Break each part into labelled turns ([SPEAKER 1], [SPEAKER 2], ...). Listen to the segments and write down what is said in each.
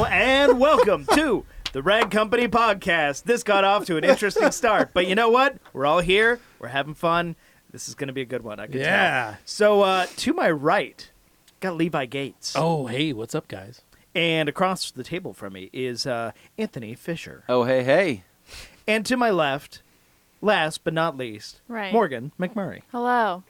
[SPEAKER 1] Hello and welcome to the Rag Company podcast. This got off to an interesting start, but you know what? We're all here. We're having fun. This is going to be a good one, I can tell. So to my right, got Levi Gates.
[SPEAKER 2] Oh, hey, what's up, guys?
[SPEAKER 1] And across the table from me is Anthony Fisher.
[SPEAKER 3] Oh, hey, hey.
[SPEAKER 1] And to my left, last but not least, Morgan McMurry.
[SPEAKER 4] Hello.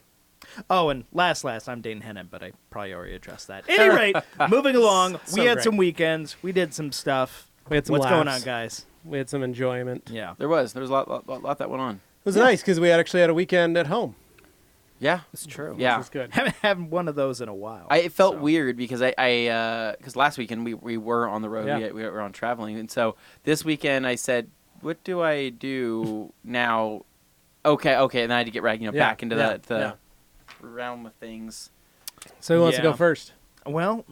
[SPEAKER 1] Oh, and last, I'm Dane Hennen, but I probably already addressed that. At any rate, moving along, we had some weekends. We did some stuff.
[SPEAKER 2] We had some
[SPEAKER 1] What's
[SPEAKER 2] laughs.
[SPEAKER 1] going on, guys?
[SPEAKER 2] We had some enjoyment.
[SPEAKER 1] Yeah.
[SPEAKER 3] There was a lot that went on.
[SPEAKER 2] It was nice because we actually had a weekend at home.
[SPEAKER 3] Yeah.
[SPEAKER 1] It's true.
[SPEAKER 3] Yeah.
[SPEAKER 2] Which was good.
[SPEAKER 1] Haven't had one of those in a while.
[SPEAKER 3] It felt weird because because last weekend we were on the road.
[SPEAKER 2] Yeah.
[SPEAKER 3] We were on traveling. And so this weekend I said, what do I do now? Okay. And I had to get back into the realm of things.
[SPEAKER 2] So who wants to go first?
[SPEAKER 1] Well,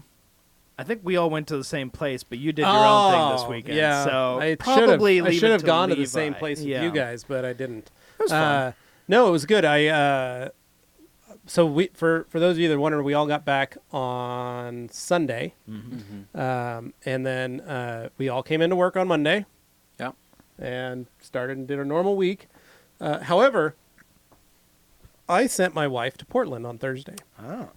[SPEAKER 1] I think we all went to the same place, but you did your own thing this weekend.
[SPEAKER 2] Yeah.
[SPEAKER 1] So
[SPEAKER 2] I
[SPEAKER 1] probably
[SPEAKER 2] should have gone to
[SPEAKER 1] Levi.
[SPEAKER 2] the same place with you guys, but I didn't.
[SPEAKER 1] It was fun.
[SPEAKER 2] No, it was good. So for those of you that are wondering, we all got back on Sunday, and then we all came into work on Monday.
[SPEAKER 3] Yeah.
[SPEAKER 2] And started and did our normal week. However, I sent my wife to Portland on Thursday.
[SPEAKER 1] Oh.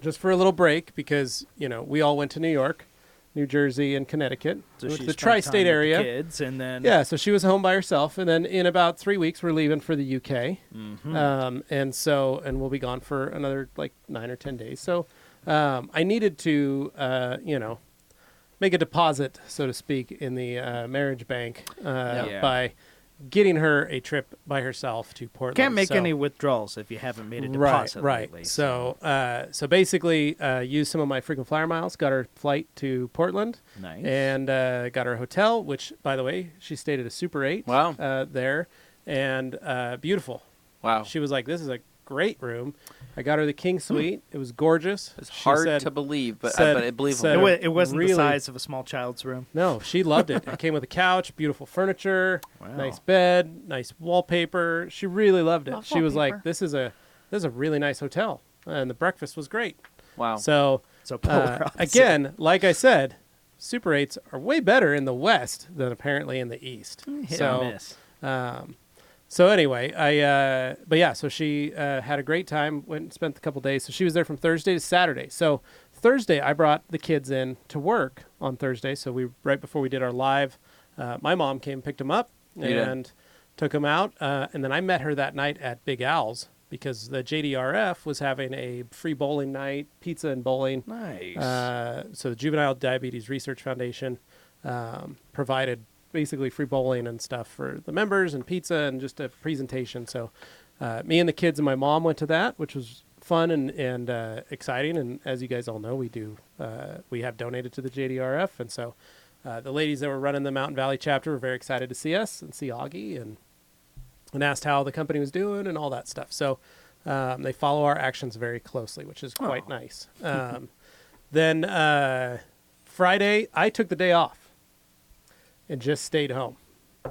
[SPEAKER 2] Just for a little break because, we all went to New York, New Jersey, and Connecticut.
[SPEAKER 1] So
[SPEAKER 2] the
[SPEAKER 1] spent
[SPEAKER 2] tri-state
[SPEAKER 1] time with
[SPEAKER 2] area.
[SPEAKER 1] the kids, and then
[SPEAKER 2] Yeah, so she was home by herself, and then in about 3 weeks we're leaving for the UK, and we'll be gone for another 9 or 10 days. So I needed to, make a deposit, so to speak, in the marriage bank by getting her a trip by herself to Portland.
[SPEAKER 1] Can't make any withdrawals if you haven't made a deposit
[SPEAKER 2] right.
[SPEAKER 1] lately.
[SPEAKER 2] So basically, used some of my frequent flyer miles, got her flight to Portland,
[SPEAKER 1] Nice.
[SPEAKER 2] and got her hotel, which, by the way, she stayed at a Super 8 there, and beautiful.
[SPEAKER 3] Wow.
[SPEAKER 2] She was like, this is a great room. I got her the king suite. It was gorgeous.
[SPEAKER 3] It's hard to believe, but believable.
[SPEAKER 1] It wasn't really the size of a small child's room.
[SPEAKER 2] No, she loved it. It came with a couch, beautiful furniture, nice bed, nice wallpaper. She really loved it. She was like, "This is a really nice hotel," and the breakfast was great.
[SPEAKER 3] Wow.
[SPEAKER 2] So
[SPEAKER 1] polar opposite.
[SPEAKER 2] again, like I said, Super 8s are way better in the West than apparently in the East.
[SPEAKER 1] Hit or miss.
[SPEAKER 2] So anyway, so she had a great time, went and spent a couple days. So she was there from Thursday to Saturday. So Thursday, I brought the kids in to work on Thursday. So right before we did our live, my mom came and picked them up and took them out. And then I met her that night at Big Al's because the JDRF was having a free bowling night, pizza and bowling.
[SPEAKER 1] Nice.
[SPEAKER 2] So the Juvenile Diabetes Research Foundation provided basically free bowling and stuff for the members and pizza and just a presentation. So me and the kids and my mom went to that, which was fun and exciting. And as you guys all know, we have donated to the JDRF. And so the ladies that were running the Mountain Valley chapter were very excited to see us and see Augie and asked how the company was doing and all that stuff. So they follow our actions very closely, which is quite nice. Then Friday, I took the day off and just stayed home.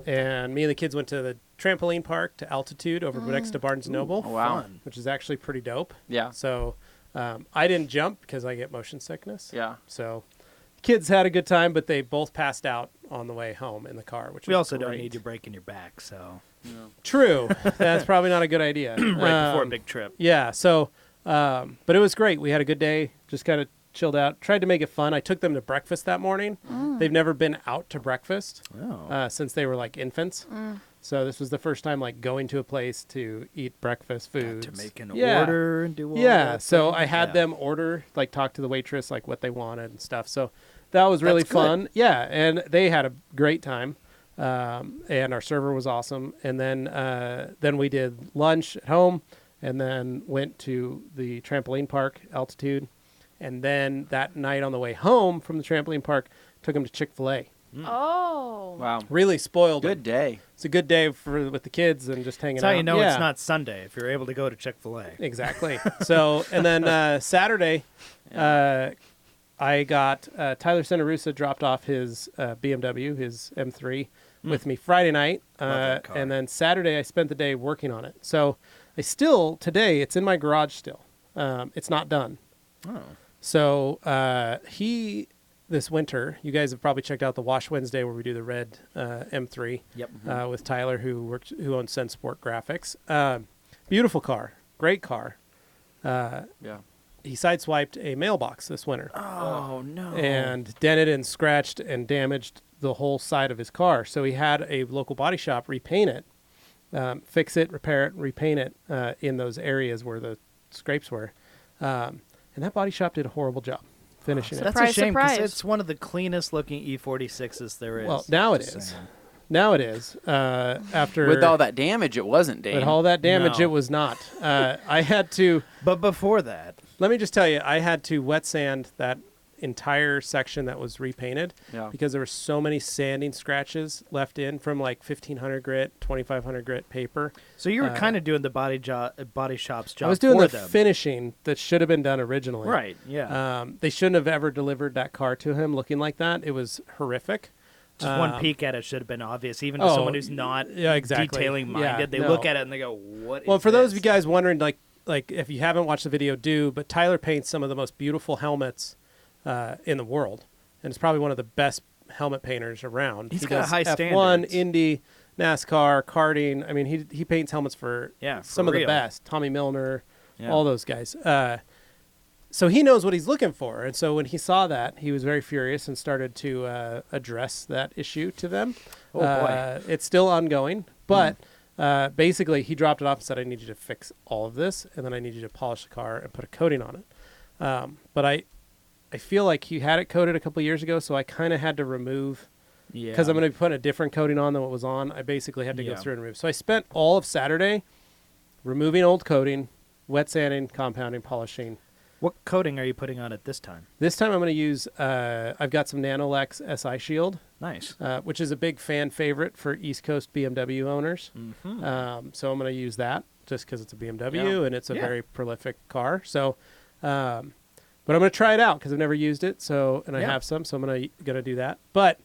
[SPEAKER 2] And me and the kids went to the Trampoline Park to Altitude over next to Barnes & Noble.
[SPEAKER 3] Oh, wow.
[SPEAKER 1] Fun.
[SPEAKER 2] Which is actually pretty dope.
[SPEAKER 3] Yeah.
[SPEAKER 2] So I didn't jump because I get motion sickness.
[SPEAKER 3] Yeah.
[SPEAKER 2] So kids had a good time, but they both passed out on the way home in the car, which
[SPEAKER 1] We
[SPEAKER 2] was
[SPEAKER 1] also don't
[SPEAKER 2] great.
[SPEAKER 1] need you breaking your back, so
[SPEAKER 2] True. That's probably not a good idea.
[SPEAKER 1] right before a big trip.
[SPEAKER 2] Yeah. So, but it was great. We had a good day. Just kind of chilled out. Tried to make it fun. I took them to breakfast that morning. They've never been out to breakfast since they were like infants. So this was the first time going to a place to eat breakfast foods.
[SPEAKER 1] To make an order and do all that.
[SPEAKER 2] Yeah. So
[SPEAKER 1] thing.
[SPEAKER 2] I had them order, talk to the waitress, what they wanted and stuff. So that was really fun. Yeah. And they had a great time. And our server was awesome. And then we did lunch at home and then went to the Trampoline Park Altitude. And then that night on the way home from the Trampoline Park, took them to Chick-fil-A.
[SPEAKER 4] Oh.
[SPEAKER 3] Wow.
[SPEAKER 2] Really spoiled
[SPEAKER 3] Good day.
[SPEAKER 2] It's a good day with the kids and just hanging out.
[SPEAKER 1] That's how you know it's not Sunday, if you're able to go to Chick-fil-A.
[SPEAKER 2] Exactly. So, and then Saturday, I got Tyler Senarusa dropped off his BMW, his M3, with me Friday night.
[SPEAKER 1] Love that car.
[SPEAKER 2] And then Saturday, I spent the day working on it. So today, it's in my garage still. It's not done.
[SPEAKER 1] Oh.
[SPEAKER 2] So he this winter, you guys have probably checked out the Wash Wednesday where we do the red M3.
[SPEAKER 1] Yep.
[SPEAKER 2] With Tyler, who owns Sense Sport Graphics. Beautiful car, great car. He sideswiped a mailbox this winter.
[SPEAKER 1] Oh no!
[SPEAKER 2] And dented and scratched and damaged the whole side of his car. So he had a local body shop repaint it, fix it, repair it, repaint it in those areas where the scrapes were. And that body shop did a horrible job finishing it.
[SPEAKER 1] That's a shame because it's one of the cleanest looking E46s there is.
[SPEAKER 2] Well, now it is. Now it is. After
[SPEAKER 3] with all that damage, it wasn't, Dane.
[SPEAKER 2] With all that damage, it was not. I had to.
[SPEAKER 1] But before that,
[SPEAKER 2] let me just tell you, I had to wet sand that entire section that was repainted because there were so many sanding scratches left in from like 1500 grit, 2500 grit paper.
[SPEAKER 1] So you were kind of doing the body shop's job.
[SPEAKER 2] I was doing
[SPEAKER 1] for
[SPEAKER 2] the
[SPEAKER 1] them.
[SPEAKER 2] finishing that should have been done originally.
[SPEAKER 1] Right. Yeah.
[SPEAKER 2] They shouldn't have ever delivered that car to him looking like that. It was horrific.
[SPEAKER 1] Just one peek at it should have been obvious, even to someone who's not detailing minded. They look at it and they go, "What?"
[SPEAKER 2] Well, for those of you guys wondering, like if you haven't watched the video, do. But Tyler paints some of the most beautiful helmets in the world, and it's probably one of the best helmet painters around.
[SPEAKER 1] He
[SPEAKER 2] got
[SPEAKER 1] does high
[SPEAKER 2] F1,
[SPEAKER 1] standards.
[SPEAKER 2] Indy, NASCAR, karting. I mean, he paints helmets for some of the best. Tommy Milner, all those guys. So he knows what he's looking for, and so when he saw that, he was very furious and started to address that issue to them.
[SPEAKER 1] Oh boy,
[SPEAKER 2] it's still ongoing, but basically he dropped it off and said, "I need you to fix all of this, and then I need you to polish the car and put a coating on it." But I feel like he had it coated a couple of years ago, so I kind of had to remove, because I'm going to be putting a different coating on than what was on. I basically had to go through and remove. So I spent all of Saturday removing old coating, wet sanding, compounding, polishing.
[SPEAKER 1] What coating are you putting on it this time?
[SPEAKER 2] This time I'm going to use, I've got some Nanolex SI Shield.
[SPEAKER 1] Nice.
[SPEAKER 2] Which is a big fan favorite for East Coast BMW owners.
[SPEAKER 1] Mm-hmm.
[SPEAKER 2] So I'm going to use that just because it's a BMW and it's a very prolific car. So, but I'm going to try it out because I've never used it. So, and I have some, so I'm going to do that. But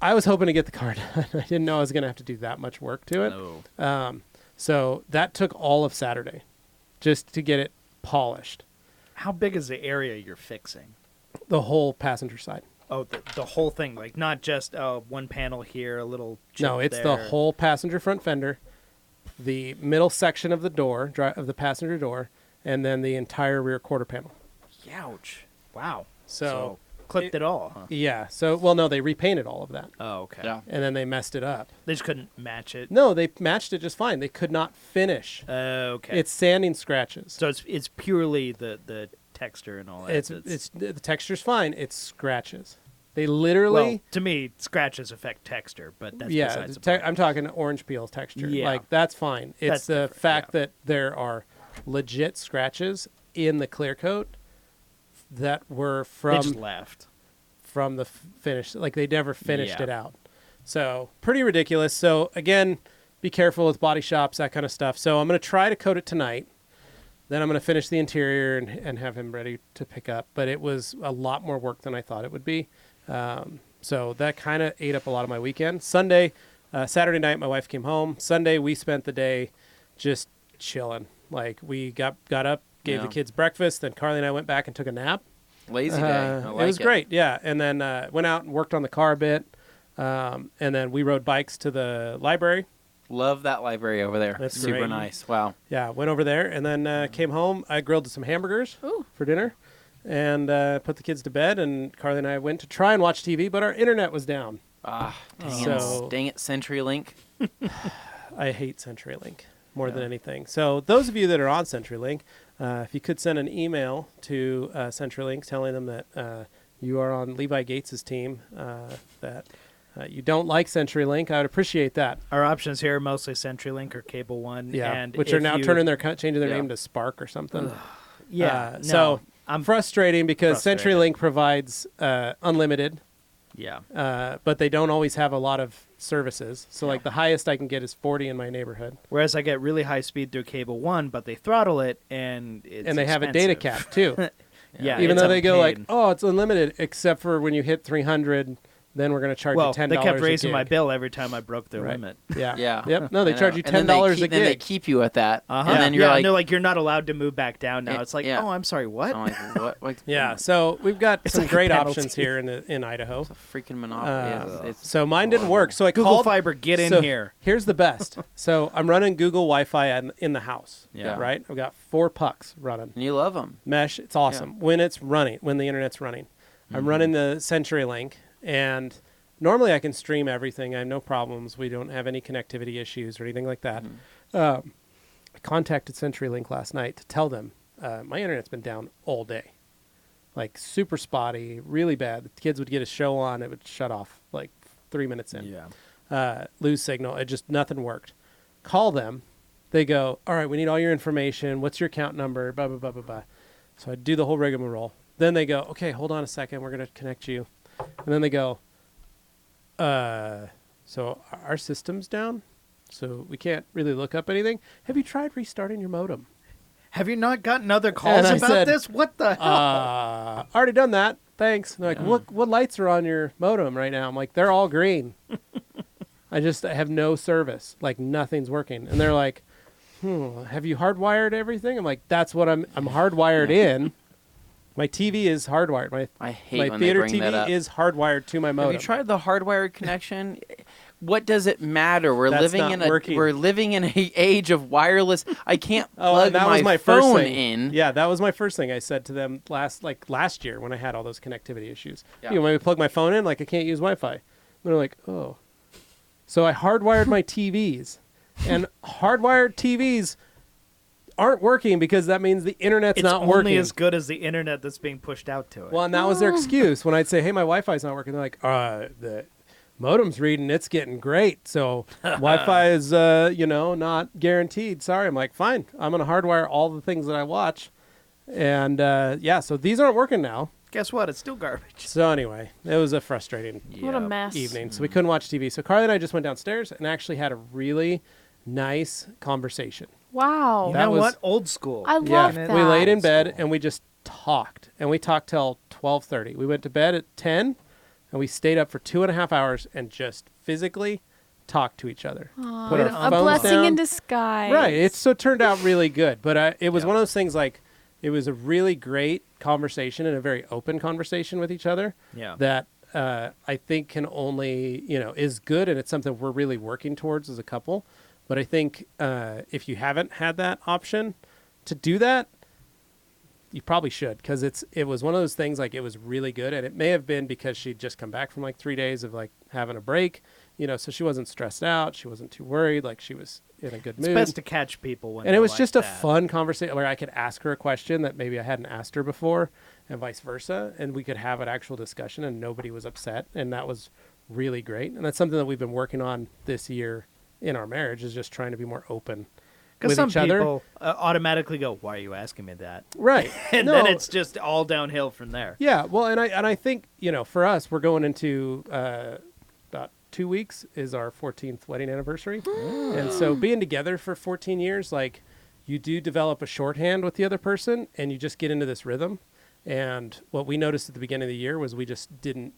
[SPEAKER 2] I was hoping to get the car done. I didn't know I was going to have to do that much work to it.
[SPEAKER 1] No.
[SPEAKER 2] So that took all of Saturday just to get it polished.
[SPEAKER 1] How big is the area you're fixing?
[SPEAKER 2] The whole passenger side.
[SPEAKER 1] Oh, the whole thing, like not just one panel here, a little chip
[SPEAKER 2] No, it's
[SPEAKER 1] there.
[SPEAKER 2] the whole passenger front fender, the middle section of the door, of the passenger door, and then the entire rear quarter panel.
[SPEAKER 1] Ouch. Wow.
[SPEAKER 2] So
[SPEAKER 1] clipped it all, huh?
[SPEAKER 2] Yeah. So, well, no, they repainted all of that.
[SPEAKER 1] Oh, okay.
[SPEAKER 3] Yeah.
[SPEAKER 2] And then they messed it up.
[SPEAKER 1] They just couldn't match it.
[SPEAKER 2] No, they matched it just fine. They could not finish.
[SPEAKER 1] Okay.
[SPEAKER 2] It's sanding scratches.
[SPEAKER 1] So it's purely the texture and all that.
[SPEAKER 2] It's the texture's fine. It's scratches. They literally.
[SPEAKER 1] Well, to me, scratches affect texture, but that's besides the point.
[SPEAKER 2] I'm talking orange peel texture.
[SPEAKER 1] Yeah.
[SPEAKER 2] Like that's fine. It's the fact that there are legit scratches in the clear coat that were
[SPEAKER 1] They just left
[SPEAKER 2] from the finish. Like they never finished it out. So pretty ridiculous. So again, be careful with body shops, that kind of stuff. So I'm going to try to coat it tonight. Then I'm going to finish the interior and have him ready to pick up. But it was a lot more work than I thought it would be. So that kind of ate up a lot of my weekend. Saturday night, my wife came home. Sunday, we spent the day just chilling. Like we got up, gave the kids breakfast. Then Carly and I went back and took a nap.
[SPEAKER 3] Lazy day.
[SPEAKER 2] It was great. Yeah. And then went out and worked on the car a bit. And then we rode bikes to the library.
[SPEAKER 3] Love that library over there.
[SPEAKER 2] That's
[SPEAKER 3] super
[SPEAKER 2] great.
[SPEAKER 3] nice. Wow.
[SPEAKER 2] Yeah, went over there and then came home. I grilled some hamburgers for dinner and put the kids to bed. And Carly and I went to try and watch TV, but our internet was down.
[SPEAKER 3] Dang it, CenturyLink.
[SPEAKER 2] I hate CenturyLink more than anything. So those of you that are on CenturyLink, if you could send an email to CenturyLink telling them that you are on Levi Gates's team, that you don't like CenturyLink, I would appreciate that.
[SPEAKER 1] Our options here are mostly CenturyLink or Cable One.
[SPEAKER 2] Yeah,
[SPEAKER 1] and
[SPEAKER 2] which are now changing their name to Spark or something. So I'm frustrating because CenturyLink provides unlimited.
[SPEAKER 1] Yeah.
[SPEAKER 2] But they don't always have a lot of services. So like the highest I can get is 40 in my neighborhood.
[SPEAKER 1] Whereas I get really high speed through Cable One, but they throttle it and it's
[SPEAKER 2] they have a data cap too.
[SPEAKER 1] Yeah.
[SPEAKER 2] Even
[SPEAKER 1] it's
[SPEAKER 2] though they go like,
[SPEAKER 1] pain.
[SPEAKER 2] oh, it's unlimited, except for when you hit 300, then we're going to charge you $10
[SPEAKER 1] they kept
[SPEAKER 2] a
[SPEAKER 1] raising
[SPEAKER 2] gig.
[SPEAKER 1] my bill every time I broke their
[SPEAKER 2] right.
[SPEAKER 1] limit.
[SPEAKER 3] Yeah.
[SPEAKER 2] Yep. No, they charge you $10 a gig.
[SPEAKER 3] Then they keep you at that.
[SPEAKER 1] Uh-huh.
[SPEAKER 3] And then you're
[SPEAKER 1] yeah,
[SPEAKER 3] like,
[SPEAKER 1] and they're like, you're not allowed to move back down now. It's like,
[SPEAKER 3] yeah.
[SPEAKER 1] oh, I'm sorry, what?
[SPEAKER 3] I'm like, what? Like,
[SPEAKER 2] Yeah, so we've got
[SPEAKER 1] It's
[SPEAKER 2] some
[SPEAKER 1] like a
[SPEAKER 2] great
[SPEAKER 1] penalty.
[SPEAKER 2] options here in Idaho.
[SPEAKER 3] It's a freaking monopoly.
[SPEAKER 2] So mine didn't work. So I
[SPEAKER 1] Google
[SPEAKER 2] called.
[SPEAKER 1] Fiber, get in
[SPEAKER 2] so
[SPEAKER 1] here.
[SPEAKER 2] Here's the best. So I'm running Google Wi-Fi in the house.
[SPEAKER 1] Yeah.
[SPEAKER 2] Right. I've got 4 pucks running.
[SPEAKER 3] And you love them.
[SPEAKER 2] Mesh. It's awesome when it's running. When the internet's running, I'm running the CenturyLink, and normally I can stream everything. I have no problems. We don't have any connectivity issues or anything like that. I contacted CenturyLink last night to tell them my internet's been down all day. Like super spotty, really bad. The kids would get a show on, it would shut off like 3 minutes in. Lose signal. It just, nothing worked. Call them. They go, all right, we need all your information. What's your account number? Blah, blah, blah, blah, blah. So I do the whole rigmarole. Then they go, okay, hold on a second. We're going to connect you. And then they go, so our system's down, so we can't really look up anything. Have you tried restarting your modem?
[SPEAKER 1] Have you not gotten other calls
[SPEAKER 2] And I
[SPEAKER 1] about
[SPEAKER 2] said,
[SPEAKER 1] this? What the hell?
[SPEAKER 2] Already done that. Thanks. And they're like, what lights are on your modem right now? I'm like, they're all green. I have no service. Like nothing's working. And they're like, have you hardwired everything? I'm like, that's what I'm hardwired in. My TV is hardwired.
[SPEAKER 3] I hate
[SPEAKER 2] my
[SPEAKER 3] when
[SPEAKER 2] theater
[SPEAKER 3] they bring
[SPEAKER 2] TV
[SPEAKER 3] that up.
[SPEAKER 2] is hardwired to my modem.
[SPEAKER 3] Have you tried the hardwired connection? What does it matter? We're
[SPEAKER 2] That's
[SPEAKER 3] living
[SPEAKER 2] not working.
[SPEAKER 3] we're living in an age of wireless. I can't
[SPEAKER 2] Oh,
[SPEAKER 3] plug
[SPEAKER 2] and that was my
[SPEAKER 3] phone
[SPEAKER 2] first thing.
[SPEAKER 3] in.
[SPEAKER 2] Yeah, that was my first thing I said to them last year when I had all those connectivity issues.
[SPEAKER 3] Yeah.
[SPEAKER 2] You know, when we plug my phone in, like I can't use Wi-Fi. And they're like, oh. So I hardwired my TVs, and hardwired TVs aren't working because that means the internet's
[SPEAKER 1] It's
[SPEAKER 2] not
[SPEAKER 1] only
[SPEAKER 2] working.
[SPEAKER 1] as good as the internet that's being pushed out to it.
[SPEAKER 2] Well, and that was their excuse when I'd say, hey, my Wi-Fi's not working. They're like, the modem's reading, it's getting great. So Wi-Fi is, not guaranteed. Sorry. I'm like, fine. I'm going to hardwire all the things that I watch. And, so these aren't working now.
[SPEAKER 1] Guess what? It's still garbage.
[SPEAKER 2] So anyway, it was a frustrating
[SPEAKER 4] What a mess.
[SPEAKER 2] evening. So we couldn't watch TV. So Carly and I just went downstairs and actually had a really nice conversation.
[SPEAKER 4] Wow.
[SPEAKER 1] You
[SPEAKER 2] That
[SPEAKER 1] know
[SPEAKER 2] was-
[SPEAKER 1] what? Old school.
[SPEAKER 4] I love
[SPEAKER 1] Yeah.
[SPEAKER 4] that.
[SPEAKER 2] We laid in
[SPEAKER 1] Old
[SPEAKER 2] bed
[SPEAKER 1] school.
[SPEAKER 2] and we just talked. And we talked till 12:30. We went to bed at 10 and we stayed up for 2.5 hours and just physically talked to each other.
[SPEAKER 4] Aw,
[SPEAKER 2] Put our
[SPEAKER 4] a
[SPEAKER 2] phones
[SPEAKER 4] blessing
[SPEAKER 2] down.
[SPEAKER 4] in disguise.
[SPEAKER 2] Right. It turned out really good. But it was one of those things like it was a really great conversation and a very open conversation with each other
[SPEAKER 1] Yeah.
[SPEAKER 2] that I think can only, is good. And it's something we're really working towards as a couple. But I think if you haven't had that option to do that, you probably should, because it was one of those things like it was really good. And it may have been because she'd just come back from like 3 days of like having a break, so she wasn't stressed out. She wasn't too worried. Like she was in a good
[SPEAKER 1] It's
[SPEAKER 2] mood.
[SPEAKER 1] best to catch people when
[SPEAKER 2] And it
[SPEAKER 1] they're
[SPEAKER 2] was
[SPEAKER 1] like
[SPEAKER 2] just a
[SPEAKER 1] that.
[SPEAKER 2] fun conversation where I could ask her a question that maybe I hadn't asked her before and vice versa. And we could have an actual discussion and nobody was upset. And that was really great. And that's something that we've been working on this year in our marriage, is just trying to be more open
[SPEAKER 1] Because
[SPEAKER 2] with
[SPEAKER 1] some
[SPEAKER 2] each other.
[SPEAKER 1] people automatically go, "Why are you asking me that?"
[SPEAKER 2] Right.
[SPEAKER 1] And
[SPEAKER 2] No.
[SPEAKER 1] then it's just all downhill from there.
[SPEAKER 2] Yeah. Well, and I think, for us, we're going into about 2 weeks is our 14th wedding anniversary. And so being together for 14 years, like you do develop a shorthand with the other person and you just get into this rhythm. And what we noticed at the beginning of the year was we just didn't,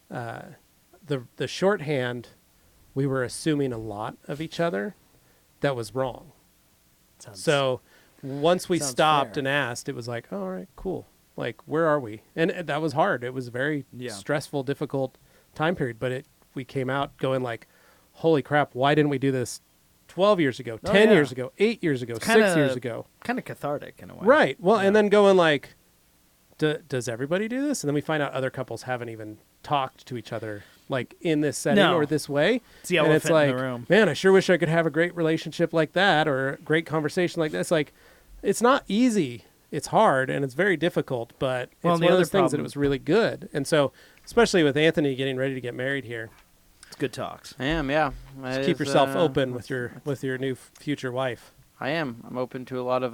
[SPEAKER 2] the shorthand, we were assuming a lot of each other that was wrong. So once we
[SPEAKER 1] sounds
[SPEAKER 2] stopped
[SPEAKER 1] fair.
[SPEAKER 2] and asked, it was like, oh, all right, cool. Like, where are we? And that was hard. It was a very stressful, difficult time period. But we came out going like, holy crap, why didn't we do this 12 years ago, 10 years ago, 8 years ago, 6 years ago?
[SPEAKER 1] Kind of cathartic in a way.
[SPEAKER 2] Right. Well, and then going like, does everybody do this? And then we find out other couples haven't even talked to each other like in this setting
[SPEAKER 1] No.
[SPEAKER 2] or this way.
[SPEAKER 1] It's the
[SPEAKER 2] And
[SPEAKER 1] elephant
[SPEAKER 2] it's like,
[SPEAKER 1] in the room.
[SPEAKER 2] man, I sure wish I could have a great relationship like that or a great conversation like this. Like, it's not easy. It's hard and it's very difficult, but
[SPEAKER 1] Well,
[SPEAKER 2] it's
[SPEAKER 1] and the
[SPEAKER 2] one of
[SPEAKER 1] other
[SPEAKER 2] those things that it
[SPEAKER 1] problem-
[SPEAKER 2] was really good. And so, especially with Anthony getting ready to get married here,
[SPEAKER 1] It's good talks.
[SPEAKER 3] I am, yeah.
[SPEAKER 2] just
[SPEAKER 3] It
[SPEAKER 2] keep
[SPEAKER 3] is,
[SPEAKER 2] yourself open with your new future wife.
[SPEAKER 3] I am. I'm open to a lot of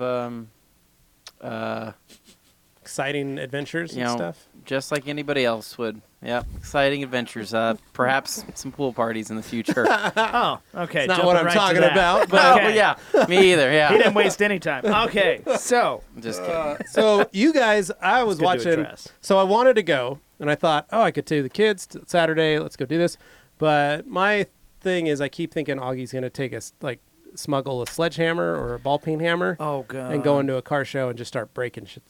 [SPEAKER 2] Exciting adventures and stuff.
[SPEAKER 3] just like anybody else would. Yeah, exciting adventures. Perhaps some pool parties in the future.
[SPEAKER 1] Oh, okay.
[SPEAKER 2] It's not
[SPEAKER 1] jumping
[SPEAKER 2] what I'm
[SPEAKER 1] right to
[SPEAKER 2] talking
[SPEAKER 1] that.
[SPEAKER 2] about, but
[SPEAKER 3] Oh,
[SPEAKER 1] Okay.
[SPEAKER 3] yeah, me either.
[SPEAKER 1] He
[SPEAKER 3] Yeah,
[SPEAKER 1] didn't waste any time. Okay, so
[SPEAKER 3] just kidding.
[SPEAKER 2] so you guys, I was
[SPEAKER 1] good to
[SPEAKER 2] watching.
[SPEAKER 1] address.
[SPEAKER 2] So I wanted to go, And I thought, I could take the kids to Saturday. Let's go do this. But my thing is I keep thinking Augie's going to take us, like, smuggle a sledgehammer or a ball peen hammer.
[SPEAKER 1] Oh, God.
[SPEAKER 2] And go into a car show and just start breaking stuff.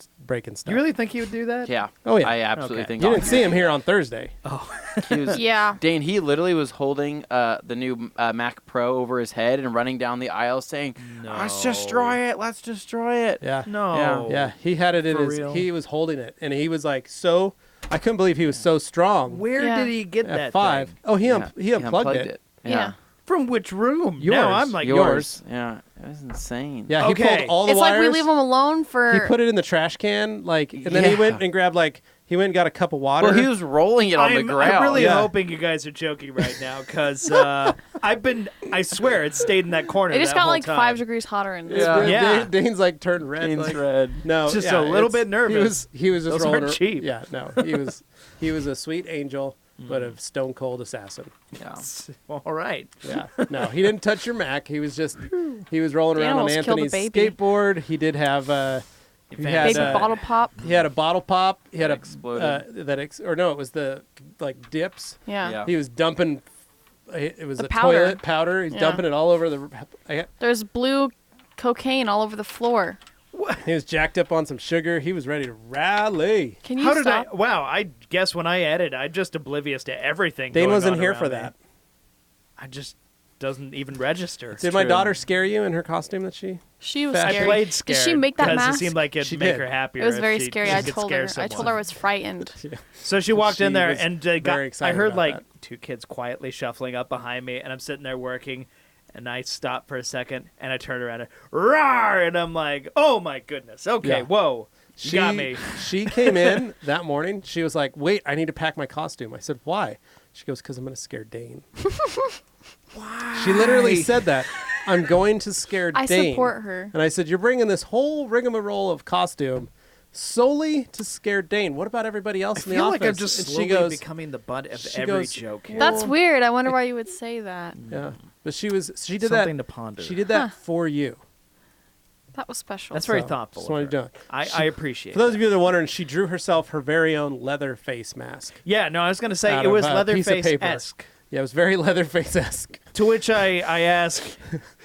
[SPEAKER 1] You really think he would do that?
[SPEAKER 3] Yeah.
[SPEAKER 2] Oh, yeah.
[SPEAKER 3] I absolutely think
[SPEAKER 2] You didn't see him here on Thursday.
[SPEAKER 3] he was,
[SPEAKER 4] Yeah.
[SPEAKER 3] Dane, he literally was holding the new Mac Pro over his head and running down the aisle saying, let's destroy it. Let's destroy it.
[SPEAKER 2] Yeah.
[SPEAKER 1] No.
[SPEAKER 2] Yeah. He had it in
[SPEAKER 1] For
[SPEAKER 2] his,
[SPEAKER 1] real?
[SPEAKER 2] he was holding it. And he was like, I couldn't believe he was so strong.
[SPEAKER 1] Where
[SPEAKER 4] Yeah.
[SPEAKER 1] did he get
[SPEAKER 2] At
[SPEAKER 1] that
[SPEAKER 2] 5.
[SPEAKER 1] thing?
[SPEAKER 2] Oh, he unplugged it.
[SPEAKER 4] Yeah.
[SPEAKER 1] From which room?
[SPEAKER 2] Yours.
[SPEAKER 1] Now I'm like,
[SPEAKER 3] Yours. Yeah. It was insane.
[SPEAKER 2] Yeah,
[SPEAKER 1] Okay.
[SPEAKER 2] he pulled all the
[SPEAKER 4] It's
[SPEAKER 2] wires.
[SPEAKER 4] like we leave them alone for.
[SPEAKER 2] He put it in the trash can, like, and then he went and grabbed, like, he went and got a cup of water.
[SPEAKER 3] Well, he was rolling it on the ground.
[SPEAKER 1] I'm really
[SPEAKER 2] Yeah.
[SPEAKER 1] hoping you guys are joking right now because I swear it stayed in that corner.
[SPEAKER 4] It just
[SPEAKER 1] that
[SPEAKER 4] got
[SPEAKER 1] whole
[SPEAKER 4] like
[SPEAKER 1] time.
[SPEAKER 4] 5 degrees hotter in
[SPEAKER 2] Yeah.
[SPEAKER 4] this.
[SPEAKER 1] Yeah.
[SPEAKER 2] Dane's like turned red.
[SPEAKER 3] Dane's
[SPEAKER 2] like,
[SPEAKER 3] red.
[SPEAKER 2] No,
[SPEAKER 1] Just
[SPEAKER 2] yeah,
[SPEAKER 1] a little
[SPEAKER 2] it's-
[SPEAKER 1] bit nervous.
[SPEAKER 2] He was just
[SPEAKER 1] Those
[SPEAKER 2] rolling
[SPEAKER 1] aren't
[SPEAKER 2] ar-
[SPEAKER 1] cheap.
[SPEAKER 2] Yeah, no, he was a sweet angel, but a stone cold assassin.
[SPEAKER 3] Yeah.
[SPEAKER 1] All right.
[SPEAKER 2] Yeah, no, he didn't touch your Mac. He was rolling
[SPEAKER 4] He
[SPEAKER 2] around on
[SPEAKER 4] almost killed a
[SPEAKER 2] Anthony's
[SPEAKER 4] baby.
[SPEAKER 2] skateboard. He did have he had
[SPEAKER 4] Baby bottle pop.
[SPEAKER 2] He had a bottle pop. He had
[SPEAKER 3] That
[SPEAKER 2] a
[SPEAKER 3] exploded.
[SPEAKER 2] it was the like dips.
[SPEAKER 4] Yeah.
[SPEAKER 3] Yeah.
[SPEAKER 2] He was dumping. It was
[SPEAKER 4] The
[SPEAKER 2] a
[SPEAKER 4] powder.
[SPEAKER 2] toilet powder. He's
[SPEAKER 4] Yeah.
[SPEAKER 2] dumping it all over the.
[SPEAKER 4] There's blue cocaine all over the floor.
[SPEAKER 2] He was jacked up on some sugar. He was ready to rally.
[SPEAKER 4] Can you
[SPEAKER 1] How did
[SPEAKER 4] stop?
[SPEAKER 1] I? Wow, I guess when I edit, I'm just oblivious to everything.
[SPEAKER 2] Dane
[SPEAKER 1] going
[SPEAKER 2] wasn't
[SPEAKER 1] on
[SPEAKER 2] here
[SPEAKER 1] around
[SPEAKER 2] for
[SPEAKER 1] me.
[SPEAKER 2] that.
[SPEAKER 1] I just doesn't even register.
[SPEAKER 2] Did my
[SPEAKER 3] true.
[SPEAKER 2] daughter scare you in her costume that she?
[SPEAKER 4] She was
[SPEAKER 2] I
[SPEAKER 1] I
[SPEAKER 4] scared.
[SPEAKER 1] played scared.
[SPEAKER 4] Did she make that
[SPEAKER 1] because
[SPEAKER 4] mask?
[SPEAKER 1] It seemed like it'd
[SPEAKER 2] She
[SPEAKER 1] make
[SPEAKER 2] did.
[SPEAKER 1] her happier.
[SPEAKER 4] It was
[SPEAKER 1] if
[SPEAKER 4] very
[SPEAKER 1] she
[SPEAKER 4] scary.
[SPEAKER 1] could
[SPEAKER 4] I told
[SPEAKER 1] scare
[SPEAKER 4] her. I told her I was frightened.
[SPEAKER 1] So she walked in
[SPEAKER 2] She
[SPEAKER 1] there
[SPEAKER 2] was
[SPEAKER 1] and
[SPEAKER 2] very
[SPEAKER 1] I
[SPEAKER 2] excited
[SPEAKER 1] heard
[SPEAKER 2] about
[SPEAKER 1] like
[SPEAKER 2] that.
[SPEAKER 1] 2 kids quietly shuffling up behind me, and I'm sitting there working, and I stop for a second, and I turn around and roar, and I'm like, oh my goodness, okay,
[SPEAKER 2] Yeah.
[SPEAKER 1] whoa, you got me.
[SPEAKER 2] She came in that morning. She was like, "Wait, I need to pack my costume." I said, "Why?" She goes, "Because I'm going to scare Dane." Why? She literally said that. I'm going to scare
[SPEAKER 4] I
[SPEAKER 2] Dane.
[SPEAKER 4] support her.
[SPEAKER 2] And I said, "You're bringing this whole rigmarole of costume solely to scare Dane. What about everybody else
[SPEAKER 1] I
[SPEAKER 2] in the
[SPEAKER 1] feel
[SPEAKER 2] office?"
[SPEAKER 1] like I'm just
[SPEAKER 2] And
[SPEAKER 1] slowly
[SPEAKER 2] she goes,
[SPEAKER 1] becoming the butt of
[SPEAKER 2] she
[SPEAKER 1] every
[SPEAKER 2] goes,
[SPEAKER 1] joke here.
[SPEAKER 4] That's weird. I wonder why you would say that.
[SPEAKER 2] "Yeah," but she did
[SPEAKER 1] Something
[SPEAKER 2] that.
[SPEAKER 1] to ponder.
[SPEAKER 2] She did that for you.
[SPEAKER 4] That was special.
[SPEAKER 1] That's very
[SPEAKER 2] So,
[SPEAKER 1] thoughtful.
[SPEAKER 2] just
[SPEAKER 1] of
[SPEAKER 2] wanted
[SPEAKER 1] her.
[SPEAKER 2] to know.
[SPEAKER 1] I appreciate.
[SPEAKER 2] For those
[SPEAKER 1] that.
[SPEAKER 2] of you that are wondering, she drew herself her very own leather face mask.
[SPEAKER 1] Yeah, no, I was gonna say
[SPEAKER 2] Out
[SPEAKER 1] it
[SPEAKER 2] of
[SPEAKER 1] was
[SPEAKER 2] a piece of
[SPEAKER 1] Leatherface-esque.
[SPEAKER 2] Yeah, it was very Leatherface-esque.
[SPEAKER 1] To which I ask,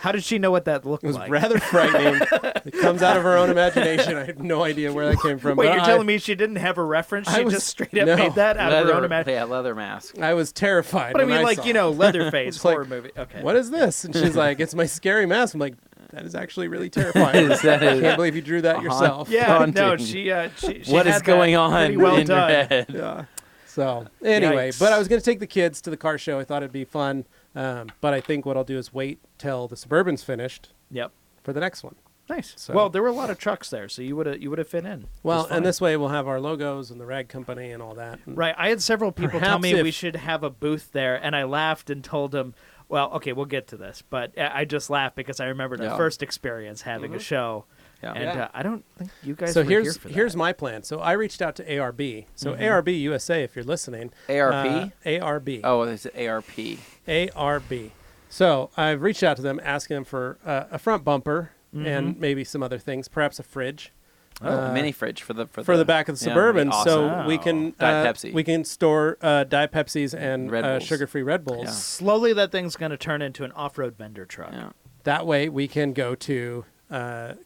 [SPEAKER 1] how did she know what that looked
[SPEAKER 2] It was
[SPEAKER 1] like?
[SPEAKER 2] rather frightening. It comes out of her own imagination. I have no idea where that came from.
[SPEAKER 1] Wait,
[SPEAKER 2] but
[SPEAKER 1] you're telling me she didn't have a reference?
[SPEAKER 2] I
[SPEAKER 1] She
[SPEAKER 2] was-
[SPEAKER 1] just straight up
[SPEAKER 2] no.
[SPEAKER 1] made that out of her own
[SPEAKER 3] Leather,
[SPEAKER 1] imagination.
[SPEAKER 3] yeah, leather mask.
[SPEAKER 2] I was terrified.
[SPEAKER 1] But I
[SPEAKER 2] when
[SPEAKER 1] mean, like,
[SPEAKER 2] saw
[SPEAKER 1] you
[SPEAKER 2] it.
[SPEAKER 1] know, Leatherface
[SPEAKER 2] It's like,
[SPEAKER 1] horror movie. Okay.
[SPEAKER 2] What is this? And she's like, "It's my scary mask." I'm like, "That is actually really terrifying."
[SPEAKER 3] That
[SPEAKER 2] I can't believe you drew that yourself.
[SPEAKER 1] Yeah,
[SPEAKER 3] Haunting.
[SPEAKER 1] no, she
[SPEAKER 3] What is
[SPEAKER 1] had
[SPEAKER 3] going
[SPEAKER 1] that
[SPEAKER 3] on
[SPEAKER 1] pretty well
[SPEAKER 3] in
[SPEAKER 1] done.
[SPEAKER 3] your head?
[SPEAKER 2] Yeah. So anyway,
[SPEAKER 1] Yikes.
[SPEAKER 2] but I was going to take the kids to the car show. I thought it'd be fun. But I think what I'll do is wait till the Suburban's finished
[SPEAKER 1] Yep.
[SPEAKER 2] for the next one.
[SPEAKER 1] Nice.
[SPEAKER 2] So-
[SPEAKER 1] Well, there were a lot of trucks there, so you would have fit in.
[SPEAKER 2] Well,
[SPEAKER 1] Just fine.
[SPEAKER 2] and this way we'll have our logos and the rag company and all that. And
[SPEAKER 1] Right. I had several people tell
[SPEAKER 2] Perhaps
[SPEAKER 1] me
[SPEAKER 2] if-
[SPEAKER 1] we should have a booth there, and I laughed and told them, well, okay, we'll get to this. But I just laughed because I remembered
[SPEAKER 3] Yeah.
[SPEAKER 1] our first experience having a show.
[SPEAKER 3] Yeah.
[SPEAKER 1] And
[SPEAKER 2] Yeah.
[SPEAKER 1] I don't think you guys
[SPEAKER 2] So
[SPEAKER 1] were here
[SPEAKER 2] here's
[SPEAKER 1] for that.
[SPEAKER 2] here's my plan. So I reached out to ARB. So
[SPEAKER 1] Mm-hmm.
[SPEAKER 2] ARB USA, if you're listening.
[SPEAKER 3] ARP?
[SPEAKER 2] ARB.
[SPEAKER 3] Oh, it's ARP.
[SPEAKER 2] ARB. So I've reached out to them, asking them for a front bumper and maybe some other things, perhaps a fridge.
[SPEAKER 3] A mini fridge for the
[SPEAKER 2] back of the
[SPEAKER 3] yeah,
[SPEAKER 2] Suburban,
[SPEAKER 3] awesome.
[SPEAKER 2] so we can
[SPEAKER 3] Diet Pepsi.
[SPEAKER 2] we can store Diet Pepsis and
[SPEAKER 3] Red Bulls.
[SPEAKER 2] sugar-free Red Bulls.
[SPEAKER 3] Yeah.
[SPEAKER 1] Slowly, that thing's going to turn into an off-road vendor truck.
[SPEAKER 3] Yeah.
[SPEAKER 2] That way, we can go to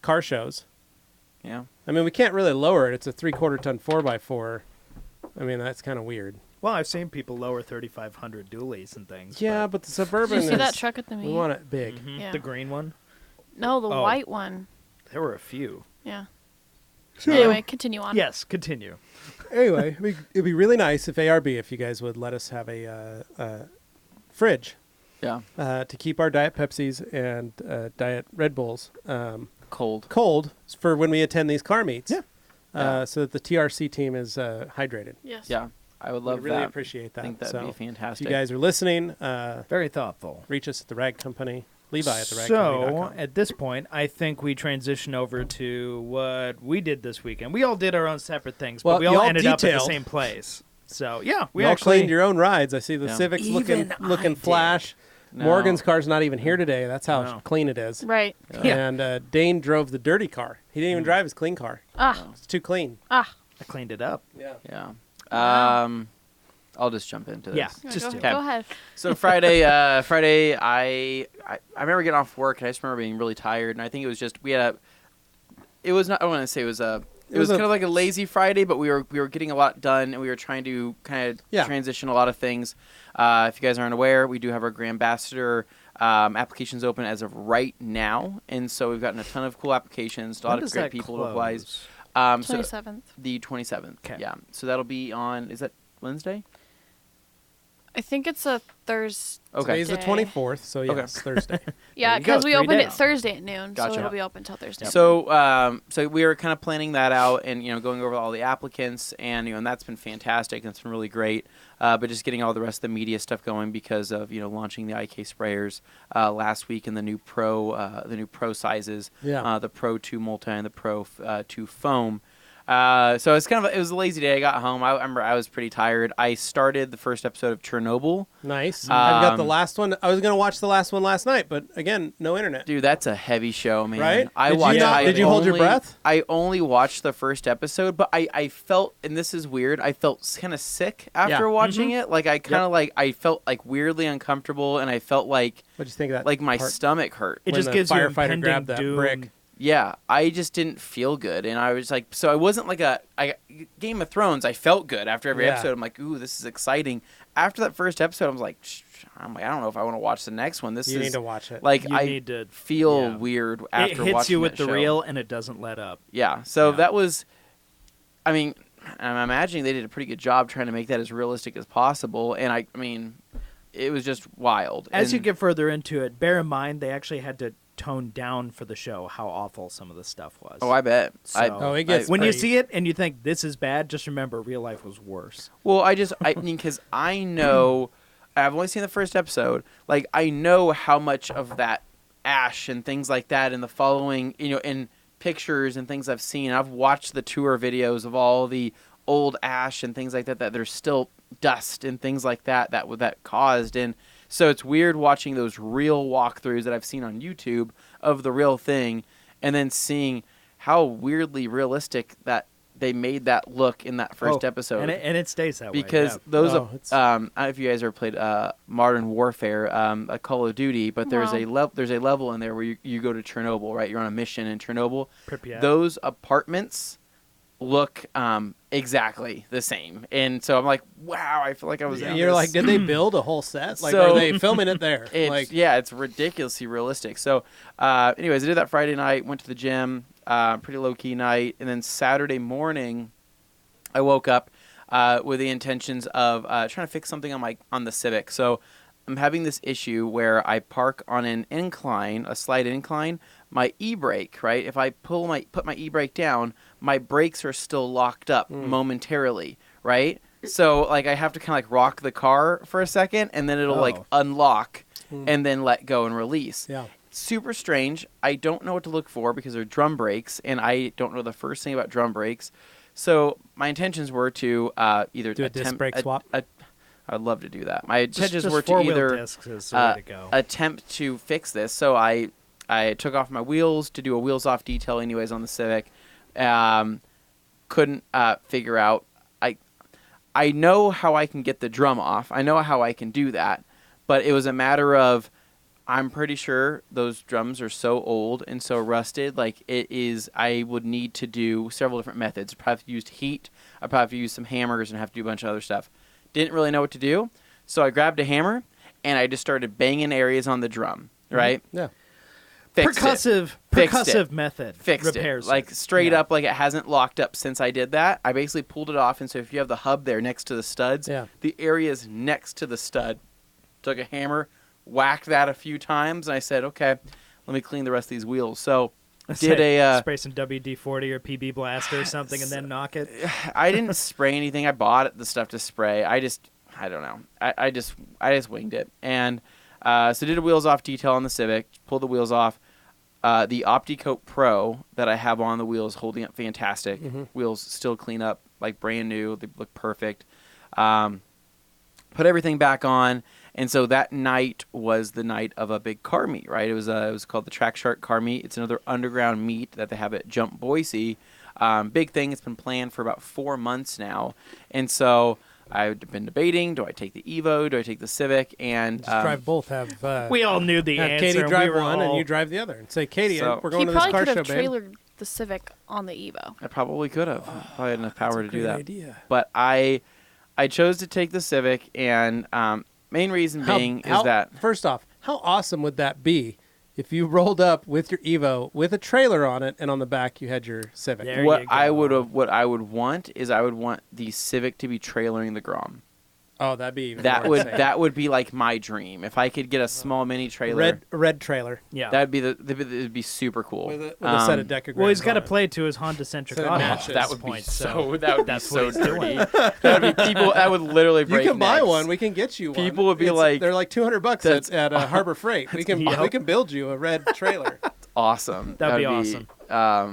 [SPEAKER 2] car shows.
[SPEAKER 3] Yeah.
[SPEAKER 2] I mean, we can't really lower it. It's a 3/4 ton 4x4. I mean, that's kind of weird.
[SPEAKER 1] Well, I've seen people lower 3,500 dualies and things.
[SPEAKER 2] Yeah, but the
[SPEAKER 4] Did
[SPEAKER 2] Suburban
[SPEAKER 4] you see that
[SPEAKER 2] is-
[SPEAKER 4] truck at the
[SPEAKER 2] we
[SPEAKER 4] meet?
[SPEAKER 2] want it big.
[SPEAKER 4] Yeah.
[SPEAKER 1] The green one.
[SPEAKER 4] No, the
[SPEAKER 1] Oh.
[SPEAKER 4] white one.
[SPEAKER 1] There were a few.
[SPEAKER 4] Yeah. Anyway, continue on.
[SPEAKER 1] Yes, continue.
[SPEAKER 2] Anyway, it'd be really nice if ARB, if you guys would let us have a fridge
[SPEAKER 3] Yeah.
[SPEAKER 2] to keep our Diet Pepsis and Diet Red Bulls
[SPEAKER 3] Cold.
[SPEAKER 2] cold for when we attend these car meets.
[SPEAKER 1] Yeah.
[SPEAKER 3] Yeah.
[SPEAKER 2] So that the TRC team is hydrated.
[SPEAKER 4] Yes.
[SPEAKER 3] Yeah. I would love
[SPEAKER 2] we really
[SPEAKER 3] that.
[SPEAKER 2] appreciate that.
[SPEAKER 3] I think that'd
[SPEAKER 2] so
[SPEAKER 3] be
[SPEAKER 2] if
[SPEAKER 3] fantastic.
[SPEAKER 2] you guys are listening,
[SPEAKER 1] Very thoughtful.
[SPEAKER 2] reach us at the Rag Company, Levi at the Rag
[SPEAKER 1] So,
[SPEAKER 2] Company.com.
[SPEAKER 1] at this point, I think we transition over to what we did this weekend. We all did our own separate things,
[SPEAKER 2] Well,
[SPEAKER 1] but we all
[SPEAKER 2] y'all
[SPEAKER 1] ended up at the
[SPEAKER 2] detailed.
[SPEAKER 1] same place. So, yeah, we
[SPEAKER 2] We all
[SPEAKER 1] actually
[SPEAKER 2] cleaned your own rides. I see the
[SPEAKER 3] Yeah.
[SPEAKER 2] Civics
[SPEAKER 1] Even I
[SPEAKER 2] looking
[SPEAKER 1] did.
[SPEAKER 2] flash.
[SPEAKER 3] No.
[SPEAKER 2] Morgan's car's not even here today. That's how
[SPEAKER 1] No.
[SPEAKER 2] clean it is.
[SPEAKER 4] Right.
[SPEAKER 1] Yeah.
[SPEAKER 2] And Dane drove the dirty car. He didn't even drive his clean car.
[SPEAKER 4] Ah.
[SPEAKER 2] It's too clean.
[SPEAKER 4] Ah.
[SPEAKER 1] I cleaned it up.
[SPEAKER 2] Yeah.
[SPEAKER 3] Yeah. I'll just jump into this.
[SPEAKER 1] Yeah,
[SPEAKER 4] Yeah,
[SPEAKER 1] just
[SPEAKER 4] go,
[SPEAKER 1] do.
[SPEAKER 4] go ahead.
[SPEAKER 3] So Friday, I remember getting off work, and I just remember being really tired, and I think it was just it was not. I want to say it was kind of like a lazy Friday, but we were getting a lot done, and we were trying to kind of transition a lot of things. If you guys aren't aware, we do have our Grand Ambassador applications open as of right now, and so we've gotten a ton of cool applications, a lot of great people to apply.
[SPEAKER 4] 27th.
[SPEAKER 3] The 27th.
[SPEAKER 1] Okay.
[SPEAKER 3] Yeah. So that'll be on. Is that Wednesday?
[SPEAKER 4] I think it's a Thursday.
[SPEAKER 3] Okay.
[SPEAKER 2] Today's the 24th, so yeah, it's Thursday.
[SPEAKER 4] Yeah,
[SPEAKER 1] There you go,
[SPEAKER 4] because we
[SPEAKER 1] 3
[SPEAKER 4] opened
[SPEAKER 1] days.
[SPEAKER 4] it Thursday at noon,
[SPEAKER 3] Gotcha.
[SPEAKER 4] so it'll be open until Thursday.
[SPEAKER 3] So, so we were kind of planning that out, and going over all the applicants, and and that's been fantastic. That's been really great. But just getting all the rest of the media stuff going because of launching the IK sprayers last week and the new pro sizes, the Pro 2 multi and the Pro 2 foam. So it was a lazy day. I got home. I remember I was pretty tired. I started the first episode of Chernobyl.
[SPEAKER 2] Nice. I've got the last one. I was going to watch the last one last night, but again, no internet.
[SPEAKER 3] Dude, that's a heavy show, man.
[SPEAKER 2] Right? Did you hold your breath?
[SPEAKER 3] I only watched the first episode, but I felt, and this is weird, I felt kind of sick after watching it. Like I kind of I felt like weirdly uncomfortable, and I felt like
[SPEAKER 2] What'd you think of that?
[SPEAKER 3] like my
[SPEAKER 2] part?
[SPEAKER 3] stomach hurt.
[SPEAKER 1] It
[SPEAKER 2] When
[SPEAKER 1] just
[SPEAKER 2] the
[SPEAKER 1] gives you
[SPEAKER 2] firefighter
[SPEAKER 1] impending
[SPEAKER 2] grabbed that
[SPEAKER 1] doom.
[SPEAKER 2] brick.
[SPEAKER 3] Yeah, I just didn't feel good, and I was like, so I wasn't like Game of Thrones. I felt good after every episode. I'm like, ooh, this is exciting. After that first episode, I was like, I don't know if I want to watch the next one.
[SPEAKER 2] You need to watch it.
[SPEAKER 3] Like
[SPEAKER 1] You
[SPEAKER 3] I
[SPEAKER 1] need to
[SPEAKER 3] feel weird after
[SPEAKER 1] It
[SPEAKER 3] watching
[SPEAKER 1] hits you with
[SPEAKER 3] that
[SPEAKER 1] the
[SPEAKER 3] show.
[SPEAKER 1] reel, and it doesn't let up.
[SPEAKER 3] Yeah, so
[SPEAKER 1] Yeah.
[SPEAKER 3] that was, I mean, I'm imagining they did a pretty good job trying to make that as realistic as possible, and I mean, it was just wild.
[SPEAKER 1] As you
[SPEAKER 3] And-
[SPEAKER 1] get further into it, bear in mind they actually had to tone down for the show how awful some of the stuff was.
[SPEAKER 3] Oh, I bet.
[SPEAKER 1] So-
[SPEAKER 2] it gets
[SPEAKER 1] when you
[SPEAKER 2] pretty-
[SPEAKER 1] see it and you think this is bad, just remember real life was worse.
[SPEAKER 3] Well, I mean, because I know, I've only seen the first episode. Like, I know how much of that ash and things like that in the following, in pictures and things I've seen. I've watched the tour videos of all the old ash and things like that, that there's still dust and things like that caused. And so it's weird watching those real walkthroughs that I've seen on YouTube of the real thing, and then seeing how weirdly realistic that they made that look in that first episode.
[SPEAKER 1] And it stays that
[SPEAKER 3] Because
[SPEAKER 1] way.
[SPEAKER 3] those,
[SPEAKER 2] Oh,
[SPEAKER 3] I don't know if you guys ever played Modern Warfare, a Call of Duty, but there's
[SPEAKER 4] Wow.
[SPEAKER 3] there's a level in there where you go to Chernobyl, right? You're on a mission in Chernobyl.
[SPEAKER 1] Pripyat.
[SPEAKER 3] Those apartments look exactly the same, and so I'm like, wow, I feel like I was. in
[SPEAKER 2] You're
[SPEAKER 3] this.
[SPEAKER 2] like, did they build a whole set? Like,
[SPEAKER 3] So-
[SPEAKER 2] are they filming it there?
[SPEAKER 3] It's ridiculously realistic. So, anyways, I did that Friday night. Went to the gym. Pretty low key night, and then Saturday morning, I woke up with the intentions of trying to fix something on the Civic. So, I'm having this issue where I park on an incline, a slight incline. My e-brake, right? If I put my e-brake down, my brakes are still locked up momentarily, right? So like I have to kind of like rock the car for a second, and then it'll like unlock, and then let go and release.
[SPEAKER 2] Yeah.
[SPEAKER 3] Super strange. I don't know what to look for because they're drum brakes, and I don't know the first thing about drum brakes. So my intentions were to either
[SPEAKER 2] Do a disc brake swap?
[SPEAKER 3] I'd love to do that. My intentions
[SPEAKER 1] just
[SPEAKER 3] were to
[SPEAKER 1] four-wheel
[SPEAKER 3] either
[SPEAKER 1] discs is the way to go.
[SPEAKER 3] attempt to fix this. So I took off my wheels to do a wheels off detail anyways on the Civic. Couldn't figure out. I know how I can get the drum off. I know how I can do that. But it was a matter of, I'm pretty sure those drums are so old and so rusted. Like it is, I would need to do several different methods. I'd probably have to use heat. I'd probably have to use some hammers and have to do a bunch of other stuff. Didn't really know what to do. So I grabbed a hammer and I just started banging areas on the drum, right?
[SPEAKER 2] Yeah.
[SPEAKER 3] Fixed it.
[SPEAKER 1] Percussive method
[SPEAKER 3] Fixed
[SPEAKER 1] repairs
[SPEAKER 3] it. Like straight up, like it hasn't locked up since I did that. I basically pulled it off, and so if you have the hub there next to the studs, the areas next to the stud, took a hammer, whacked that a few times, and I said, okay, let me clean the rest of these wheels. So did
[SPEAKER 1] spray some WD-40 or PB Blaster or something and then knock it.
[SPEAKER 3] I didn't spray anything. I bought the stuff to spray. I don't know. I just winged it, and so did a wheels off detail on the Civic, pulled the wheels off. The OptiCoat Pro that I have on the wheels holding up fantastic. Wheels still clean up like brand new. They look perfect. Put everything back on, and so that night was the night of a big car meet, right? It was called the Track Shark Car Meet. It's another underground meet that they have at Jump Boise. Big thing. It's been planned for about 4 months now. And so I've been debating, do I take the Evo? Do I take the Civic? And
[SPEAKER 2] Just drive both. Have
[SPEAKER 1] we all knew the
[SPEAKER 2] have
[SPEAKER 1] answer.
[SPEAKER 2] Katie drive
[SPEAKER 1] we were
[SPEAKER 2] one
[SPEAKER 1] all...
[SPEAKER 2] and you drive the other. And say, Katie,
[SPEAKER 3] So-
[SPEAKER 2] we're going
[SPEAKER 4] He
[SPEAKER 2] to this
[SPEAKER 4] probably
[SPEAKER 2] car
[SPEAKER 4] could
[SPEAKER 2] show,
[SPEAKER 4] have
[SPEAKER 2] babe.
[SPEAKER 4] trailered the Civic on the Evo.
[SPEAKER 3] I probably could have. Probably had enough power to do that.
[SPEAKER 2] Idea.
[SPEAKER 3] But I chose to take the Civic, and main reason being is that
[SPEAKER 2] First off, how awesome would that be if you rolled up with your Evo with a trailer on it and on the back you had your Civic?
[SPEAKER 1] There
[SPEAKER 3] what
[SPEAKER 1] you
[SPEAKER 3] I
[SPEAKER 1] go.
[SPEAKER 3] would want is I would want the Civic to be trailering the Grom.
[SPEAKER 2] Oh, that'd be even
[SPEAKER 3] That
[SPEAKER 2] more
[SPEAKER 3] would
[SPEAKER 2] insane.
[SPEAKER 3] that would be like my dream. If I could get a small mini trailer,
[SPEAKER 2] red trailer
[SPEAKER 1] Yeah.
[SPEAKER 3] that'd be it'd be super cool.
[SPEAKER 2] with a set of decograms.
[SPEAKER 1] Well, he's got to
[SPEAKER 2] on it.
[SPEAKER 1] play to his Honda-centric
[SPEAKER 2] So it
[SPEAKER 1] audience
[SPEAKER 2] matches.
[SPEAKER 1] at
[SPEAKER 3] That
[SPEAKER 1] this
[SPEAKER 3] would be
[SPEAKER 1] point.
[SPEAKER 3] so that would be
[SPEAKER 1] that's
[SPEAKER 3] so
[SPEAKER 1] what he's doing.
[SPEAKER 3] dirty. That would be people. That would literally
[SPEAKER 2] You
[SPEAKER 3] break
[SPEAKER 2] can buy
[SPEAKER 3] necks.
[SPEAKER 2] one. We can get you one.
[SPEAKER 3] People would be
[SPEAKER 2] It's-
[SPEAKER 3] like,
[SPEAKER 2] they're like $200
[SPEAKER 3] that's-
[SPEAKER 2] at Harbor Freight. We can build you a red trailer.
[SPEAKER 3] Awesome.
[SPEAKER 1] That'd be awesome.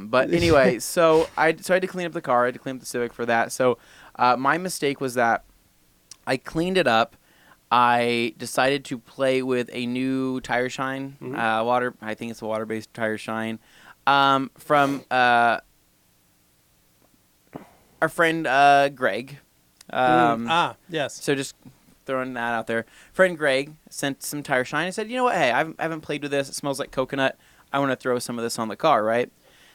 [SPEAKER 3] But anyway, so I had to clean up the car. I had to clean up the Civic for that. So my mistake was that I cleaned it up. I decided to play with a new tire shine, water. I think it's a water-based tire shine, from our friend Greg.
[SPEAKER 2] Yes.
[SPEAKER 3] So just throwing that out there. Friend Greg sent some tire shine and said, you know what? Hey, I haven't played with this. It smells like coconut. I want to throw some of this on the car, right?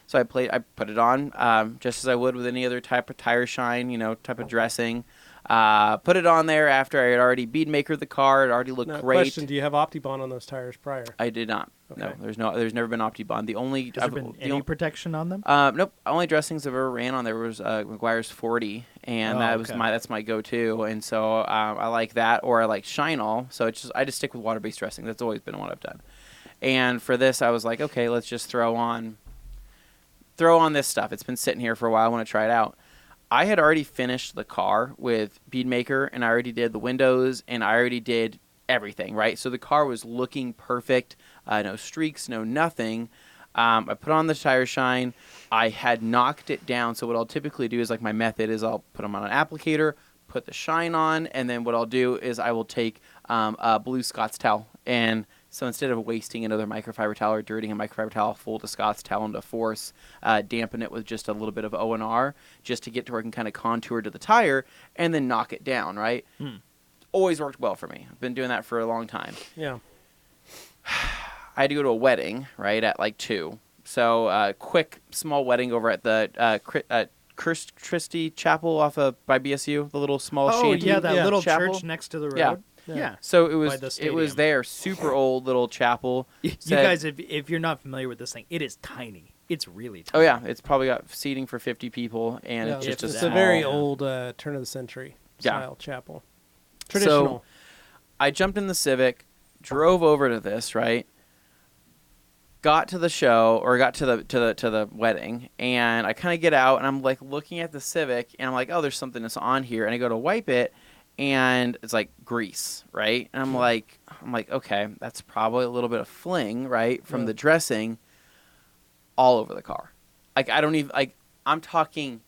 [SPEAKER 3] So I put it on just as I would with any other type of tire shine, type of dressing. Put it on there after I had already bead makered the car. It already looked
[SPEAKER 2] Now,
[SPEAKER 3] great.
[SPEAKER 2] question: do you have OptiBond on those tires prior?
[SPEAKER 3] I did not.
[SPEAKER 2] Okay.
[SPEAKER 3] No, there's never been OptiBond. The only
[SPEAKER 1] Has there been any protection on them?
[SPEAKER 3] nope. Only dressings I've ever ran on there was McGuire's 40, and that's my go-to. And so I like that, or I like Shine All. So I just stick with water-based dressing. That's always been what I've done. And for this, I was like, okay, let's just throw on this stuff. It's been sitting here for a while. I want to try it out. I had already finished the car with bead maker, and I already did the windows, and I already did everything, right? So the car was looking perfect. No streaks, no nothing. I put on the tire shine. I had knocked it down. So what I'll typically do is, like, my method is I'll put them on an applicator, put the shine on, and then what I'll do is I will take a blue Scott's towel. And so instead of wasting another microfiber towel or dirtying a microfiber towel, fold a Scott's towel into force, dampen it with just a little bit of O&R just to get to where I can kind of contour to the tire and then knock it down, right? Always worked well for me. I've been doing that for a long time.
[SPEAKER 2] Yeah.
[SPEAKER 3] I had to go to a wedding, right, at like 2. So quick, small wedding over at the Christie Chapel by BSU, the little small shanty.
[SPEAKER 1] yeah, that little
[SPEAKER 3] chapel.
[SPEAKER 1] church next to the road.
[SPEAKER 3] Yeah.
[SPEAKER 1] Yeah.
[SPEAKER 3] So
[SPEAKER 1] By the
[SPEAKER 3] it was
[SPEAKER 1] stadium.
[SPEAKER 3] there, super old little chapel.
[SPEAKER 1] You guys, if you're not familiar with this thing, it is tiny. It's really tiny.
[SPEAKER 3] Oh yeah, it's probably got seating for 50 people, and
[SPEAKER 2] Yeah,
[SPEAKER 3] it's just
[SPEAKER 2] it's
[SPEAKER 3] a
[SPEAKER 2] a very
[SPEAKER 3] small-
[SPEAKER 2] old turn of the century style chapel.
[SPEAKER 3] So
[SPEAKER 2] Traditional.
[SPEAKER 3] I jumped in the Civic, drove over to this, right? Got to the show, or got to the wedding, and I kind of get out, and I'm like looking at the Civic, and I'm like, oh, there's something that's on here, and I go to wipe it, and it's like grease, right? And I'm like, okay, that's probably a little bit of fling, right, from the dressing, all over the car. Like I'm talking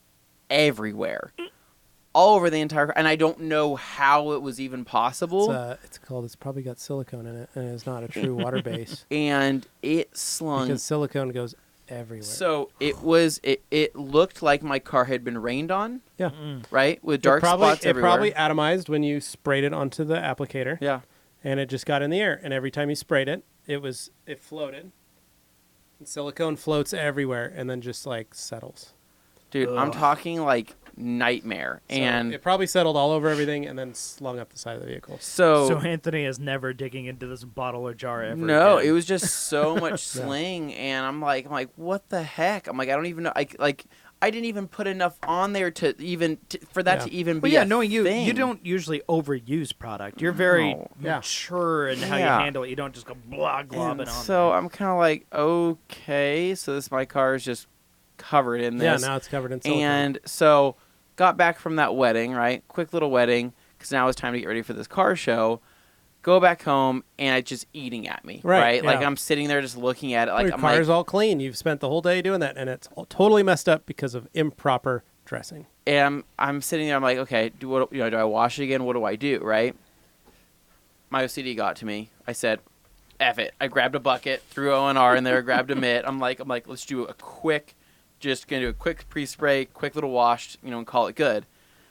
[SPEAKER 3] everywhere, all over the entire car, and I don't know how it was even possible.
[SPEAKER 2] It's probably got silicone in it, and it's not a true water base.
[SPEAKER 3] And it slung.
[SPEAKER 2] Because silicone goes everywhere.
[SPEAKER 3] So it looked like my car had been rained on,
[SPEAKER 2] yeah.
[SPEAKER 3] right, with dark spots
[SPEAKER 2] It
[SPEAKER 3] everywhere.
[SPEAKER 2] probably atomized when you sprayed it onto the applicator.
[SPEAKER 3] Yeah.
[SPEAKER 2] And it just got in the air. And every time you sprayed it, it floated. And silicone floats everywhere and then just like settles.
[SPEAKER 3] Dude, I'm talking like nightmare.
[SPEAKER 2] So
[SPEAKER 3] And
[SPEAKER 2] it probably settled all over everything and then slung up the side of the vehicle.
[SPEAKER 1] So Anthony is never digging into this bottle or jar ever.
[SPEAKER 3] No,
[SPEAKER 1] again.
[SPEAKER 3] it was just so much sling, and I'm like, what the heck? I'm like, I don't even know. I didn't even put enough on there for that to even
[SPEAKER 1] But
[SPEAKER 3] be.
[SPEAKER 1] yeah,
[SPEAKER 3] a
[SPEAKER 1] knowing you,
[SPEAKER 3] thing.
[SPEAKER 1] you don't usually overuse product. You're very
[SPEAKER 3] No.
[SPEAKER 1] mature in how you
[SPEAKER 3] Yeah.
[SPEAKER 1] handle it. You don't just go blah glob it on.
[SPEAKER 3] So I'm kind of like, okay, so my car is just covered in this.
[SPEAKER 2] Yeah, now it's covered in silicone.
[SPEAKER 3] And so got back from that wedding, right? Quick little wedding, because now it's time to get ready for this car show. Go back home, and it's just eating at me, right?
[SPEAKER 2] Yeah.
[SPEAKER 3] Like I'm sitting there just looking at it. Like
[SPEAKER 2] your
[SPEAKER 3] I'm
[SPEAKER 2] car's
[SPEAKER 3] like,
[SPEAKER 2] all clean. You've spent the whole day doing that, and it's all totally messed up because of improper dressing.
[SPEAKER 3] and I'm sitting there. I'm like, okay, do I wash it again? What do I do, right? My OCD got to me. I said, F it. I grabbed a bucket, threw O&R in there, grabbed a mitt. I'm like, let's do a quick just going to do a quick pre-spray, quick little wash, and call it good.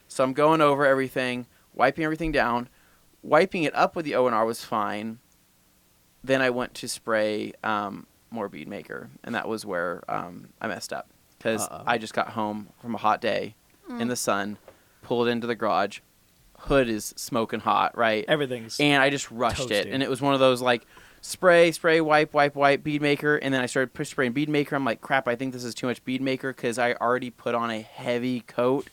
[SPEAKER 3] So I'm going over everything, wiping everything down. Wiping it up with the O&R was fine. Then I went to spray more bead maker, and that was where I messed up. Because I just got home from a hot day in the sun, pulled into the garage. Hood is smoking hot, right?
[SPEAKER 1] Everything's
[SPEAKER 3] And I just rushed it.
[SPEAKER 1] toasty.
[SPEAKER 3] And it was one of those, like, spray, wipe, bead maker. And then I started spraying bead maker. I'm like, crap, I think this is too much bead maker because I already put on a heavy coat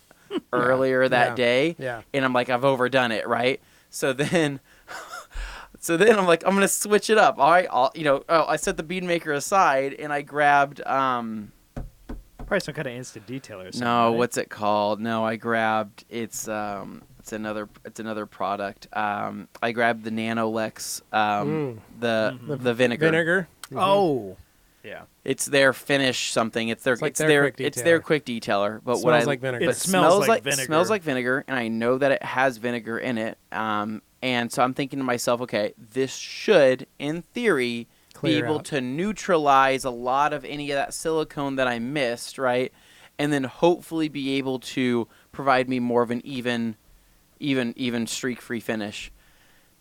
[SPEAKER 3] earlier that day.
[SPEAKER 2] Yeah.
[SPEAKER 3] And I'm like, I've overdone it, right? So then I'm like, I'm going to switch it up. All right, I set the bead maker aside and I grabbed
[SPEAKER 1] probably some kind of instant detailer or something.
[SPEAKER 3] no,
[SPEAKER 1] right?
[SPEAKER 3] what's it called? No, I grabbed it's another product. I grabbed the Nanolex the vinegar.
[SPEAKER 2] Vinegar.
[SPEAKER 1] Oh. Yeah.
[SPEAKER 3] It's their finish something. It's their
[SPEAKER 2] like their quick
[SPEAKER 3] it's their
[SPEAKER 2] detailer.
[SPEAKER 3] quick detailer. But
[SPEAKER 2] Smells
[SPEAKER 3] what I
[SPEAKER 2] like vinegar.
[SPEAKER 1] It
[SPEAKER 3] but
[SPEAKER 1] smells like
[SPEAKER 3] It
[SPEAKER 1] vinegar.
[SPEAKER 3] smells like vinegar, and I know that it has vinegar in it. And so I'm thinking to myself, okay, this should, in theory,
[SPEAKER 2] Clear
[SPEAKER 3] be able
[SPEAKER 2] out.
[SPEAKER 3] to neutralize a lot of any of that silicone that I missed, right? And then hopefully be able to provide me more of an even streak-free finish.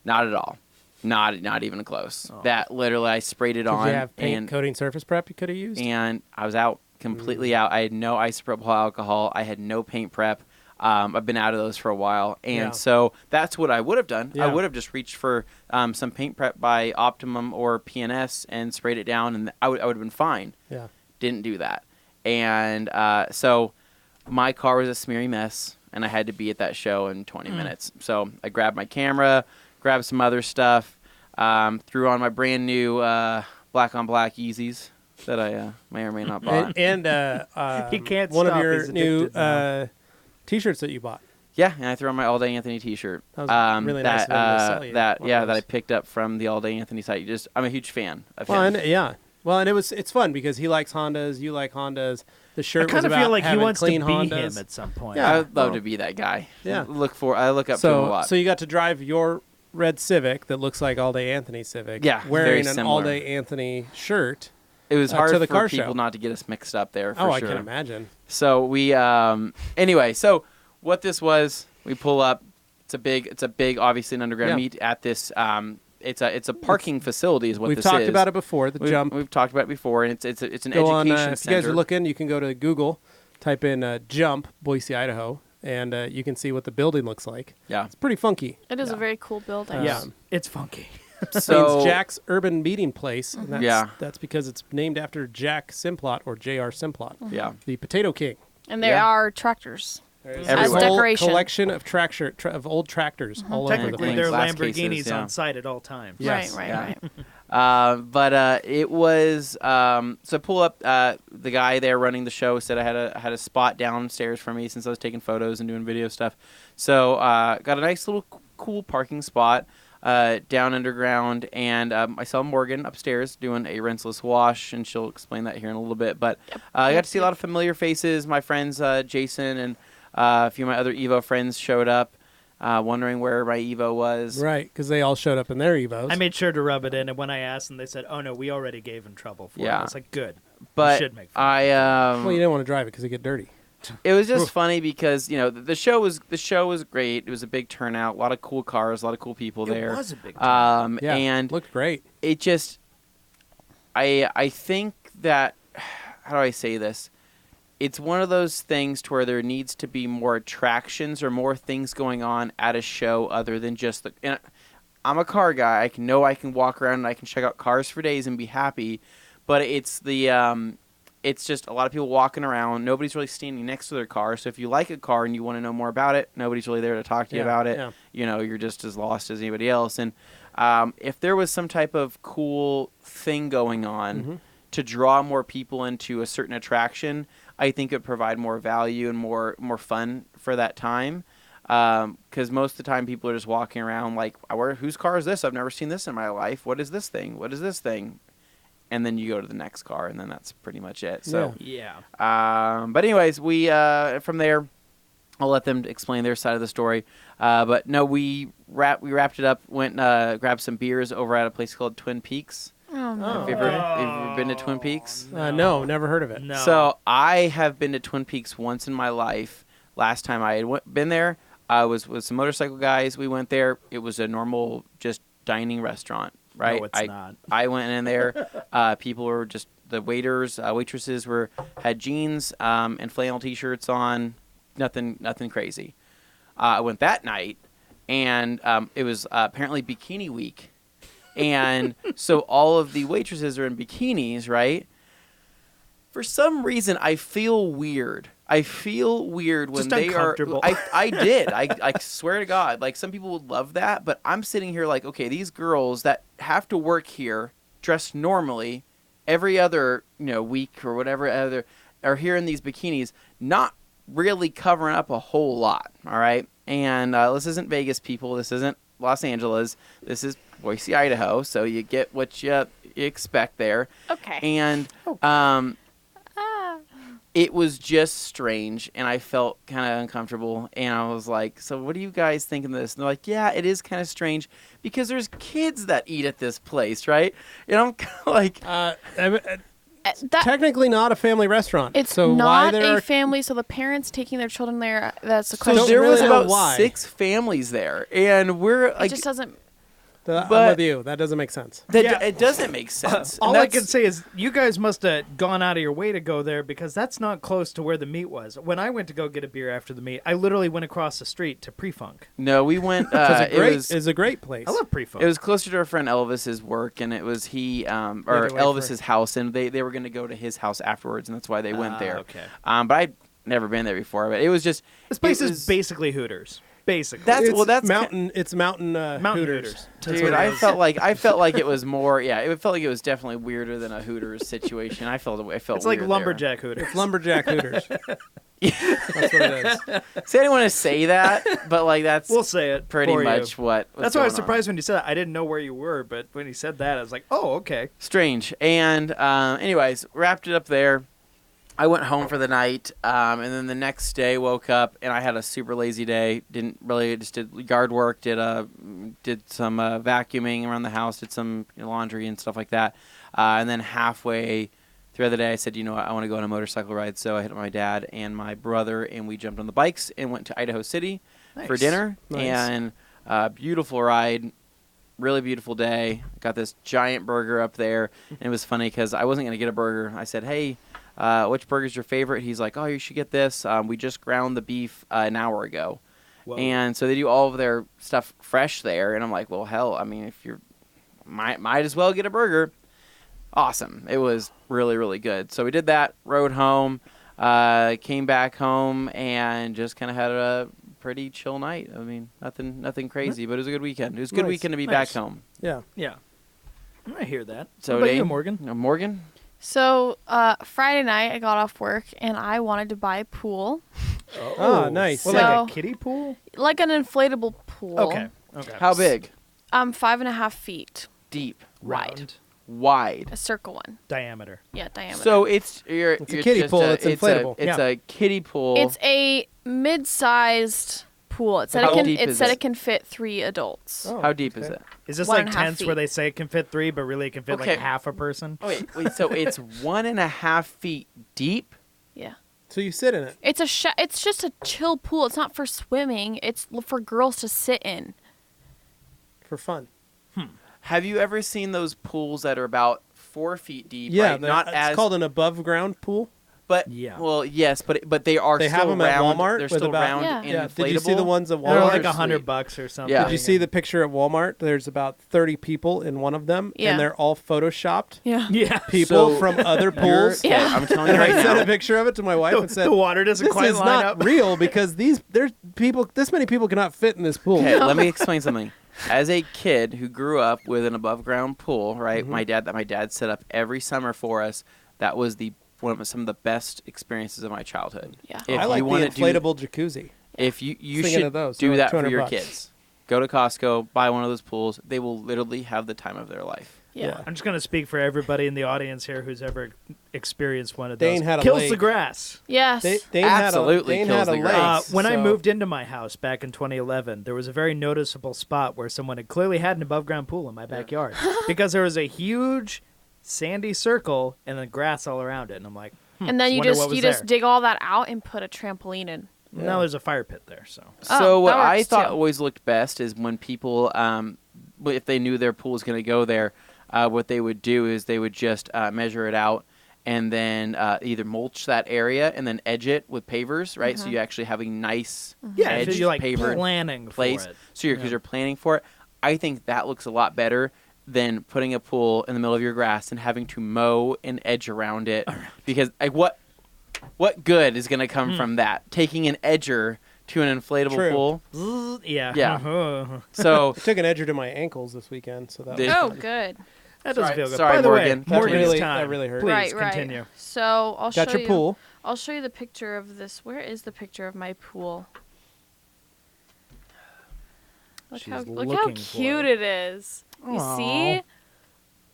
[SPEAKER 3] Not at all. Not even close.
[SPEAKER 1] Oh.
[SPEAKER 3] That literally, I sprayed it
[SPEAKER 2] Did
[SPEAKER 3] on,
[SPEAKER 2] you have paint
[SPEAKER 3] and
[SPEAKER 2] coating surface prep you could have used?
[SPEAKER 3] and I was out, completely out. I had no isopropyl alcohol. I had no paint prep. I've been out of those for a while, and
[SPEAKER 2] Yeah.
[SPEAKER 3] so that's what I would have done. I
[SPEAKER 2] Yeah.
[SPEAKER 3] would have just reached for some paint prep by Optimum or PNS and sprayed it down, and I would have been fine.
[SPEAKER 2] Yeah.
[SPEAKER 3] Didn't do that, and so my car was a smeary mess, and I had to be at that show in 20 minutes. So I grabbed my camera, grabbed some other stuff, threw on my brand new black on black Yeezys that I may or may not bought.
[SPEAKER 2] And
[SPEAKER 1] He can't
[SPEAKER 2] one
[SPEAKER 1] stop.
[SPEAKER 2] of your
[SPEAKER 1] He's
[SPEAKER 2] new
[SPEAKER 1] addicted now.
[SPEAKER 2] T-shirts that you bought.
[SPEAKER 3] Yeah, and I threw on my All Day Anthony T-shirt.
[SPEAKER 2] That was really nice of him to sell you
[SPEAKER 3] that
[SPEAKER 2] one of
[SPEAKER 3] that I
[SPEAKER 2] those.
[SPEAKER 3] picked up from the All Day Anthony site. I'm a huge fan of
[SPEAKER 2] Well,
[SPEAKER 3] him.
[SPEAKER 2] and, yeah. Well, and it's fun because he likes Hondas, you like Hondas. The
[SPEAKER 1] I
[SPEAKER 2] shirt was
[SPEAKER 1] kind of
[SPEAKER 2] about
[SPEAKER 1] feel like he
[SPEAKER 2] having
[SPEAKER 1] wants to be
[SPEAKER 2] clean Hondas.
[SPEAKER 1] him at some point.
[SPEAKER 2] Yeah.
[SPEAKER 3] I would love
[SPEAKER 2] well,
[SPEAKER 3] to be that guy.
[SPEAKER 2] yeah.
[SPEAKER 3] I look up to him a lot.
[SPEAKER 2] So you got to drive your red Civic that looks like All Day Anthony Civic.
[SPEAKER 3] Yeah, very
[SPEAKER 2] wearing an
[SPEAKER 3] similar.
[SPEAKER 2] All Day Anthony shirt.
[SPEAKER 3] It was
[SPEAKER 2] to
[SPEAKER 3] hard
[SPEAKER 2] the
[SPEAKER 3] for
[SPEAKER 2] car
[SPEAKER 3] people
[SPEAKER 2] show.
[SPEAKER 3] not to get us mixed up there. For
[SPEAKER 2] Oh, I
[SPEAKER 3] sure.
[SPEAKER 2] can imagine.
[SPEAKER 3] So we anyway. So what this was, we pull up. It's a big, obviously an underground
[SPEAKER 2] Yeah.
[SPEAKER 3] meet at this. It's a parking facility is what
[SPEAKER 2] We've
[SPEAKER 3] this
[SPEAKER 2] talked
[SPEAKER 3] is.
[SPEAKER 2] about it before. The jump.
[SPEAKER 3] We've talked about it before, and it's an
[SPEAKER 2] Go on.
[SPEAKER 3] education
[SPEAKER 2] If you guys
[SPEAKER 3] center.
[SPEAKER 2] are looking, you can go to Google, type in jump Boise, Idaho, and you can see what the building looks like.
[SPEAKER 3] Yeah.
[SPEAKER 2] It's pretty funky.
[SPEAKER 4] It is a very cool building.
[SPEAKER 1] Yeah, it's funky.
[SPEAKER 3] So
[SPEAKER 2] It's Jack's Urban Meeting Place. And that's,
[SPEAKER 3] Yeah.
[SPEAKER 2] that's because it's named after Jack Simplot or J.R. Simplot,
[SPEAKER 3] yeah.
[SPEAKER 2] the Potato King.
[SPEAKER 4] And there
[SPEAKER 3] Yeah.
[SPEAKER 4] are tractors.
[SPEAKER 2] There's
[SPEAKER 3] As
[SPEAKER 2] a whole
[SPEAKER 4] decoration.
[SPEAKER 2] collection of of old tractors all over the
[SPEAKER 1] Technically,
[SPEAKER 2] place.
[SPEAKER 1] there are
[SPEAKER 3] Glass
[SPEAKER 1] Lamborghinis
[SPEAKER 3] cases, yeah.
[SPEAKER 1] on site at all times.
[SPEAKER 2] Yes.
[SPEAKER 4] Right,
[SPEAKER 3] Yeah.
[SPEAKER 4] right.
[SPEAKER 3] But it was so pull up. The guy there running the show said I had a spot downstairs for me since I was taking photos and doing video stuff. So got a nice little cool parking spot down underground, and I saw Morgan upstairs doing a rinseless wash, and she'll explain that here in a little bit. But I got to see a lot of familiar faces. My friends Jason and a few of my other Evo friends showed up, wondering where my Evo was.
[SPEAKER 2] Right, because they all showed up in their Evos.
[SPEAKER 1] I made sure to rub it in, and when I asked them, they said, "Oh no, we already gave him trouble for it."
[SPEAKER 3] Yeah.
[SPEAKER 1] I was like, "Good."
[SPEAKER 3] But
[SPEAKER 1] should make fun
[SPEAKER 3] I
[SPEAKER 2] well, you didn't want to drive it because it get dirty.
[SPEAKER 3] it was just funny because the show was great. It was a big turnout, a lot of cool cars, a lot of cool people there.
[SPEAKER 1] It was a big.
[SPEAKER 2] Yeah,
[SPEAKER 3] And
[SPEAKER 2] looked great.
[SPEAKER 3] it just I think that how do I say this? It's one of those things to where there needs to be more attractions or more things going on at a show other than just the. And I'm a car guy. I can walk around and I can check out cars for days and be happy, but it's it's just a lot of people walking around. Nobody's really standing next to their car. So if you like a car and you want to know more about it, nobody's really there to talk to you
[SPEAKER 2] Yeah,
[SPEAKER 3] about it.
[SPEAKER 2] yeah.
[SPEAKER 3] You're just as lost as anybody else. And if there was some type of cool thing going on to draw more people into a certain attraction, I think it would provide more value and more fun for that time. Because most of the time people are just walking around like, whose car is this? I've never seen this in my life. What is this thing? What is this thing? And then you go to the next car, and then that's pretty much it. So,
[SPEAKER 1] Yeah.
[SPEAKER 3] but anyways, we from there, I'll let them explain their side of the story. But no, we wrapped it up. Went grabbed some beers over at a place called Twin Peaks.
[SPEAKER 4] Oh, no.
[SPEAKER 3] Have you ever been to Twin Peaks?
[SPEAKER 2] No, never heard of it.
[SPEAKER 1] No.
[SPEAKER 3] So I have been to Twin Peaks once in my life. Last time I had been there, I was with some motorcycle guys. We went there. It was a normal, just dining restaurant, right?
[SPEAKER 1] No, it's not.
[SPEAKER 3] I went in there. People were just the waiters, waitresses had jeans and flannel t-shirts on. Nothing crazy. I went that night, and it was apparently bikini week, and so all of the waitresses are in bikinis, right? For some reason, I feel weird. When
[SPEAKER 1] Just
[SPEAKER 3] they are.
[SPEAKER 1] uncomfortable.
[SPEAKER 3] I did. I swear to God. Like, some people would love that, but I'm sitting here like, okay, these girls that have to work here dressed normally every other week or whatever other are here in these bikinis, not really covering up a whole lot. All right, and this isn't Vegas, people. This isn't Los Angeles. This is Boise, Idaho. So you get what you expect there.
[SPEAKER 4] Okay.
[SPEAKER 3] And it was just strange, and I felt kind of uncomfortable. And I was like, so what do you guys think of this? And they're like, yeah, it is kind of strange because there's kids that eat at this place, right? And I'm kind of like...
[SPEAKER 2] technically not a family restaurant.
[SPEAKER 4] It's
[SPEAKER 2] so
[SPEAKER 4] not
[SPEAKER 2] why there
[SPEAKER 4] a
[SPEAKER 2] are...
[SPEAKER 4] family, so the parents taking their children there, that's the
[SPEAKER 3] So
[SPEAKER 4] question.
[SPEAKER 3] there was
[SPEAKER 2] really know
[SPEAKER 3] about
[SPEAKER 2] why.
[SPEAKER 3] 6 families there, and we're
[SPEAKER 4] It
[SPEAKER 3] like...
[SPEAKER 4] just doesn't...
[SPEAKER 2] I'm
[SPEAKER 3] but-
[SPEAKER 2] with you. That doesn't make sense.
[SPEAKER 3] It doesn't make sense.
[SPEAKER 1] All
[SPEAKER 3] And
[SPEAKER 1] I
[SPEAKER 3] that's-
[SPEAKER 1] can say is you guys must have gone out of your way to go there because that's not close to where the meet was. When I went to go get a beer after the meet, I literally went across the street to Pre-Funk.
[SPEAKER 3] No, we went...
[SPEAKER 2] It's a great place.
[SPEAKER 1] I love Pre-Funk.
[SPEAKER 3] It was closer to our friend Elvis's work, and it was or Elvis's house, and they were going to go to his house afterwards, and that's why they went there.
[SPEAKER 1] Okay.
[SPEAKER 3] But I'd never been there before, but it was just...
[SPEAKER 1] This place is basically Hooters. Basically.
[SPEAKER 2] It's mountain Hooters.
[SPEAKER 1] That's
[SPEAKER 3] Dude,
[SPEAKER 1] what it
[SPEAKER 3] I
[SPEAKER 1] is.
[SPEAKER 3] felt like it was more. Yeah, it felt like it was definitely weirder than a Hooters situation. I felt
[SPEAKER 1] It's
[SPEAKER 3] weird
[SPEAKER 1] like
[SPEAKER 3] there.
[SPEAKER 1] lumberjack Hooters.
[SPEAKER 2] It's lumberjack Hooters. That's what it is.
[SPEAKER 3] See, I didn't want to say that, but like that's
[SPEAKER 1] We'll say it.
[SPEAKER 3] pretty
[SPEAKER 1] for you.
[SPEAKER 3] much what.
[SPEAKER 1] That's why I was surprised when you said that. I didn't know where you were, but when he said that, I was like, oh, okay.
[SPEAKER 3] Strange. And anyways, wrapped it up there. I went home for the night, and then the next day woke up, and I had a super lazy day. Just did yard work, did some vacuuming around the house, did some laundry and stuff like that. And then halfway throughout the day, I said, you know what, I want to go on a motorcycle ride. So I hit my dad and my brother, and we jumped on the bikes and went to Idaho City for dinner.
[SPEAKER 2] Nice.
[SPEAKER 3] And beautiful ride. Really beautiful day. Got this giant burger up there, and it was funny because I wasn't going to get a burger. I said, hey, which burger's your favorite? He's like, oh, you should get this. We just ground the beef an hour ago.
[SPEAKER 1] Whoa.
[SPEAKER 3] And so they do all of their stuff fresh there. And I'm like, well, hell, I mean, if you're might as well get a burger. Awesome. It was really, really good. So we did that, rode home, came back home, and just kind of had a pretty chill night. I mean, nothing crazy, but it was a good weekend. It was a good weekend to be back home.
[SPEAKER 2] Yeah.
[SPEAKER 1] Yeah. I hear that.
[SPEAKER 3] So
[SPEAKER 1] what about you,
[SPEAKER 3] Dane?
[SPEAKER 1] Morgan?
[SPEAKER 3] Morgan?
[SPEAKER 4] So, Friday night, I got off work, and I wanted to buy a pool.
[SPEAKER 2] Oh, nice.
[SPEAKER 1] Well,
[SPEAKER 4] So-
[SPEAKER 1] like a kiddie pool?
[SPEAKER 4] Like an inflatable pool.
[SPEAKER 1] Okay.
[SPEAKER 3] How big?
[SPEAKER 4] 5.5 feet
[SPEAKER 3] Deep.
[SPEAKER 4] wide.
[SPEAKER 3] Wide.
[SPEAKER 4] A circle one.
[SPEAKER 1] Diameter.
[SPEAKER 4] Yeah, diameter.
[SPEAKER 3] So it's
[SPEAKER 2] a kiddie pool, it's inflatable.
[SPEAKER 3] It's
[SPEAKER 1] Yeah.
[SPEAKER 3] a kiddie pool.
[SPEAKER 4] It's a mid-sized pool. It said
[SPEAKER 3] How
[SPEAKER 4] it can.
[SPEAKER 3] deep
[SPEAKER 4] It
[SPEAKER 3] is
[SPEAKER 4] said
[SPEAKER 3] it?
[SPEAKER 4] it can fit 3 adults.
[SPEAKER 2] Oh,
[SPEAKER 3] How deep is
[SPEAKER 2] okay.
[SPEAKER 3] it?
[SPEAKER 1] Is this like
[SPEAKER 4] 1.5
[SPEAKER 1] tents where
[SPEAKER 4] feet.
[SPEAKER 1] they say it can fit 3, but really it can fit
[SPEAKER 3] Okay.
[SPEAKER 1] like half a person?
[SPEAKER 3] Oh wait. So it's 1.5 feet deep.
[SPEAKER 4] Yeah.
[SPEAKER 2] So you sit in it.
[SPEAKER 4] It's it's just a chill pool. It's not for swimming. It's for girls to sit in.
[SPEAKER 2] For fun.
[SPEAKER 3] Have you ever seen those pools that are about 4 feet deep?
[SPEAKER 2] Yeah,
[SPEAKER 3] right? Not
[SPEAKER 2] it's
[SPEAKER 3] as
[SPEAKER 2] called an above ground pool.
[SPEAKER 3] But
[SPEAKER 1] Yeah.
[SPEAKER 3] well, yes, but they are
[SPEAKER 2] They
[SPEAKER 3] still
[SPEAKER 2] have 'em at
[SPEAKER 3] round.
[SPEAKER 2] Walmart
[SPEAKER 3] They're
[SPEAKER 2] with
[SPEAKER 3] still
[SPEAKER 2] about-
[SPEAKER 3] round
[SPEAKER 4] Yeah.
[SPEAKER 3] and
[SPEAKER 2] Yeah.
[SPEAKER 3] inflatable.
[SPEAKER 2] Did you see the ones at
[SPEAKER 1] They're
[SPEAKER 2] Walmart?
[SPEAKER 1] like
[SPEAKER 3] Sweet.
[SPEAKER 1] $100 or something.
[SPEAKER 3] Yeah.
[SPEAKER 2] Did you see the picture at Walmart? There's about 30 people in one of them,
[SPEAKER 4] Yeah.
[SPEAKER 2] and they're all photoshopped
[SPEAKER 4] Yeah.
[SPEAKER 1] Yeah.
[SPEAKER 2] people
[SPEAKER 3] So
[SPEAKER 2] from other pools.
[SPEAKER 3] Okay,
[SPEAKER 4] Yeah.
[SPEAKER 3] I'm telling you
[SPEAKER 2] And I
[SPEAKER 3] right
[SPEAKER 2] sent a
[SPEAKER 3] now.
[SPEAKER 2] picture of it to my wife and said,
[SPEAKER 1] The water doesn't
[SPEAKER 2] "This
[SPEAKER 1] quite
[SPEAKER 2] is
[SPEAKER 1] line
[SPEAKER 2] not
[SPEAKER 1] up.
[SPEAKER 2] real because there's people. This many people cannot fit in this pool."
[SPEAKER 3] Okay, let me explain something. As a kid who grew up with an above ground pool, right? My dad set up every summer for us. That was some of the best experiences of my childhood.
[SPEAKER 4] Yeah.
[SPEAKER 3] If
[SPEAKER 2] I like
[SPEAKER 3] you
[SPEAKER 2] the
[SPEAKER 3] wanna
[SPEAKER 2] inflatable jacuzzi.
[SPEAKER 3] If you
[SPEAKER 2] Thinking
[SPEAKER 3] should
[SPEAKER 2] of those,
[SPEAKER 3] do
[SPEAKER 2] they're
[SPEAKER 3] that for
[SPEAKER 2] $200
[SPEAKER 3] your
[SPEAKER 2] bucks.
[SPEAKER 3] kids. Go to Costco, buy one of those pools. They will literally have the time of their life.
[SPEAKER 2] Yeah.
[SPEAKER 1] I'm just going to speak for everybody in the audience here who's ever experienced one of
[SPEAKER 2] Dane
[SPEAKER 1] those.
[SPEAKER 2] had a
[SPEAKER 1] Kills
[SPEAKER 2] lake.
[SPEAKER 1] the grass.
[SPEAKER 4] Yes.
[SPEAKER 2] Dane
[SPEAKER 3] Absolutely
[SPEAKER 2] Dane
[SPEAKER 3] kills
[SPEAKER 2] had a
[SPEAKER 3] the
[SPEAKER 2] lake.
[SPEAKER 3] grass.
[SPEAKER 1] When I
[SPEAKER 2] so-
[SPEAKER 1] moved into my house back in 2011, there was a very noticeable spot where someone had clearly had an above-ground pool in my backyard because there was a huge sandy circle and then grass all around it. And I'm like,
[SPEAKER 4] and then you
[SPEAKER 1] wonder what
[SPEAKER 4] just
[SPEAKER 1] was
[SPEAKER 4] you
[SPEAKER 1] there.
[SPEAKER 4] just dig all that out and put a trampoline in.
[SPEAKER 1] Now there's a fire pit there, so.
[SPEAKER 3] So what
[SPEAKER 4] that
[SPEAKER 3] I
[SPEAKER 4] works,
[SPEAKER 3] thought
[SPEAKER 4] too.
[SPEAKER 3] always looked best is when people, if they knew their pool was going to go there, what they would do is they would just measure it out and then either mulch that area and then edge it with pavers, right? So you actually have a nice
[SPEAKER 1] Yeah,
[SPEAKER 3] edged
[SPEAKER 1] so you're like
[SPEAKER 3] pavered
[SPEAKER 1] planning
[SPEAKER 3] place.
[SPEAKER 1] for it.
[SPEAKER 3] So because you're planning for it. I think that looks a lot better than putting a pool in the middle of your grass and having to mow and edge around it. Because like, what good is going to come from that? Taking an edger to an inflatable
[SPEAKER 2] True.
[SPEAKER 3] pool.
[SPEAKER 1] Yeah.
[SPEAKER 3] Yeah. So
[SPEAKER 2] I took an edger to my ankles this weekend, so that was
[SPEAKER 3] Did-
[SPEAKER 4] Oh,
[SPEAKER 2] fun.
[SPEAKER 4] good.
[SPEAKER 1] That doesn't
[SPEAKER 3] Sorry-
[SPEAKER 1] feel good.
[SPEAKER 3] sorry,
[SPEAKER 1] By the
[SPEAKER 3] Morgan.
[SPEAKER 1] way,
[SPEAKER 3] That
[SPEAKER 1] Morgan's
[SPEAKER 2] really-
[SPEAKER 1] time.
[SPEAKER 2] that really hurt.
[SPEAKER 1] Please
[SPEAKER 4] right,
[SPEAKER 1] continue.
[SPEAKER 4] right. So I'll
[SPEAKER 2] Got
[SPEAKER 4] show
[SPEAKER 2] your pool.
[SPEAKER 4] I'll show you the picture of this. Where is the picture of my pool? Look
[SPEAKER 1] She's
[SPEAKER 4] how
[SPEAKER 1] looking for
[SPEAKER 4] cute
[SPEAKER 1] it.
[SPEAKER 4] it is. You
[SPEAKER 1] Aw.
[SPEAKER 4] see?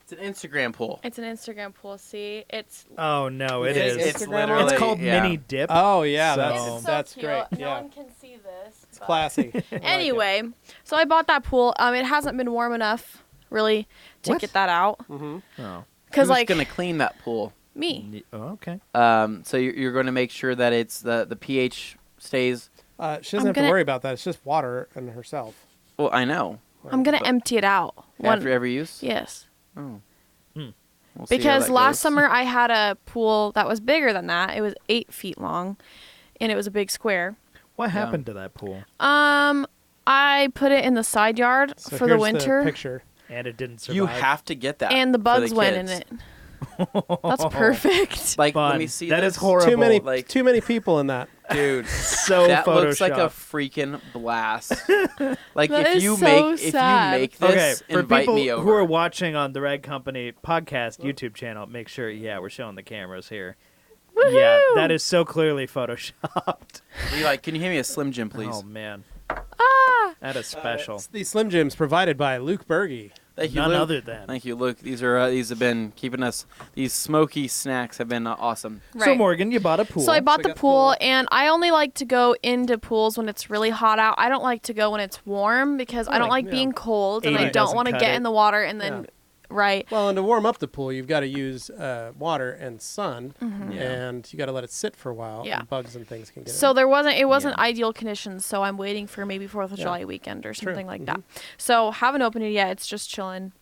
[SPEAKER 3] it's an Instagram pool.
[SPEAKER 4] It's an Instagram pool. See? It's
[SPEAKER 1] Oh, no, it
[SPEAKER 2] It's
[SPEAKER 1] is.
[SPEAKER 3] It's
[SPEAKER 2] Instagram
[SPEAKER 3] literally
[SPEAKER 1] It's called
[SPEAKER 3] yeah.
[SPEAKER 1] Mini Dip.
[SPEAKER 2] Oh yeah,
[SPEAKER 1] So-
[SPEAKER 2] that's
[SPEAKER 1] It's
[SPEAKER 2] that's
[SPEAKER 4] cute.
[SPEAKER 2] great.
[SPEAKER 4] No
[SPEAKER 2] Yeah,
[SPEAKER 4] one can see this.
[SPEAKER 2] it's
[SPEAKER 4] but-
[SPEAKER 2] classy. I like it.
[SPEAKER 4] Anyway, so I bought that pool. It hasn't been warm enough, really, to
[SPEAKER 1] What?
[SPEAKER 4] get that out.
[SPEAKER 1] Oh.
[SPEAKER 4] Because
[SPEAKER 3] Who's
[SPEAKER 4] like
[SPEAKER 3] going to clean that pool?
[SPEAKER 4] me.
[SPEAKER 1] Oh, okay.
[SPEAKER 3] So you're going to make sure that it's the pH stays.
[SPEAKER 2] She doesn't
[SPEAKER 4] I'm
[SPEAKER 2] have to
[SPEAKER 4] gonna-
[SPEAKER 2] worry about that. It's just water and herself.
[SPEAKER 3] Well, I know.
[SPEAKER 4] I'm gonna empty it out.
[SPEAKER 3] After every use.
[SPEAKER 4] Yes.
[SPEAKER 3] Oh.
[SPEAKER 1] Hmm.
[SPEAKER 3] We'll see how
[SPEAKER 4] Because
[SPEAKER 3] that
[SPEAKER 4] last
[SPEAKER 3] goes.
[SPEAKER 4] summer I had a pool that was bigger than that. It was 8 feet long, and it was a big square.
[SPEAKER 1] What happened to that pool?
[SPEAKER 4] I put it in the side yard
[SPEAKER 2] So
[SPEAKER 4] for the
[SPEAKER 2] here's
[SPEAKER 4] winter,
[SPEAKER 2] picture.
[SPEAKER 1] And it didn't survive.
[SPEAKER 3] You have to get that.
[SPEAKER 4] and the
[SPEAKER 3] for
[SPEAKER 4] bugs went in
[SPEAKER 3] kids.
[SPEAKER 4] it. That's perfect.
[SPEAKER 3] Like,
[SPEAKER 1] Fun.
[SPEAKER 3] let me see.
[SPEAKER 1] That
[SPEAKER 3] this.
[SPEAKER 1] is horrible.
[SPEAKER 2] Too
[SPEAKER 3] Like-
[SPEAKER 2] many people in that.
[SPEAKER 3] dude.
[SPEAKER 1] So
[SPEAKER 3] that looks like a
[SPEAKER 1] Photoshopped.
[SPEAKER 3] freaking blast. Like
[SPEAKER 4] That
[SPEAKER 3] if
[SPEAKER 4] is
[SPEAKER 3] you
[SPEAKER 4] so
[SPEAKER 3] make
[SPEAKER 4] sad.
[SPEAKER 3] this,
[SPEAKER 1] Okay, for
[SPEAKER 3] invite
[SPEAKER 1] people
[SPEAKER 3] me over.
[SPEAKER 1] who are watching on the Rag Company podcast YouTube channel, make sure, we're showing the cameras here.
[SPEAKER 4] Woohoo!
[SPEAKER 1] Yeah, that is so clearly photoshopped.
[SPEAKER 3] Levi, can you hand me a Slim Jim, please?
[SPEAKER 1] Oh, man.
[SPEAKER 4] Ah!
[SPEAKER 1] That is special.
[SPEAKER 2] These Slim Jims provided by Luke Berge.
[SPEAKER 3] Thank you,
[SPEAKER 1] None
[SPEAKER 3] Luke.
[SPEAKER 1] other than.
[SPEAKER 3] Thank you, Luke. These have been keeping us. These smoky snacks have been awesome.
[SPEAKER 1] So,
[SPEAKER 4] Right.
[SPEAKER 1] Morgan, you bought a pool.
[SPEAKER 4] So I bought
[SPEAKER 2] So
[SPEAKER 4] the
[SPEAKER 2] you got
[SPEAKER 4] pool,
[SPEAKER 2] pool.
[SPEAKER 4] and I only like to go into pools when it's really hot out. I don't like to go when it's warm because I don't like
[SPEAKER 2] yeah.
[SPEAKER 4] being cold, and
[SPEAKER 1] 80
[SPEAKER 4] I don't
[SPEAKER 1] doesn't
[SPEAKER 4] want to
[SPEAKER 1] cut
[SPEAKER 4] get
[SPEAKER 1] it.
[SPEAKER 4] in the water and then, right.
[SPEAKER 2] Well, and to warm up the pool, you've got to use water and sun,
[SPEAKER 1] Yeah.
[SPEAKER 2] and you got to let it sit for a while.
[SPEAKER 4] Yeah.
[SPEAKER 2] And bugs and things can get
[SPEAKER 4] So
[SPEAKER 2] in.
[SPEAKER 4] it wasn't ideal conditions, so I'm waiting for maybe 4th of July weekend or something like that. So haven't opened it yet. It's just chilling.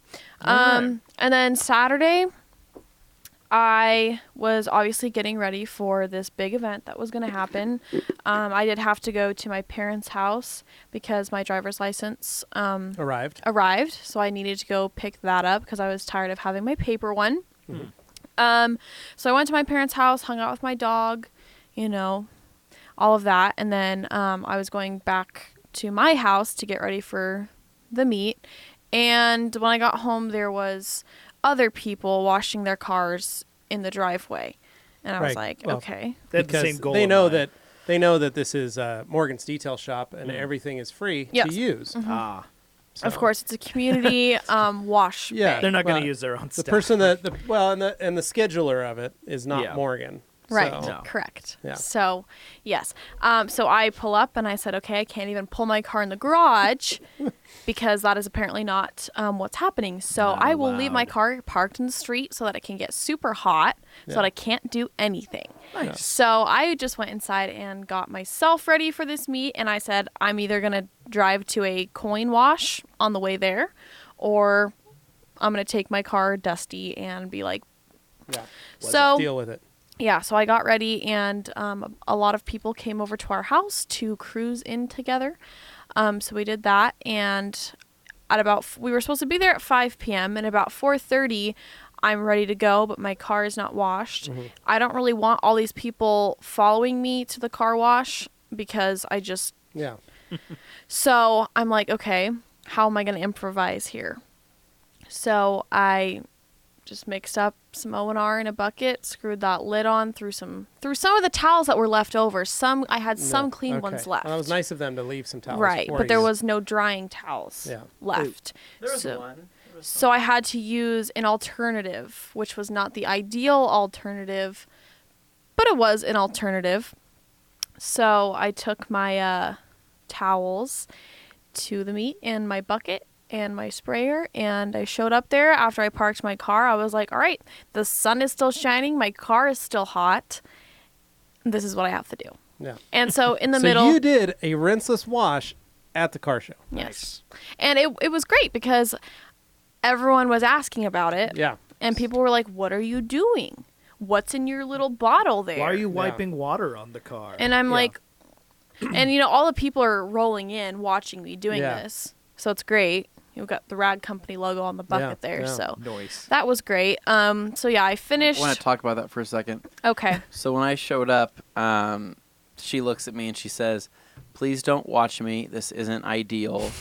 [SPEAKER 4] And then Saturday, I was obviously getting ready for this big event that was going to happen. I did have to go to my parents' house because my driver's license
[SPEAKER 2] Arrived.
[SPEAKER 4] arrived, so I needed to go pick that up because I was tired of having my paper one. So I went to my parents' house, hung out with my dog, all of that, and then I was going back to my house to get ready for the meet. And when I got home, there was other people washing their cars in the driveway, and I was
[SPEAKER 2] Right.
[SPEAKER 4] like,
[SPEAKER 2] Well,
[SPEAKER 4] okay.
[SPEAKER 1] They had the
[SPEAKER 2] Because
[SPEAKER 1] same goal
[SPEAKER 2] they
[SPEAKER 1] in
[SPEAKER 2] know
[SPEAKER 1] mind.
[SPEAKER 2] that this is Morgan's Detail Shop and everything is free
[SPEAKER 4] Yes.
[SPEAKER 2] to use.
[SPEAKER 1] Ah,
[SPEAKER 4] Of
[SPEAKER 2] So-
[SPEAKER 4] course, it's a community wash.
[SPEAKER 2] Yeah.
[SPEAKER 4] bay.
[SPEAKER 1] they're not going
[SPEAKER 2] Well,
[SPEAKER 1] to use their own
[SPEAKER 2] The
[SPEAKER 1] stuff.
[SPEAKER 2] person that the scheduler of it is not
[SPEAKER 1] Yeah.
[SPEAKER 2] Morgan.
[SPEAKER 4] Right.
[SPEAKER 2] So,
[SPEAKER 1] No.
[SPEAKER 4] Correct.
[SPEAKER 2] Yeah.
[SPEAKER 4] So, yes. So I pull up and I said, okay, I can't even pull my car in the garage because that is apparently not what's happening. So
[SPEAKER 1] Not
[SPEAKER 4] I will leave my
[SPEAKER 1] allowed.
[SPEAKER 4] car parked in the street so that it can get super hot so
[SPEAKER 2] Yeah.
[SPEAKER 4] that I can't do anything.
[SPEAKER 1] Nice.
[SPEAKER 4] So I just went inside and got myself ready for this meet. And I said, I'm either going to drive to a coin wash on the way there or I'm going to take my car dusty and be like,
[SPEAKER 2] Yeah.
[SPEAKER 4] so
[SPEAKER 2] Deal with it.
[SPEAKER 4] yeah, so I got ready, and a lot of people came over to our house to cruise in together. So we did that, and we were supposed to be there at 5 p.m., and about 4:30, I'm ready to go, but my car is not washed. I don't really want all these people following me to the car wash because I just...
[SPEAKER 2] Yeah.
[SPEAKER 4] So I'm like, okay, how am I going to improvise here? So I just mixed up some O&R in a bucket, screwed that lid on, threw some of the towels that were left over. I had some
[SPEAKER 2] Yeah.
[SPEAKER 4] clean
[SPEAKER 2] Okay.
[SPEAKER 4] ones left.
[SPEAKER 2] Well, that was nice of them to leave some towels.
[SPEAKER 4] Right,
[SPEAKER 2] for
[SPEAKER 4] but there
[SPEAKER 2] you.
[SPEAKER 4] was no drying towels
[SPEAKER 2] Yeah.
[SPEAKER 4] left.
[SPEAKER 3] There was
[SPEAKER 4] So-
[SPEAKER 3] one.
[SPEAKER 4] So I had to use an alternative, which was not the ideal alternative, but it was an alternative. So I took my towels to the meet and my bucket and my sprayer, and I showed up there after I parked my car. I was like, all right, the sun is still shining, my car is still hot. This is what I have to do.
[SPEAKER 2] Yeah.
[SPEAKER 4] And so in the
[SPEAKER 2] So
[SPEAKER 4] middle,
[SPEAKER 2] you did a rinseless wash at the car show.
[SPEAKER 4] yes. And it was great because everyone was asking about it.
[SPEAKER 2] Yeah.
[SPEAKER 4] And people were like, what are you doing? What's in your little bottle there?
[SPEAKER 1] Why are you wiping water on the car?
[SPEAKER 4] And I'm like, and all the people are rolling in watching me doing this. So it's great. You've got the Rad Company logo on the bucket there.
[SPEAKER 2] Yeah.
[SPEAKER 4] So
[SPEAKER 1] Nice.
[SPEAKER 4] that was great. So yeah, I finished.
[SPEAKER 3] I want to talk about that for a second.
[SPEAKER 4] Okay.
[SPEAKER 3] So when I showed up, she looks at me and she says, "Please don't watch me. This isn't ideal.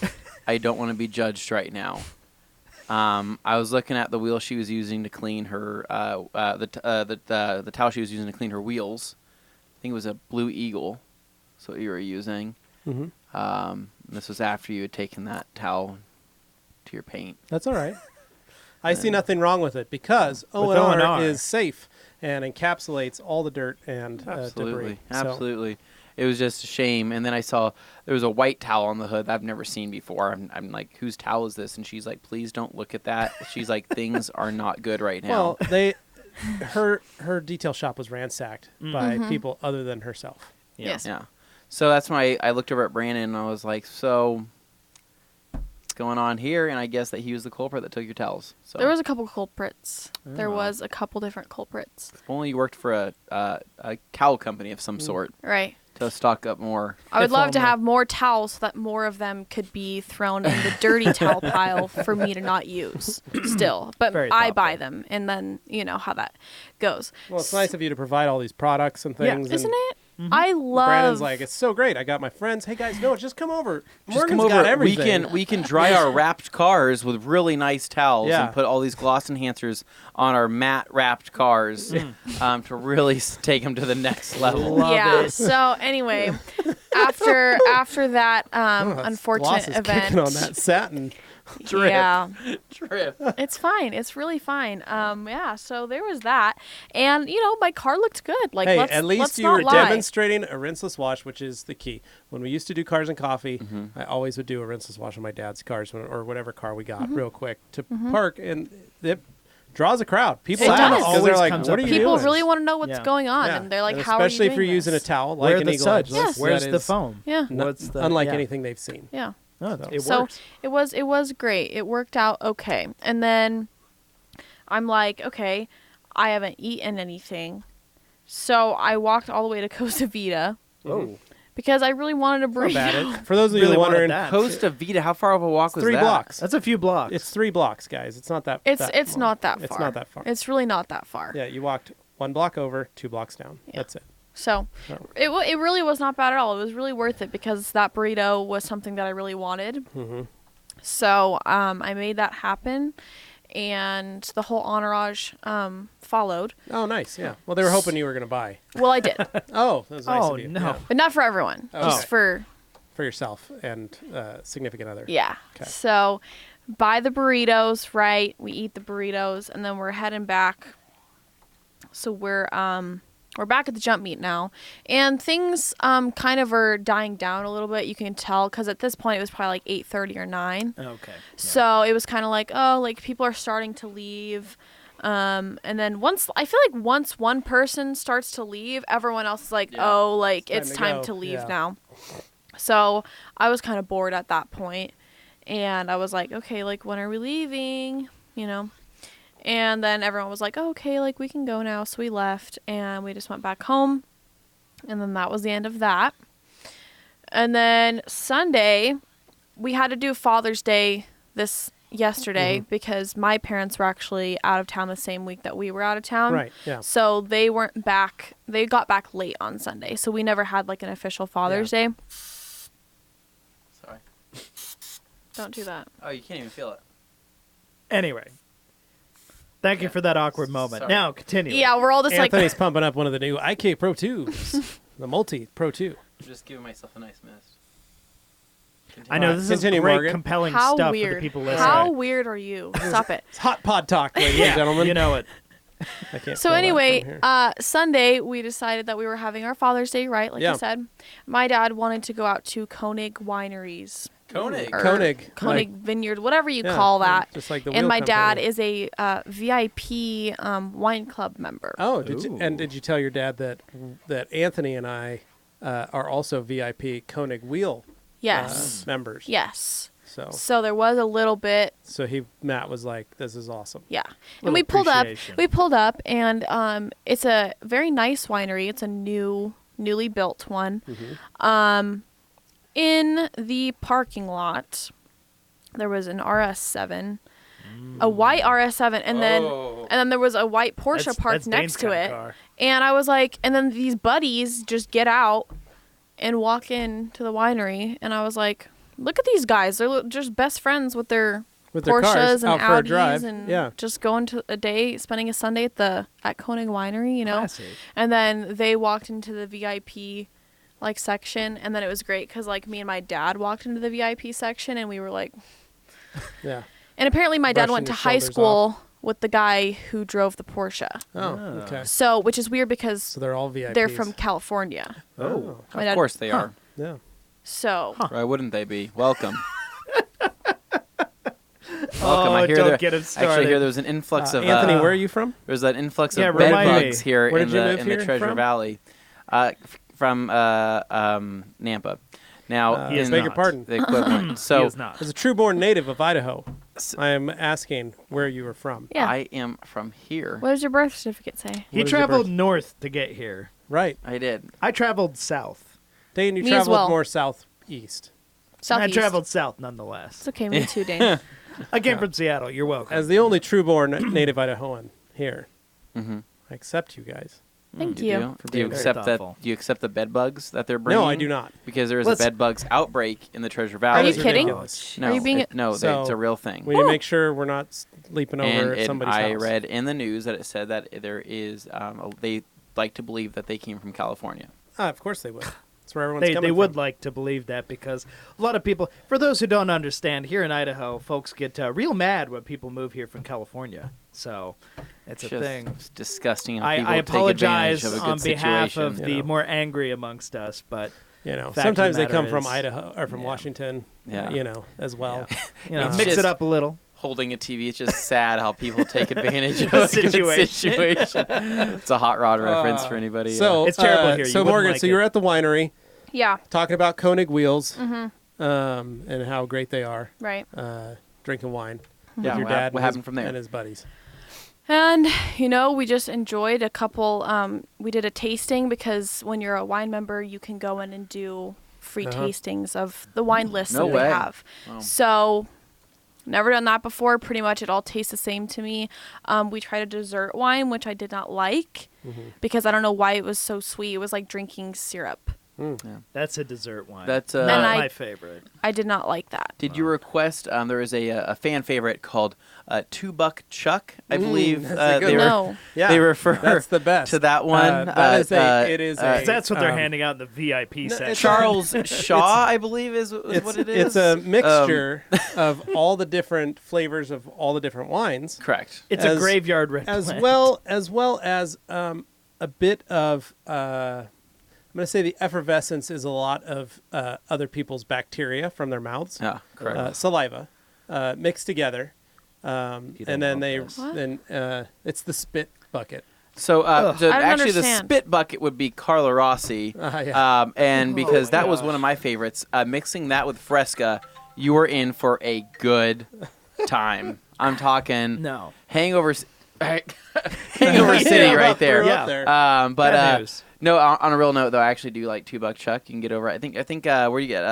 [SPEAKER 3] I don't want to be judged right now." I was looking at the wheel she was using to clean her, the towel she was using to clean her wheels. I think it was a Blue Eagle. That's what you were using.
[SPEAKER 2] Mm-hmm.
[SPEAKER 3] This was after you had taken that towel to your paint.
[SPEAKER 2] That's all right. I see nothing wrong with it because
[SPEAKER 1] With
[SPEAKER 2] O&R
[SPEAKER 1] O&R.
[SPEAKER 2] is safe and encapsulates all the dirt and
[SPEAKER 3] Absolutely,
[SPEAKER 2] debris.
[SPEAKER 3] absolutely. It was just a shame. And then I saw there was a white towel on the hood that I've never seen before. I'm like, whose towel is this? And she's like, please don't look at that. She's like, things are not good right now.
[SPEAKER 2] Well, her detail shop was ransacked by people other than herself.
[SPEAKER 4] Yes.
[SPEAKER 3] Yeah. So that's when I looked over at Brandon and I was like, so what's going on here? And I guess that he was the culprit that took your towels. So
[SPEAKER 4] There was a couple culprits. There
[SPEAKER 3] Oh.
[SPEAKER 4] was a couple different culprits.
[SPEAKER 3] if only you worked for a towel company of some sort
[SPEAKER 4] Right.
[SPEAKER 3] to stock up more.
[SPEAKER 4] I would
[SPEAKER 1] If
[SPEAKER 4] love to
[SPEAKER 1] only.
[SPEAKER 4] have more towels so that more of them could be thrown in the dirty towel pile for me to not use still. But
[SPEAKER 1] Very
[SPEAKER 4] I buy
[SPEAKER 1] thoughtful.
[SPEAKER 4] them, and then you know how that goes.
[SPEAKER 2] Well, it's nice of you to provide all these products and
[SPEAKER 1] Yeah.
[SPEAKER 2] things.
[SPEAKER 4] Isn't
[SPEAKER 2] and
[SPEAKER 4] it? I love.
[SPEAKER 2] Brandon's like, it's so great. I got my friends. Hey guys, no, just come over.
[SPEAKER 3] Just
[SPEAKER 2] Morgan's
[SPEAKER 3] come
[SPEAKER 2] got
[SPEAKER 3] over.
[SPEAKER 2] everything.
[SPEAKER 3] We can dry our wrapped cars with really nice towels
[SPEAKER 2] Yeah.
[SPEAKER 3] and put all these gloss enhancers on our matte wrapped cars to really take them to the next level.
[SPEAKER 1] Love
[SPEAKER 4] yeah.
[SPEAKER 1] it.
[SPEAKER 4] So anyway, after that
[SPEAKER 2] Gloss
[SPEAKER 4] unfortunate
[SPEAKER 2] is
[SPEAKER 4] event,
[SPEAKER 2] kicking on that satin.
[SPEAKER 3] Drip.
[SPEAKER 4] yeah,
[SPEAKER 3] Drip.
[SPEAKER 4] it's fine. It's really fine. Yeah. So there was that, and my car looked good. Like,
[SPEAKER 2] Hey,
[SPEAKER 4] let's,
[SPEAKER 2] at least
[SPEAKER 4] let's
[SPEAKER 2] you
[SPEAKER 4] not
[SPEAKER 2] were
[SPEAKER 4] lie.
[SPEAKER 2] demonstrating a rinseless wash, which is the key. When we used to do cars and coffee, I always would do a rinseless wash on my dad's cars or whatever car we got real quick to park, and it draws a crowd. People
[SPEAKER 4] It
[SPEAKER 2] ask
[SPEAKER 4] does.
[SPEAKER 2] because they're
[SPEAKER 1] Always
[SPEAKER 2] like,
[SPEAKER 1] comes
[SPEAKER 2] "What
[SPEAKER 1] up
[SPEAKER 2] are you
[SPEAKER 1] again.
[SPEAKER 4] People
[SPEAKER 2] doing?"
[SPEAKER 4] really want to know what's
[SPEAKER 1] Yeah.
[SPEAKER 4] going on,
[SPEAKER 2] Yeah.
[SPEAKER 4] and they're like,
[SPEAKER 2] And
[SPEAKER 4] "How are you
[SPEAKER 2] especially
[SPEAKER 4] doing
[SPEAKER 2] if you're using a
[SPEAKER 4] this?"
[SPEAKER 2] towel
[SPEAKER 1] Where
[SPEAKER 2] like
[SPEAKER 1] are
[SPEAKER 2] an
[SPEAKER 1] the
[SPEAKER 2] Eagle
[SPEAKER 1] suds?
[SPEAKER 2] Edgeless,
[SPEAKER 1] Where's
[SPEAKER 2] that
[SPEAKER 1] the
[SPEAKER 2] is
[SPEAKER 1] foam?
[SPEAKER 4] Yeah.
[SPEAKER 1] What's the
[SPEAKER 2] unlike
[SPEAKER 1] yeah.
[SPEAKER 2] anything they've seen.
[SPEAKER 4] Yeah.
[SPEAKER 1] Oh, it
[SPEAKER 4] So
[SPEAKER 1] works.
[SPEAKER 4] it was great. It worked out okay. And then I'm like, okay, I haven't eaten anything. So I walked all the way to Costa Vida
[SPEAKER 1] Oh,
[SPEAKER 4] because I really wanted a
[SPEAKER 2] Not
[SPEAKER 4] burrito.
[SPEAKER 2] bad. For those of you
[SPEAKER 1] Really
[SPEAKER 2] who are
[SPEAKER 1] wanted
[SPEAKER 2] wondering,
[SPEAKER 1] that.
[SPEAKER 3] Costa Vida, how far of a walk was
[SPEAKER 2] 3
[SPEAKER 3] that?
[SPEAKER 2] blocks.
[SPEAKER 1] that's a few blocks.
[SPEAKER 2] It's 3 blocks, guys. It's not that.
[SPEAKER 4] It's
[SPEAKER 2] long.
[SPEAKER 4] not that far.
[SPEAKER 2] It's not that far.
[SPEAKER 4] It's really not that far.
[SPEAKER 2] Yeah, you walked 1 block over, 2 blocks down.
[SPEAKER 4] Yeah.
[SPEAKER 2] That's it.
[SPEAKER 4] So
[SPEAKER 2] Oh.
[SPEAKER 4] it really was not bad at all. It was really worth it because that burrito was something that I really wanted.
[SPEAKER 2] Mm-hmm.
[SPEAKER 4] So I made that happen, and the whole entourage followed.
[SPEAKER 2] Oh, nice. Yeah. Well, they were hoping you were going to buy.
[SPEAKER 4] Well, I did,
[SPEAKER 2] Oh, that was nice
[SPEAKER 1] Oh,
[SPEAKER 2] of you.
[SPEAKER 1] no.
[SPEAKER 2] Yeah.
[SPEAKER 4] but not for everyone.
[SPEAKER 2] Oh.
[SPEAKER 4] Just
[SPEAKER 2] Okay.
[SPEAKER 4] for
[SPEAKER 2] yourself and significant other.
[SPEAKER 4] yeah.
[SPEAKER 2] Okay.
[SPEAKER 4] So buy the burritos, right? We eat the burritos, and then we're heading back. So we're back at the jump meet now, and things kind of are dying down a little bit. You can tell because at this point it was probably like 8:30 or 9.
[SPEAKER 1] okay.
[SPEAKER 4] So it was kind of like, oh, like people are starting to leave. And then once one person starts to leave, everyone else is like,
[SPEAKER 3] Yeah.
[SPEAKER 4] oh, like
[SPEAKER 2] It's
[SPEAKER 4] it's
[SPEAKER 2] time to
[SPEAKER 4] time
[SPEAKER 2] go.
[SPEAKER 4] to leave
[SPEAKER 2] Yeah.
[SPEAKER 4] now. So I was kind of bored at that point, and I was like, okay, like when are we leaving? And then everyone was like, oh, okay, like we can go now. So we left, and we just went back home, and then that was the end of that. And then Sunday, we had to do Father's Day yesterday because my parents were actually out of town the same week that we were out of town.
[SPEAKER 2] Right. Yeah.
[SPEAKER 4] So they weren't back. They got back late on Sunday. So we never had like an official Father's Day.
[SPEAKER 3] Sorry.
[SPEAKER 4] Don't do that.
[SPEAKER 3] Oh, you can't even feel it.
[SPEAKER 1] Anyway, thank you for that awkward moment.
[SPEAKER 3] Sorry.
[SPEAKER 1] Now continue.
[SPEAKER 4] Yeah, we're all just
[SPEAKER 2] Anthony's pumping up one of the new IK Pro 2s, the Multi Pro 2.
[SPEAKER 3] I'm just giving myself a nice mist.
[SPEAKER 1] I know this is
[SPEAKER 2] Continue,
[SPEAKER 1] great,
[SPEAKER 2] Morgan.
[SPEAKER 1] compelling
[SPEAKER 4] How
[SPEAKER 1] stuff
[SPEAKER 4] weird.
[SPEAKER 1] for the people listening.
[SPEAKER 4] How weird are you? Stop it.
[SPEAKER 2] It's hot pod talk, ladies and gentlemen.
[SPEAKER 1] You know it.
[SPEAKER 2] I can't
[SPEAKER 4] So
[SPEAKER 2] feel that
[SPEAKER 4] anyway,
[SPEAKER 2] from here.
[SPEAKER 4] Sunday we decided that we were having our Father's Day, right? Like
[SPEAKER 2] Yeah.
[SPEAKER 4] you said. My dad wanted to go out to Koenig Wineries.
[SPEAKER 3] Koenig.
[SPEAKER 4] Or
[SPEAKER 2] Koenig.
[SPEAKER 4] Koenig Vineyard, whatever you
[SPEAKER 2] Yeah,
[SPEAKER 4] call that.
[SPEAKER 2] Just like the
[SPEAKER 4] And
[SPEAKER 2] wheel
[SPEAKER 4] my dad
[SPEAKER 2] company.
[SPEAKER 4] is a VIP wine club member.
[SPEAKER 2] Oh,
[SPEAKER 1] Ooh.
[SPEAKER 2] did you tell your dad that Anthony and I are also VIP Koenig wheel
[SPEAKER 4] Yes.
[SPEAKER 2] members?
[SPEAKER 4] Yes.
[SPEAKER 2] So
[SPEAKER 4] So there was a little bit,
[SPEAKER 2] Matt was like, "This is awesome."
[SPEAKER 4] yeah. And
[SPEAKER 1] Little
[SPEAKER 4] we pulled up.
[SPEAKER 1] appreciation.
[SPEAKER 4] We pulled up, and it's a very nice winery. It's a newly built one. In the parking lot, there was an RS7, a white RS7, and then there was a white Porsche parked next to it.
[SPEAKER 1] Car.
[SPEAKER 4] And I was like, and then these buddies just get out and walk into the winery, and I was like, look at these guys. They're just best friends with their
[SPEAKER 2] With their
[SPEAKER 4] Porsches
[SPEAKER 2] cars
[SPEAKER 4] and
[SPEAKER 2] out for a
[SPEAKER 4] Audis
[SPEAKER 2] drive.
[SPEAKER 4] and
[SPEAKER 2] Yeah.
[SPEAKER 4] just going to a day, spending a Sunday at Koenig Winery, you know.
[SPEAKER 1] Classy.
[SPEAKER 4] And then they walked into the VIP like section, and then it was great because like me and my dad walked into the VIP section, and we were like,
[SPEAKER 2] Yeah.
[SPEAKER 4] and apparently my dad
[SPEAKER 2] Brushing
[SPEAKER 4] went to
[SPEAKER 2] your
[SPEAKER 4] high
[SPEAKER 2] shoulders
[SPEAKER 4] school with the guy who drove the Porsche.
[SPEAKER 2] Oh, okay.
[SPEAKER 4] So, which is weird because
[SPEAKER 2] So they're all VIPs.
[SPEAKER 4] they're from California.
[SPEAKER 1] Oh.
[SPEAKER 4] My
[SPEAKER 3] Of
[SPEAKER 4] dad-
[SPEAKER 3] course they are.
[SPEAKER 2] Yeah.
[SPEAKER 4] So,
[SPEAKER 3] Why wouldn't they be? Welcome.
[SPEAKER 1] Oh,
[SPEAKER 3] I hear
[SPEAKER 1] don't
[SPEAKER 3] there,
[SPEAKER 1] get it
[SPEAKER 3] actually, I
[SPEAKER 1] started.
[SPEAKER 3] hear there was an influx of
[SPEAKER 2] Anthony, where are you from?
[SPEAKER 3] There's that influx
[SPEAKER 1] Yeah,
[SPEAKER 3] of bed
[SPEAKER 1] remind me.
[SPEAKER 3] bugs here
[SPEAKER 2] Where
[SPEAKER 3] in
[SPEAKER 2] did you move
[SPEAKER 3] the
[SPEAKER 2] here
[SPEAKER 3] Treasure
[SPEAKER 2] from?
[SPEAKER 3] Valley, from Nampa. Now,
[SPEAKER 1] He is
[SPEAKER 3] in
[SPEAKER 2] beg your
[SPEAKER 1] not.
[SPEAKER 2] pardon.
[SPEAKER 3] the equivalent.
[SPEAKER 1] He
[SPEAKER 3] So
[SPEAKER 1] is not.
[SPEAKER 2] As a true-born native of Idaho, I am asking where you were from.
[SPEAKER 4] yeah.
[SPEAKER 3] I am from here.
[SPEAKER 4] What does your birth certificate say?
[SPEAKER 1] He
[SPEAKER 2] What is your
[SPEAKER 1] traveled
[SPEAKER 2] birth-
[SPEAKER 1] north to get here.
[SPEAKER 2] Right.
[SPEAKER 3] I did.
[SPEAKER 1] I traveled south.
[SPEAKER 2] Dane, you
[SPEAKER 4] Me as
[SPEAKER 2] traveled
[SPEAKER 4] well.
[SPEAKER 2] more southeast.
[SPEAKER 4] Southeast.
[SPEAKER 1] I traveled south nonetheless.
[SPEAKER 4] It's okay, me too, Dane.
[SPEAKER 1] I came from Seattle. You're welcome.
[SPEAKER 2] As the only true-born native Idahoan here,
[SPEAKER 3] Mm-hmm.
[SPEAKER 2] I accept you guys.
[SPEAKER 4] Thank
[SPEAKER 3] You
[SPEAKER 4] you.
[SPEAKER 3] do?
[SPEAKER 1] For
[SPEAKER 3] Do you
[SPEAKER 1] being very
[SPEAKER 3] accept that?
[SPEAKER 1] thoughtful.
[SPEAKER 3] Do you accept the bed bugs that they're bringing?
[SPEAKER 2] No, I do not.
[SPEAKER 3] Because there is
[SPEAKER 1] Let's-
[SPEAKER 3] a bed bugs outbreak in the Treasure
[SPEAKER 4] Are
[SPEAKER 3] Valley.
[SPEAKER 4] you
[SPEAKER 2] That is
[SPEAKER 4] kidding?
[SPEAKER 2] ridiculous.
[SPEAKER 3] No,
[SPEAKER 4] Are you being-
[SPEAKER 3] it's
[SPEAKER 2] So-
[SPEAKER 3] a real thing.
[SPEAKER 2] We need to make sure we're not sleeping over at
[SPEAKER 3] And
[SPEAKER 2] somebody's
[SPEAKER 3] I
[SPEAKER 2] house.
[SPEAKER 3] read in the news that it said that there is, they like to believe that they came from California.
[SPEAKER 2] Of course they would. That's where everyone's
[SPEAKER 1] They
[SPEAKER 2] coming
[SPEAKER 1] would
[SPEAKER 2] from.
[SPEAKER 1] like to believe that because a lot of people, for those who don't understand, here in Idaho, folks get real mad when people move here from California. So it's a
[SPEAKER 3] Just
[SPEAKER 1] thing.
[SPEAKER 3] It's disgusting how people
[SPEAKER 1] I
[SPEAKER 3] take advantage
[SPEAKER 1] apologize
[SPEAKER 3] of a good
[SPEAKER 1] on behalf
[SPEAKER 3] situation.
[SPEAKER 1] of
[SPEAKER 2] you
[SPEAKER 1] the
[SPEAKER 2] know.
[SPEAKER 1] more angry amongst us, but
[SPEAKER 2] You know,
[SPEAKER 1] fact of
[SPEAKER 2] sometimes
[SPEAKER 1] the
[SPEAKER 2] they come
[SPEAKER 1] matter
[SPEAKER 2] from
[SPEAKER 1] is-
[SPEAKER 2] Idaho or from
[SPEAKER 1] Yeah.
[SPEAKER 2] Washington.
[SPEAKER 3] Yeah.
[SPEAKER 2] You know, as well.
[SPEAKER 1] you know,
[SPEAKER 3] It's
[SPEAKER 1] mix
[SPEAKER 3] just-
[SPEAKER 1] it up a little.
[SPEAKER 3] Holding a TV, it's just sad how people take advantage of a good
[SPEAKER 1] Situation.
[SPEAKER 3] situation. It's a hot rod reference for anybody.
[SPEAKER 2] So
[SPEAKER 1] It's terrible here. You
[SPEAKER 2] So
[SPEAKER 1] wouldn't
[SPEAKER 2] Morgan,
[SPEAKER 1] like
[SPEAKER 2] so you were
[SPEAKER 1] it.
[SPEAKER 2] at the winery
[SPEAKER 4] Yeah,
[SPEAKER 2] talking about Koenig wheels, and how great they are,
[SPEAKER 4] right.
[SPEAKER 2] drinking wine
[SPEAKER 3] Yeah,
[SPEAKER 2] with your
[SPEAKER 3] what
[SPEAKER 2] dad.
[SPEAKER 3] hap- what
[SPEAKER 2] and
[SPEAKER 3] happened
[SPEAKER 2] his,
[SPEAKER 3] from there?
[SPEAKER 2] And his buddies.
[SPEAKER 4] And, you know, we just enjoyed a couple, we did a tasting because when you're a wine member, you can go in and do free
[SPEAKER 2] Uh-huh.
[SPEAKER 4] tastings of the wine list
[SPEAKER 3] No
[SPEAKER 4] that
[SPEAKER 3] way.
[SPEAKER 4] they have.
[SPEAKER 3] Wow.
[SPEAKER 4] So, never done that before. Pretty much it all tastes the same to me. We tried a dessert wine, which I did not like because I don't know why it was so sweet. It was like drinking syrup.
[SPEAKER 1] That's a dessert wine.
[SPEAKER 3] That's
[SPEAKER 1] not
[SPEAKER 4] And I-
[SPEAKER 1] my favorite.
[SPEAKER 4] I did not like that.
[SPEAKER 3] Did you request? There is a fan favorite called $2 Chuck, I believe.
[SPEAKER 2] that's a good
[SPEAKER 3] they,
[SPEAKER 2] one.
[SPEAKER 4] No.
[SPEAKER 2] Yeah,
[SPEAKER 3] they refer
[SPEAKER 2] that's the best
[SPEAKER 3] to that one.
[SPEAKER 2] That is it is a.
[SPEAKER 1] That's what they're
[SPEAKER 2] um,
[SPEAKER 1] handing out in the VIP section.
[SPEAKER 2] it's-
[SPEAKER 3] Charles Shaw, I believe, is what it is.
[SPEAKER 2] It's a mixture of all the different flavors of all the different wines,
[SPEAKER 3] Correct.
[SPEAKER 1] It's
[SPEAKER 2] as-
[SPEAKER 1] a graveyard red
[SPEAKER 2] as
[SPEAKER 1] blend.
[SPEAKER 2] well as a bit of. I'm going to say the effervescence is a lot of other people's bacteria from their mouths,
[SPEAKER 3] Yeah, correct.
[SPEAKER 2] saliva, mixed together,
[SPEAKER 1] You don't
[SPEAKER 2] and then
[SPEAKER 1] want
[SPEAKER 2] they
[SPEAKER 1] this.
[SPEAKER 4] What?
[SPEAKER 2] then it's the spit bucket.
[SPEAKER 3] So, so
[SPEAKER 4] I don't
[SPEAKER 3] actually, the
[SPEAKER 4] understand.
[SPEAKER 3] spit bucket would be Carlo Rossi,
[SPEAKER 2] Yeah.
[SPEAKER 3] and because
[SPEAKER 1] my
[SPEAKER 3] that was
[SPEAKER 1] gosh.
[SPEAKER 3] one of my favorites, mixing that with Fresca, you were in for a good time. I'm talking
[SPEAKER 1] No.
[SPEAKER 3] Hangover Hangover City right there.
[SPEAKER 1] Yeah.
[SPEAKER 2] Up there.
[SPEAKER 3] But
[SPEAKER 1] Bad news.
[SPEAKER 3] no, on a real note though, I actually do like $2 Chuck. You can get over. I think where do you get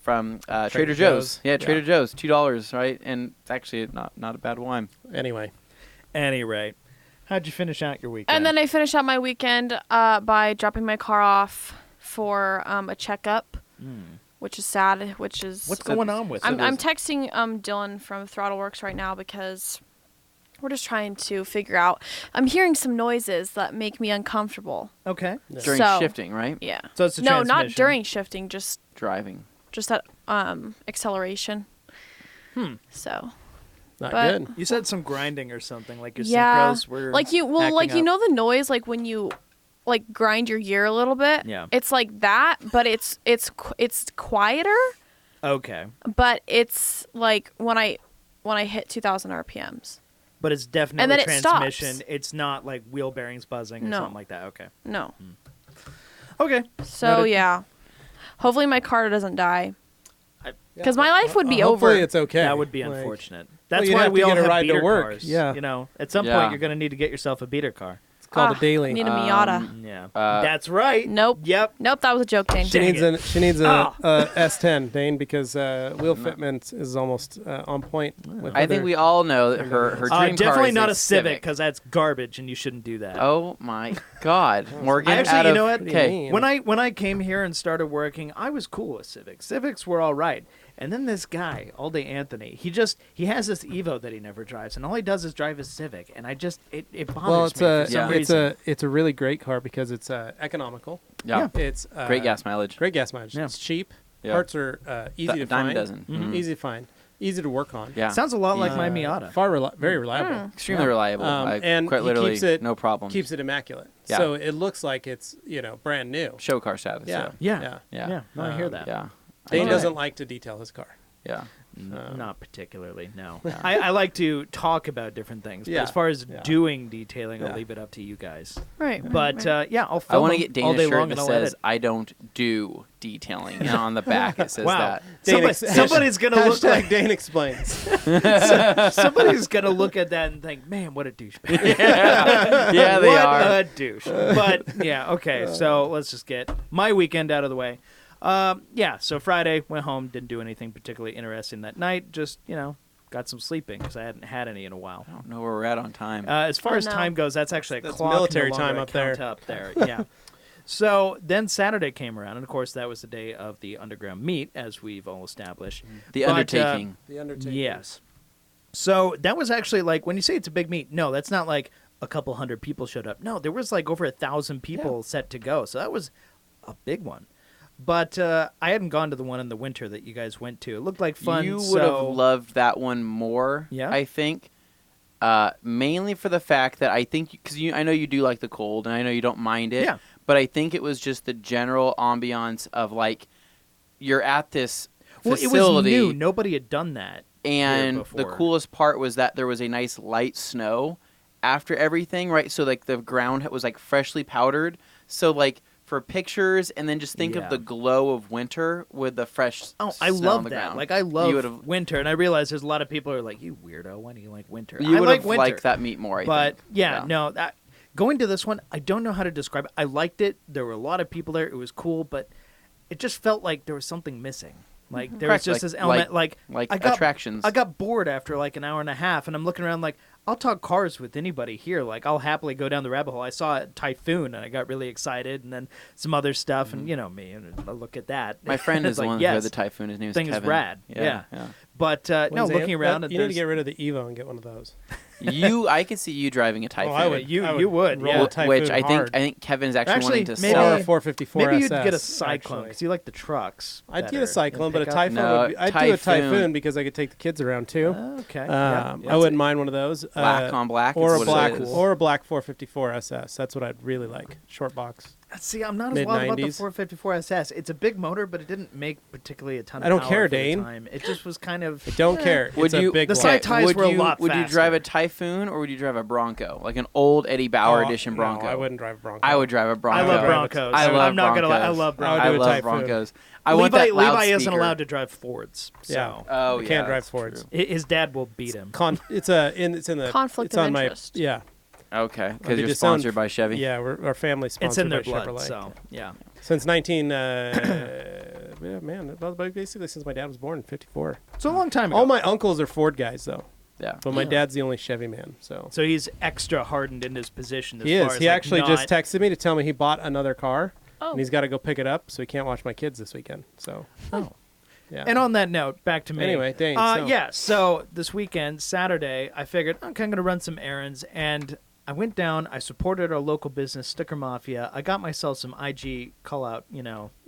[SPEAKER 3] from Trader Joe's.
[SPEAKER 1] Joe's.
[SPEAKER 3] Yeah, Trader Joe's, $2, right? And it's actually not a bad wine.
[SPEAKER 2] Anyway,
[SPEAKER 1] Anyway, how'd you finish out your weekend?
[SPEAKER 4] And then I finished out my weekend by dropping my car off for a checkup, which is sad. Which is
[SPEAKER 1] What's going on with
[SPEAKER 4] I'm,
[SPEAKER 1] it?
[SPEAKER 4] I'm texting Dylan from ThrottleWorks right now because we're just trying to figure out. I'm hearing some noises that make me uncomfortable.
[SPEAKER 1] Okay.
[SPEAKER 3] During
[SPEAKER 4] So-
[SPEAKER 3] shifting, right?
[SPEAKER 4] Yeah.
[SPEAKER 1] So it's a
[SPEAKER 4] no, not
[SPEAKER 1] transmission.
[SPEAKER 4] during shifting. Just
[SPEAKER 3] Driving.
[SPEAKER 4] just that acceleration. So.
[SPEAKER 2] Not
[SPEAKER 4] But-
[SPEAKER 2] good.
[SPEAKER 1] You said some grinding or something, like your
[SPEAKER 4] Yeah,
[SPEAKER 1] synchros were
[SPEAKER 4] like you
[SPEAKER 1] acting up.
[SPEAKER 4] know the noise like when you like grind your gear a little bit.
[SPEAKER 1] Yeah.
[SPEAKER 4] It's like that, but it's quieter.
[SPEAKER 1] Okay,
[SPEAKER 4] But it's like when I hit 2,000 RPMs.
[SPEAKER 1] but it's definitely
[SPEAKER 4] And then it
[SPEAKER 1] transmission.
[SPEAKER 4] stops.
[SPEAKER 1] It's not like wheel bearings buzzing or
[SPEAKER 4] No.
[SPEAKER 1] something like that. Okay.
[SPEAKER 4] No.
[SPEAKER 1] Okay.
[SPEAKER 4] So
[SPEAKER 2] Noted.
[SPEAKER 4] yeah, hopefully my car doesn't die
[SPEAKER 1] I-
[SPEAKER 4] because my life would be
[SPEAKER 2] Hopefully
[SPEAKER 4] over.
[SPEAKER 2] it's okay.
[SPEAKER 1] That would be
[SPEAKER 2] Like,
[SPEAKER 1] unfortunate. That's
[SPEAKER 2] you'd
[SPEAKER 1] why
[SPEAKER 2] have
[SPEAKER 1] we
[SPEAKER 2] to
[SPEAKER 1] all
[SPEAKER 2] get a
[SPEAKER 1] have
[SPEAKER 2] ride to
[SPEAKER 1] beater
[SPEAKER 2] work.
[SPEAKER 1] cars.
[SPEAKER 2] Yeah.
[SPEAKER 1] You know, at some
[SPEAKER 3] Yeah.
[SPEAKER 1] point you're going to need to get yourself a beater car.
[SPEAKER 2] It's called a
[SPEAKER 4] I
[SPEAKER 2] daily.
[SPEAKER 4] need a Miata.
[SPEAKER 1] Yeah.
[SPEAKER 3] Uh,
[SPEAKER 1] That's right.
[SPEAKER 4] Nope.
[SPEAKER 1] Yep.
[SPEAKER 4] Nope, that was a joke, Dane.
[SPEAKER 2] She
[SPEAKER 1] Dang
[SPEAKER 2] needs
[SPEAKER 1] it.
[SPEAKER 2] she needs a
[SPEAKER 1] Ah.
[SPEAKER 2] S10, Dane, because wheel fitment is almost on point. With
[SPEAKER 3] I think
[SPEAKER 2] other-
[SPEAKER 3] we all know that her dream car
[SPEAKER 1] Definitely
[SPEAKER 3] is
[SPEAKER 1] not
[SPEAKER 3] a
[SPEAKER 1] a Civic because that's garbage and you shouldn't do that.
[SPEAKER 3] Oh my God, Morgan!
[SPEAKER 1] I actually,
[SPEAKER 3] out
[SPEAKER 1] you
[SPEAKER 3] of-
[SPEAKER 1] know what?
[SPEAKER 2] What do you
[SPEAKER 3] Okay,
[SPEAKER 2] mean?
[SPEAKER 1] When I came here and started working, I was cool with Civics. Civics were all right. And then this guy, All Day Anthony, he has this Evo that he never drives, and all he does is drive his Civic, and it bothers
[SPEAKER 2] Well, it's
[SPEAKER 1] me for
[SPEAKER 2] a
[SPEAKER 1] some
[SPEAKER 3] Yeah.
[SPEAKER 1] reason.
[SPEAKER 2] it's a really great car because it's economical.
[SPEAKER 3] yeah,
[SPEAKER 2] It's
[SPEAKER 3] great gas mileage.
[SPEAKER 2] Great gas mileage.
[SPEAKER 1] Yeah.
[SPEAKER 2] It's cheap.
[SPEAKER 3] Yeah.
[SPEAKER 2] Parts are easy to
[SPEAKER 3] Dime a
[SPEAKER 2] find.
[SPEAKER 3] dozen.
[SPEAKER 1] Mhm.
[SPEAKER 2] Easy to find. Easy to work on.
[SPEAKER 3] Yeah,
[SPEAKER 1] Sounds a lot like my
[SPEAKER 2] Uh,
[SPEAKER 1] Miata.
[SPEAKER 2] Very reliable.
[SPEAKER 3] extremely reliable.
[SPEAKER 2] And
[SPEAKER 3] quite
[SPEAKER 2] he
[SPEAKER 3] literally,
[SPEAKER 2] keeps it-
[SPEAKER 3] no problem.
[SPEAKER 2] Keeps it immaculate.
[SPEAKER 3] Yeah.
[SPEAKER 2] So it looks like it's brand new.
[SPEAKER 3] show car status.
[SPEAKER 2] Yeah.
[SPEAKER 1] Yeah.
[SPEAKER 3] Yeah.
[SPEAKER 1] Yeah, no, I hear that.
[SPEAKER 3] Yeah.
[SPEAKER 2] Dane
[SPEAKER 3] Okay.
[SPEAKER 2] doesn't like to detail his car.
[SPEAKER 3] Yeah.
[SPEAKER 1] Not particularly, no. I like to talk about different things, but
[SPEAKER 2] Yeah.
[SPEAKER 1] as far as
[SPEAKER 2] Yeah.
[SPEAKER 1] doing detailing, I'll
[SPEAKER 2] Yeah.
[SPEAKER 1] leave it up to you guys.
[SPEAKER 4] Right.
[SPEAKER 1] But yeah, I'll
[SPEAKER 3] I
[SPEAKER 1] film
[SPEAKER 3] want to
[SPEAKER 1] them
[SPEAKER 3] get Dane
[SPEAKER 1] all
[SPEAKER 3] a
[SPEAKER 1] day
[SPEAKER 3] shirt
[SPEAKER 1] long
[SPEAKER 3] that
[SPEAKER 1] and I'll
[SPEAKER 3] says
[SPEAKER 1] edit.
[SPEAKER 3] "I don't do detailing," and on the back it says
[SPEAKER 1] Wow.
[SPEAKER 3] that.
[SPEAKER 1] Somebody's gonna look
[SPEAKER 2] Hashtag
[SPEAKER 1] like
[SPEAKER 2] Dane explains.
[SPEAKER 1] somebody's gonna look at that and think, "Man, what a douchebag."
[SPEAKER 3] Yeah, they
[SPEAKER 1] what
[SPEAKER 3] are.
[SPEAKER 1] a douche. But yeah, okay. So let's just get my weekend out of the way. Yeah. So Friday went home, didn't do anything particularly interesting that night. Just got some sleeping because I hadn't had any in a while.
[SPEAKER 3] I don't know where we're at on time.
[SPEAKER 1] As far
[SPEAKER 4] Oh,
[SPEAKER 1] as
[SPEAKER 4] no.
[SPEAKER 1] time goes, that's actually a
[SPEAKER 2] That's
[SPEAKER 1] clock.
[SPEAKER 2] military
[SPEAKER 1] no longer
[SPEAKER 2] time
[SPEAKER 1] a
[SPEAKER 2] up there.
[SPEAKER 1] count up there. Yeah. So then Saturday came around, and of course that was the day of the underground meet, as we've all established.
[SPEAKER 3] the
[SPEAKER 1] but,
[SPEAKER 3] undertaking.
[SPEAKER 2] The Undertaker.
[SPEAKER 1] Yes. So that was actually like when you say it's a big meet. No, that's not like a couple hundred people showed up. No, there was like over 1,000 people set to go. So that was a big one. But I hadn't gone to the one in the winter that you guys went to. It looked like fun.
[SPEAKER 3] You would
[SPEAKER 1] so-
[SPEAKER 3] have loved that one more.
[SPEAKER 1] Yeah?
[SPEAKER 3] I think. Mainly for the fact that I think because I know you do like the cold, and I know you don't mind it.
[SPEAKER 1] Yeah.
[SPEAKER 3] But I think it was just the general ambiance of like you're at this
[SPEAKER 1] Well,
[SPEAKER 3] facility.
[SPEAKER 1] it was new. Nobody had done that.
[SPEAKER 3] And the
[SPEAKER 1] before.
[SPEAKER 3] coolest part was that there was a nice light snow after everything, right? So like the ground was like freshly powdered. So like for pictures, and then just think
[SPEAKER 1] Yeah.
[SPEAKER 3] of the glow of winter with the fresh
[SPEAKER 1] Oh,
[SPEAKER 3] snow
[SPEAKER 1] I
[SPEAKER 3] on
[SPEAKER 1] love
[SPEAKER 3] the
[SPEAKER 1] that.
[SPEAKER 3] ground.
[SPEAKER 1] Like I
[SPEAKER 3] You
[SPEAKER 1] love
[SPEAKER 3] would've-
[SPEAKER 1] winter, and I realize there's a lot of people who are like, "You weirdo, why do you like winter?"
[SPEAKER 3] You
[SPEAKER 1] I
[SPEAKER 3] would
[SPEAKER 1] like
[SPEAKER 3] have
[SPEAKER 1] winter,
[SPEAKER 3] liked that meet more, I
[SPEAKER 1] but
[SPEAKER 3] think.
[SPEAKER 1] yeah, no. Going to this one, I don't know how to describe it. I liked it. There were a lot of people there. It was cool, but it just felt like there was something missing. Like there was
[SPEAKER 3] Correct,
[SPEAKER 1] just
[SPEAKER 3] like-
[SPEAKER 1] this element, like I got,
[SPEAKER 3] attractions.
[SPEAKER 1] I got bored after like an hour and a half, and I'm looking around like, I'll talk cars with anybody here. Like I'll happily go down the rabbit hole. I saw a Typhoon, and I got really excited, and then some other stuff, and me, and I look at that.
[SPEAKER 3] My friend
[SPEAKER 1] It's
[SPEAKER 3] is the
[SPEAKER 1] like,
[SPEAKER 3] one who
[SPEAKER 1] yes,
[SPEAKER 3] had the Typhoon. His name is
[SPEAKER 1] thing is
[SPEAKER 3] Kevin.
[SPEAKER 1] rad. Yeah.
[SPEAKER 3] yeah.
[SPEAKER 1] But no,
[SPEAKER 2] When's
[SPEAKER 1] looking around, and
[SPEAKER 2] you need to
[SPEAKER 1] there's-
[SPEAKER 2] get rid of the Evo and get one of those.
[SPEAKER 3] I could see you driving a Typhoon.
[SPEAKER 2] I would.
[SPEAKER 1] You
[SPEAKER 2] I
[SPEAKER 1] would,
[SPEAKER 2] roll
[SPEAKER 1] yeah.
[SPEAKER 2] a Typhoon
[SPEAKER 3] which I
[SPEAKER 2] hard.
[SPEAKER 3] think Kevin's actually,
[SPEAKER 1] Actually,
[SPEAKER 3] wanting to
[SPEAKER 1] maybe-
[SPEAKER 3] sell.
[SPEAKER 2] Or a 454
[SPEAKER 1] maybe you'd
[SPEAKER 2] SS,
[SPEAKER 1] get a Cyclone
[SPEAKER 2] actually.
[SPEAKER 1] because you like the trucks.
[SPEAKER 2] I'd
[SPEAKER 1] better
[SPEAKER 2] get a
[SPEAKER 1] than
[SPEAKER 2] Cyclone, but a
[SPEAKER 1] pickup.
[SPEAKER 2] Typhoon
[SPEAKER 3] No,
[SPEAKER 2] would be, I'd do a
[SPEAKER 3] Typhoon.
[SPEAKER 2] Typhoon because I could take the kids around too.
[SPEAKER 1] Okay. Yeah.
[SPEAKER 2] I wouldn't mind one of those.
[SPEAKER 3] Black on black.
[SPEAKER 2] Or
[SPEAKER 3] is
[SPEAKER 2] a
[SPEAKER 3] what
[SPEAKER 2] black
[SPEAKER 3] it is.
[SPEAKER 2] or a black 454 SS. That's what I'd really like. Short box.
[SPEAKER 1] See, I'm not as wild about the
[SPEAKER 2] Mid-90s.
[SPEAKER 1] 454 SS. It's a big motor, but it didn't make particularly a ton of
[SPEAKER 2] I don't
[SPEAKER 1] power
[SPEAKER 2] care,
[SPEAKER 1] for the
[SPEAKER 2] Dane.
[SPEAKER 1] time. It just was kind of.
[SPEAKER 2] I don't care.
[SPEAKER 3] Would
[SPEAKER 2] It's a
[SPEAKER 3] you-
[SPEAKER 2] big
[SPEAKER 1] the
[SPEAKER 2] one.
[SPEAKER 1] side ties
[SPEAKER 3] would
[SPEAKER 1] were a
[SPEAKER 3] you,
[SPEAKER 1] lot
[SPEAKER 3] Would you drive a
[SPEAKER 1] faster.
[SPEAKER 3] Typhoon or would you drive a Bronco, like an old Eddie Bauer edition Bronco?
[SPEAKER 2] No, I wouldn't drive a Bronco.
[SPEAKER 3] I would drive a Bronco.
[SPEAKER 1] I love
[SPEAKER 2] Okay.
[SPEAKER 1] Broncos.
[SPEAKER 3] I love
[SPEAKER 1] I'm not gonna lie. I
[SPEAKER 3] Broncos.
[SPEAKER 1] love
[SPEAKER 2] I
[SPEAKER 1] Broncos.
[SPEAKER 2] would
[SPEAKER 3] I
[SPEAKER 2] do a
[SPEAKER 3] love
[SPEAKER 2] Typhoon.
[SPEAKER 3] Broncos. I want that
[SPEAKER 1] Levi isn't
[SPEAKER 3] loudspeaker.
[SPEAKER 1] allowed to drive Fords. So
[SPEAKER 2] Yeah.
[SPEAKER 3] Oh,
[SPEAKER 2] You
[SPEAKER 3] yeah.
[SPEAKER 2] can't drive
[SPEAKER 3] that's
[SPEAKER 2] Fords.
[SPEAKER 3] true.
[SPEAKER 1] his dad will beat him.
[SPEAKER 2] It's in the
[SPEAKER 4] Conflict
[SPEAKER 2] it's
[SPEAKER 4] of
[SPEAKER 2] on
[SPEAKER 4] interest.
[SPEAKER 2] My yeah
[SPEAKER 3] Okay,
[SPEAKER 2] They
[SPEAKER 3] because you're
[SPEAKER 2] just own-
[SPEAKER 3] sponsored by Chevy.
[SPEAKER 2] yeah our family sponsored
[SPEAKER 1] It's in their
[SPEAKER 2] by
[SPEAKER 1] blood.
[SPEAKER 2] Chevrolet.
[SPEAKER 1] So yeah.
[SPEAKER 2] Since 19 yeah, man, basically since my dad was born in 54.
[SPEAKER 1] It's a long time ago.
[SPEAKER 2] All my uncles are Ford guys though,
[SPEAKER 3] Yeah.
[SPEAKER 2] but my dad's the only Chevy man. So
[SPEAKER 1] So he's extra hardened in his position. As
[SPEAKER 2] he
[SPEAKER 1] far
[SPEAKER 2] is.
[SPEAKER 1] As
[SPEAKER 2] He
[SPEAKER 1] like
[SPEAKER 2] actually
[SPEAKER 1] not,
[SPEAKER 2] just texted me to tell me he bought another car
[SPEAKER 4] Oh.
[SPEAKER 2] and he's got to go pick it up, so he can't watch my kids this weekend. So
[SPEAKER 1] Oh.
[SPEAKER 2] yeah.
[SPEAKER 1] And on that note, back to me.
[SPEAKER 2] Anyway, Dane, so-
[SPEAKER 1] Yeah, so this weekend, Saturday, I figured, okay, I'm going to run some errands. And I went down. I supported our local business, Sticker Mafia. I got myself some IG call-out,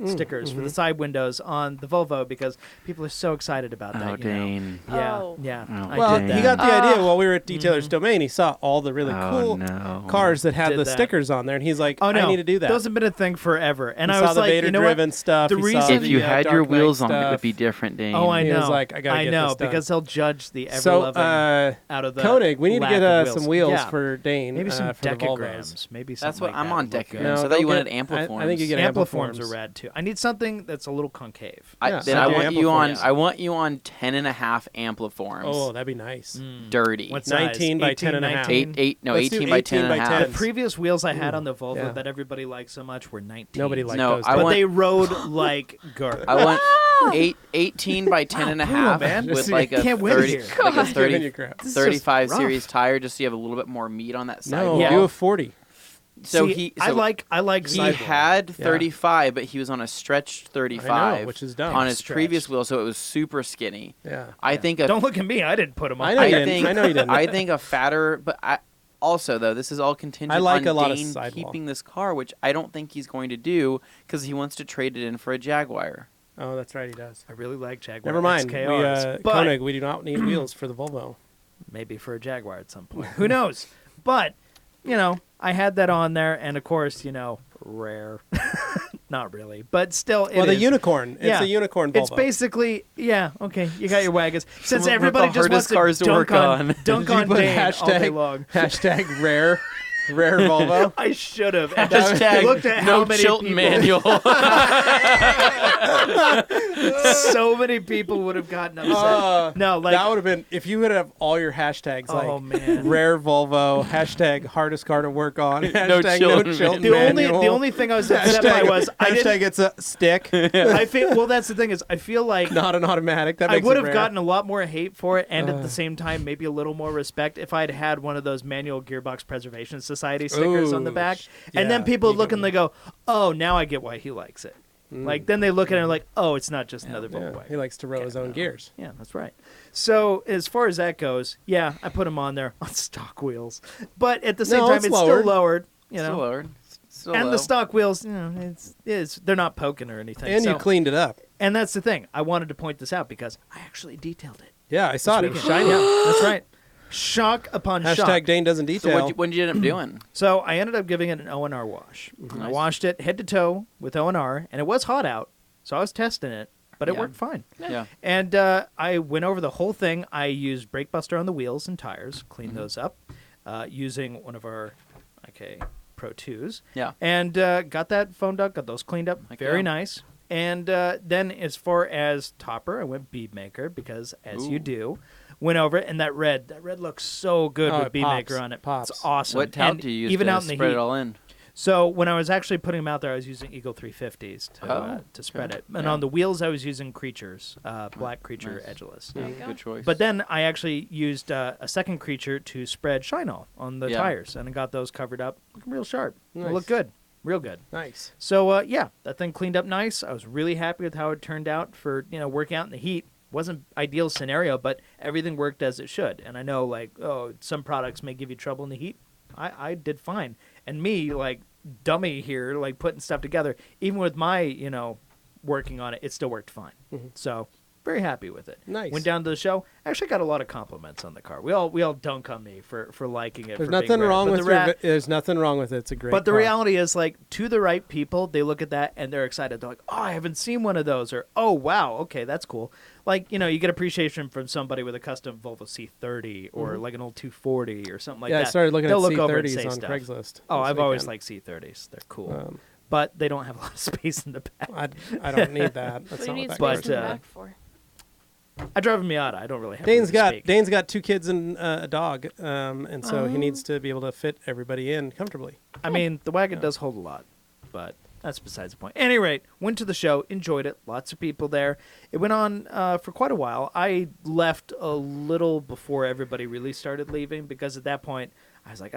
[SPEAKER 1] stickers for the side windows on the Volvo because people are so excited about that.
[SPEAKER 3] Oh, Dane.
[SPEAKER 1] Yeah,
[SPEAKER 4] Oh.
[SPEAKER 1] yeah.
[SPEAKER 3] Oh.
[SPEAKER 1] I
[SPEAKER 2] Well,
[SPEAKER 1] did that.
[SPEAKER 2] he got the idea while we were at Detailer's Domain. He saw all the really
[SPEAKER 3] Oh,
[SPEAKER 2] cool
[SPEAKER 3] no.
[SPEAKER 2] cars that had
[SPEAKER 1] Did
[SPEAKER 2] the
[SPEAKER 1] that.
[SPEAKER 2] stickers on there, and he's like,
[SPEAKER 1] Oh no,
[SPEAKER 2] I need to do that.
[SPEAKER 1] Those have been a thing forever, and
[SPEAKER 2] He
[SPEAKER 1] I
[SPEAKER 2] saw
[SPEAKER 1] was
[SPEAKER 2] the
[SPEAKER 1] like, you know what?
[SPEAKER 2] Vader-driven stuff.
[SPEAKER 1] The
[SPEAKER 2] he saw
[SPEAKER 1] reason-
[SPEAKER 3] If you
[SPEAKER 2] the,
[SPEAKER 3] had
[SPEAKER 2] Dark
[SPEAKER 3] your
[SPEAKER 2] Knight
[SPEAKER 3] wheels on, it
[SPEAKER 2] stuff.
[SPEAKER 3] would be different, Dane.
[SPEAKER 1] Oh, I
[SPEAKER 2] He
[SPEAKER 1] know.
[SPEAKER 2] was like, I gotta get
[SPEAKER 1] know
[SPEAKER 2] this done.
[SPEAKER 1] because he'll judge the ever
[SPEAKER 2] So,
[SPEAKER 1] loving out of the
[SPEAKER 2] Koenig, we need to
[SPEAKER 1] lack
[SPEAKER 2] get
[SPEAKER 1] of
[SPEAKER 2] some wheels
[SPEAKER 1] Yeah.
[SPEAKER 2] for Dane.
[SPEAKER 1] Maybe some
[SPEAKER 2] for the Volvos.
[SPEAKER 1] decagrams. Maybe something
[SPEAKER 3] That's what
[SPEAKER 1] like
[SPEAKER 3] I'm
[SPEAKER 1] that
[SPEAKER 3] on
[SPEAKER 1] would look good.
[SPEAKER 3] decagrams.
[SPEAKER 2] No,
[SPEAKER 3] So I thought
[SPEAKER 2] don't
[SPEAKER 3] you wanted
[SPEAKER 2] get-
[SPEAKER 3] ampliforms.
[SPEAKER 2] I think you get
[SPEAKER 1] Ampliforms
[SPEAKER 2] ampliforms.
[SPEAKER 1] are rad too. I need something that's a little concave.
[SPEAKER 2] Yeah,
[SPEAKER 3] Then
[SPEAKER 2] so
[SPEAKER 3] I
[SPEAKER 2] do
[SPEAKER 3] want you on.
[SPEAKER 2] ampliforms.
[SPEAKER 3] I want you on 10.5 ampliforms.
[SPEAKER 2] Oh, that'd be nice.
[SPEAKER 3] Dirty.
[SPEAKER 1] What size?
[SPEAKER 2] 19 by 10 and a half.
[SPEAKER 1] 19?
[SPEAKER 2] Let's do
[SPEAKER 3] 18 by 10 and a
[SPEAKER 2] 18 by
[SPEAKER 3] half.
[SPEAKER 2] 10.
[SPEAKER 1] The previous wheels I had on the Volvo
[SPEAKER 2] yeah.
[SPEAKER 1] that everybody liked so much were 19.
[SPEAKER 2] Nobody liked
[SPEAKER 3] No,
[SPEAKER 2] those.
[SPEAKER 3] I
[SPEAKER 1] but
[SPEAKER 3] want-
[SPEAKER 1] they rode like garbage.
[SPEAKER 3] I want 18 by 10 and a half
[SPEAKER 1] man.
[SPEAKER 3] with
[SPEAKER 2] Just-
[SPEAKER 3] like a
[SPEAKER 1] can't win
[SPEAKER 3] 30,
[SPEAKER 1] here.
[SPEAKER 3] like a
[SPEAKER 2] Giving
[SPEAKER 3] 30,
[SPEAKER 2] you crap.
[SPEAKER 1] This is
[SPEAKER 3] 35
[SPEAKER 1] just rough.
[SPEAKER 3] series tire, just so you have a little bit more meat on that side.
[SPEAKER 2] No,
[SPEAKER 1] Yeah.
[SPEAKER 2] do a 40.
[SPEAKER 3] So
[SPEAKER 1] See,
[SPEAKER 3] I
[SPEAKER 1] I like
[SPEAKER 3] he
[SPEAKER 1] sidewall.
[SPEAKER 3] had
[SPEAKER 2] Yeah.
[SPEAKER 3] 35, but he was on a stretched 35,
[SPEAKER 2] which is dumb.
[SPEAKER 3] on his
[SPEAKER 1] Stretched.
[SPEAKER 3] previous wheel, so it was super skinny.
[SPEAKER 2] Yeah.
[SPEAKER 3] I think a
[SPEAKER 1] Don't look at me. I didn't put them on.
[SPEAKER 2] I know you didn't.
[SPEAKER 3] think
[SPEAKER 2] I know you didn't.
[SPEAKER 3] I think a fatter, but also though this is all contingent
[SPEAKER 2] I like
[SPEAKER 3] on
[SPEAKER 2] a lot of
[SPEAKER 3] Dane
[SPEAKER 2] sidewall.
[SPEAKER 3] keeping this car, which I don't think he's going to do because he wants to trade it in for a Jaguar.
[SPEAKER 2] Oh, that's right, he does.
[SPEAKER 1] I really like Jaguar.
[SPEAKER 2] Never mind.
[SPEAKER 1] XKRs, but
[SPEAKER 2] Koenig, we do not need wheels for the Volvo.
[SPEAKER 1] maybe for a Jaguar at some point. Who knows? But I had that on there, and of course, rare. Not really, but still, it
[SPEAKER 2] Well, the
[SPEAKER 1] is.
[SPEAKER 2] unicorn. It's
[SPEAKER 1] Yeah.
[SPEAKER 2] a unicorn Volvo.
[SPEAKER 1] It's basically, okay, you got your wagons. Since
[SPEAKER 3] Some of
[SPEAKER 1] everybody
[SPEAKER 3] the
[SPEAKER 1] just wants
[SPEAKER 3] hardest cars
[SPEAKER 1] to
[SPEAKER 3] to
[SPEAKER 1] dunk
[SPEAKER 3] work
[SPEAKER 1] on,
[SPEAKER 3] on.
[SPEAKER 1] dunk
[SPEAKER 2] Did you
[SPEAKER 1] on
[SPEAKER 2] put
[SPEAKER 1] Dane all day long.
[SPEAKER 2] hashtag rare Volvo.
[SPEAKER 1] I should have. And
[SPEAKER 3] Hashtag
[SPEAKER 1] looked at
[SPEAKER 3] no
[SPEAKER 1] how many
[SPEAKER 3] Chilton
[SPEAKER 1] people,
[SPEAKER 3] manual.
[SPEAKER 1] so many people would have gotten upset. No, like,
[SPEAKER 2] that would have been if you would have all your hashtags
[SPEAKER 1] oh
[SPEAKER 2] like
[SPEAKER 1] man.
[SPEAKER 2] rare Volvo, hashtag hardest car to work on, hashtag
[SPEAKER 3] Chilton
[SPEAKER 2] Chilton
[SPEAKER 3] manual.
[SPEAKER 1] The only thing I was upset by was I
[SPEAKER 2] hashtag
[SPEAKER 1] didn't.
[SPEAKER 2] it's a stick,
[SPEAKER 1] I feel well. That's the thing is I feel like
[SPEAKER 2] not an automatic. That
[SPEAKER 1] I
[SPEAKER 2] makes
[SPEAKER 1] would
[SPEAKER 2] it
[SPEAKER 1] have
[SPEAKER 2] rare.
[SPEAKER 1] gotten a lot more hate for it, and at the same time, maybe a little more respect if I'd had one of those manual Gearbox Preservation Society stickers on the
[SPEAKER 2] Ooh,
[SPEAKER 1] back.
[SPEAKER 2] yeah,
[SPEAKER 1] And then people look
[SPEAKER 2] even-
[SPEAKER 1] and they go, "Oh, now I get why he likes it." Like then they look at it and like, "Oh, it's not just another Volvo
[SPEAKER 2] Yeah,
[SPEAKER 1] wagon."
[SPEAKER 2] he likes to row his own gears.
[SPEAKER 1] Yeah, that's right. So as far as that goes, yeah, I put him on there on stock wheels, but at the same
[SPEAKER 2] No,
[SPEAKER 1] time,
[SPEAKER 2] it's
[SPEAKER 1] it's
[SPEAKER 2] lowered.
[SPEAKER 1] still lowered.
[SPEAKER 3] Still lower. Still
[SPEAKER 1] And
[SPEAKER 3] low.
[SPEAKER 1] the stock wheels, they're not poking or anything.
[SPEAKER 2] And
[SPEAKER 1] so,
[SPEAKER 2] you cleaned it up.
[SPEAKER 1] and that's the thing. I wanted to point this out because I actually detailed it.
[SPEAKER 2] Yeah, I saw it. It was
[SPEAKER 1] Weekend.
[SPEAKER 2] shiny.
[SPEAKER 1] Yeah, that's right. Shock upon
[SPEAKER 2] Hashtag
[SPEAKER 1] shock.
[SPEAKER 2] Dane doesn't
[SPEAKER 3] So
[SPEAKER 2] detail.
[SPEAKER 3] what'd you end up doing?
[SPEAKER 1] So I ended up giving it an O&R wash. I
[SPEAKER 3] Nice.
[SPEAKER 1] washed it head to toe with O&R, and it was hot out, so I was testing it, but it
[SPEAKER 3] Yeah.
[SPEAKER 1] worked fine.
[SPEAKER 3] Yeah.
[SPEAKER 1] And I went over the whole thing. I used brake buster on the wheels and tires, cleaned those up, using one of our Pro 2s.
[SPEAKER 3] Yeah.
[SPEAKER 1] And got that phone duct, got those cleaned up.
[SPEAKER 3] Heck
[SPEAKER 1] Very
[SPEAKER 3] yeah.
[SPEAKER 1] nice. And then as far as topper, I went bead maker because, as you
[SPEAKER 3] Ooh.
[SPEAKER 1] do, went over it. And that red looks so good
[SPEAKER 2] Oh,
[SPEAKER 1] with
[SPEAKER 2] it
[SPEAKER 1] bead
[SPEAKER 2] pops.
[SPEAKER 1] maker on it.
[SPEAKER 2] Pops.
[SPEAKER 1] It's awesome.
[SPEAKER 3] What tout
[SPEAKER 1] And
[SPEAKER 3] do you use
[SPEAKER 1] even
[SPEAKER 3] to
[SPEAKER 1] out in the
[SPEAKER 3] spread
[SPEAKER 1] heat.
[SPEAKER 3] it all in?
[SPEAKER 1] So when I was actually putting them out there, I was using Eagle 350s to spread
[SPEAKER 3] okay.
[SPEAKER 1] it. And
[SPEAKER 3] Yeah.
[SPEAKER 1] on the wheels, I was using Creatures, Black Creature
[SPEAKER 3] Nice.
[SPEAKER 1] edgeless.
[SPEAKER 4] There you go.
[SPEAKER 3] Good choice.
[SPEAKER 1] But then I actually used a second Creature to spread Shine All on the
[SPEAKER 3] Yeah.
[SPEAKER 1] tires, and I got those covered up, looking real sharp. They
[SPEAKER 2] Nice.
[SPEAKER 1] look good, real good.
[SPEAKER 2] Nice.
[SPEAKER 1] So yeah, that thing cleaned up nice. I was really happy with how it turned out for working out in the heat. Wasn't ideal scenario, but everything worked as it should. And I know some products may give you trouble in the heat. I did fine. And me dummy here putting stuff together, even with my working on it, it still worked fine. So very happy with it.
[SPEAKER 2] Nice.
[SPEAKER 1] Went down to the show. Actually got a lot of compliments on the car. We all dunk on me for liking it.
[SPEAKER 2] There's
[SPEAKER 1] for
[SPEAKER 2] nothing
[SPEAKER 1] being rare.
[SPEAKER 2] wrong
[SPEAKER 1] But
[SPEAKER 2] with
[SPEAKER 1] the ra-
[SPEAKER 2] there's nothing wrong with it. It's a great
[SPEAKER 1] But the
[SPEAKER 2] car.
[SPEAKER 1] reality is, to the right people, they look at that and they're excited. They're like, "Oh, I haven't seen one of those," or "Oh, wow, okay, that's cool." You get appreciation from somebody with a custom Volvo C30 or like an old 240 or something like
[SPEAKER 2] yeah,
[SPEAKER 1] that.
[SPEAKER 2] I started looking
[SPEAKER 1] They'll
[SPEAKER 2] at
[SPEAKER 1] look over and
[SPEAKER 2] C30s
[SPEAKER 1] say
[SPEAKER 2] on
[SPEAKER 1] stuff.
[SPEAKER 2] Craigslist.
[SPEAKER 1] Oh,
[SPEAKER 2] this
[SPEAKER 1] I've always
[SPEAKER 2] weekend.
[SPEAKER 1] liked C30s. They're cool,
[SPEAKER 2] Um,
[SPEAKER 1] but they don't have a lot of space in the back.
[SPEAKER 2] I don't need that. That's
[SPEAKER 4] What do you
[SPEAKER 2] not
[SPEAKER 4] need
[SPEAKER 2] what that
[SPEAKER 4] space
[SPEAKER 2] car's
[SPEAKER 1] But,
[SPEAKER 4] in the
[SPEAKER 2] for.
[SPEAKER 4] back for?
[SPEAKER 1] I drive a Miata. I don't really have
[SPEAKER 2] Dane's
[SPEAKER 1] room to speak.
[SPEAKER 2] Dane's got 2 kids and a dog, and so he needs to be able to fit everybody in comfortably.
[SPEAKER 1] I mean, the wagon does hold a lot, but that's besides the point. At any rate, went to the show, enjoyed it. Lots of people there. It went on for quite a while. I left a little before everybody really started leaving because at that point, I was like,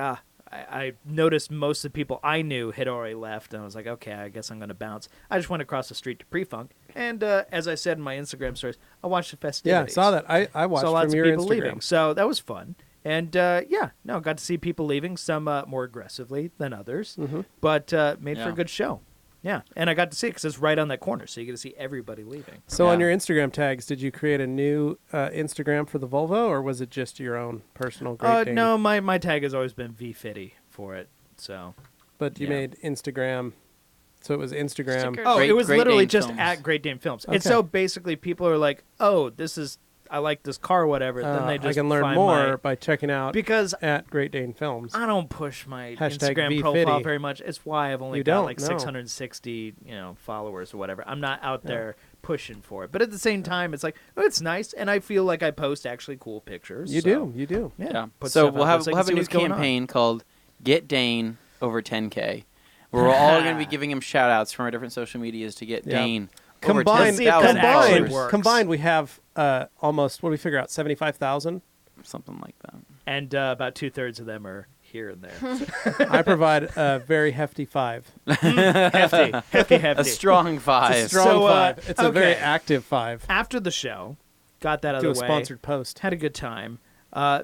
[SPEAKER 1] I noticed most of the people I knew had already left, and I was like, okay, I guess I'm going to bounce. I just went across the street to Pre-Funk, and as I said in my Instagram stories, I watched the
[SPEAKER 2] Yeah, I
[SPEAKER 1] festivities.
[SPEAKER 2] saw that. I watched
[SPEAKER 1] Saw lots
[SPEAKER 2] from
[SPEAKER 1] of
[SPEAKER 2] your
[SPEAKER 1] people
[SPEAKER 2] Instagram.
[SPEAKER 1] leaving, so that was fun. And got to see people leaving, some more aggressively than others, but made for a good show. Yeah, and I got to see it because it's right on that corner, so you get to see everybody leaving.
[SPEAKER 2] So on your Instagram tags, did you create a new Instagram for the Volvo, or was it just your own personal Great Dane?
[SPEAKER 1] No, my tag has always been VFitty for it. So,
[SPEAKER 2] but you made Instagram, so it was Instagram.
[SPEAKER 4] Stickers.
[SPEAKER 1] it was
[SPEAKER 3] Great
[SPEAKER 1] literally
[SPEAKER 3] Dane
[SPEAKER 1] just
[SPEAKER 3] Films.
[SPEAKER 1] at Great Dane Films.
[SPEAKER 2] Okay.
[SPEAKER 1] And so basically, people are like, "Oh, I like this car, or whatever." Then they just
[SPEAKER 2] I can learn
[SPEAKER 1] find
[SPEAKER 2] more by checking out
[SPEAKER 1] because
[SPEAKER 2] at Great Dane Films.
[SPEAKER 1] I don't push my
[SPEAKER 2] Hashtag
[SPEAKER 1] Instagram
[SPEAKER 2] VFitty.
[SPEAKER 1] profile very much. It's why I've only
[SPEAKER 2] You
[SPEAKER 1] got
[SPEAKER 2] don't,
[SPEAKER 1] like
[SPEAKER 2] no.
[SPEAKER 1] 660, followers or whatever. I'm not out there pushing for it. But at the same time, it's like, oh, it's nice, and I feel like I post actually cool pictures.
[SPEAKER 2] You
[SPEAKER 1] so,
[SPEAKER 2] do.
[SPEAKER 1] Yeah. Put
[SPEAKER 3] So
[SPEAKER 1] stuff
[SPEAKER 3] we'll
[SPEAKER 1] out
[SPEAKER 3] have
[SPEAKER 1] there so I
[SPEAKER 3] we'll have
[SPEAKER 1] can see
[SPEAKER 3] a new
[SPEAKER 1] what's going on.
[SPEAKER 3] campaign called Get Dane over 10K. Where we're all going to be giving him shout outs from our different social medias to get
[SPEAKER 2] Yeah.
[SPEAKER 3] Dane over
[SPEAKER 2] Combined,
[SPEAKER 3] 10,000
[SPEAKER 1] actually
[SPEAKER 3] followers.
[SPEAKER 1] works.
[SPEAKER 2] combined, we have almost, what do we figure out, 75,000?
[SPEAKER 3] Something like that.
[SPEAKER 1] And about 2/3 of them are here and there.
[SPEAKER 2] I provide a very hefty 5.
[SPEAKER 1] hefty.
[SPEAKER 3] A strong 5.
[SPEAKER 2] It's a strong
[SPEAKER 1] So,
[SPEAKER 2] 5. It's a very
[SPEAKER 1] okay.
[SPEAKER 2] active 5.
[SPEAKER 1] After the show, got that out
[SPEAKER 2] Do a
[SPEAKER 1] of the way.
[SPEAKER 2] sponsored post.
[SPEAKER 1] Had a good time.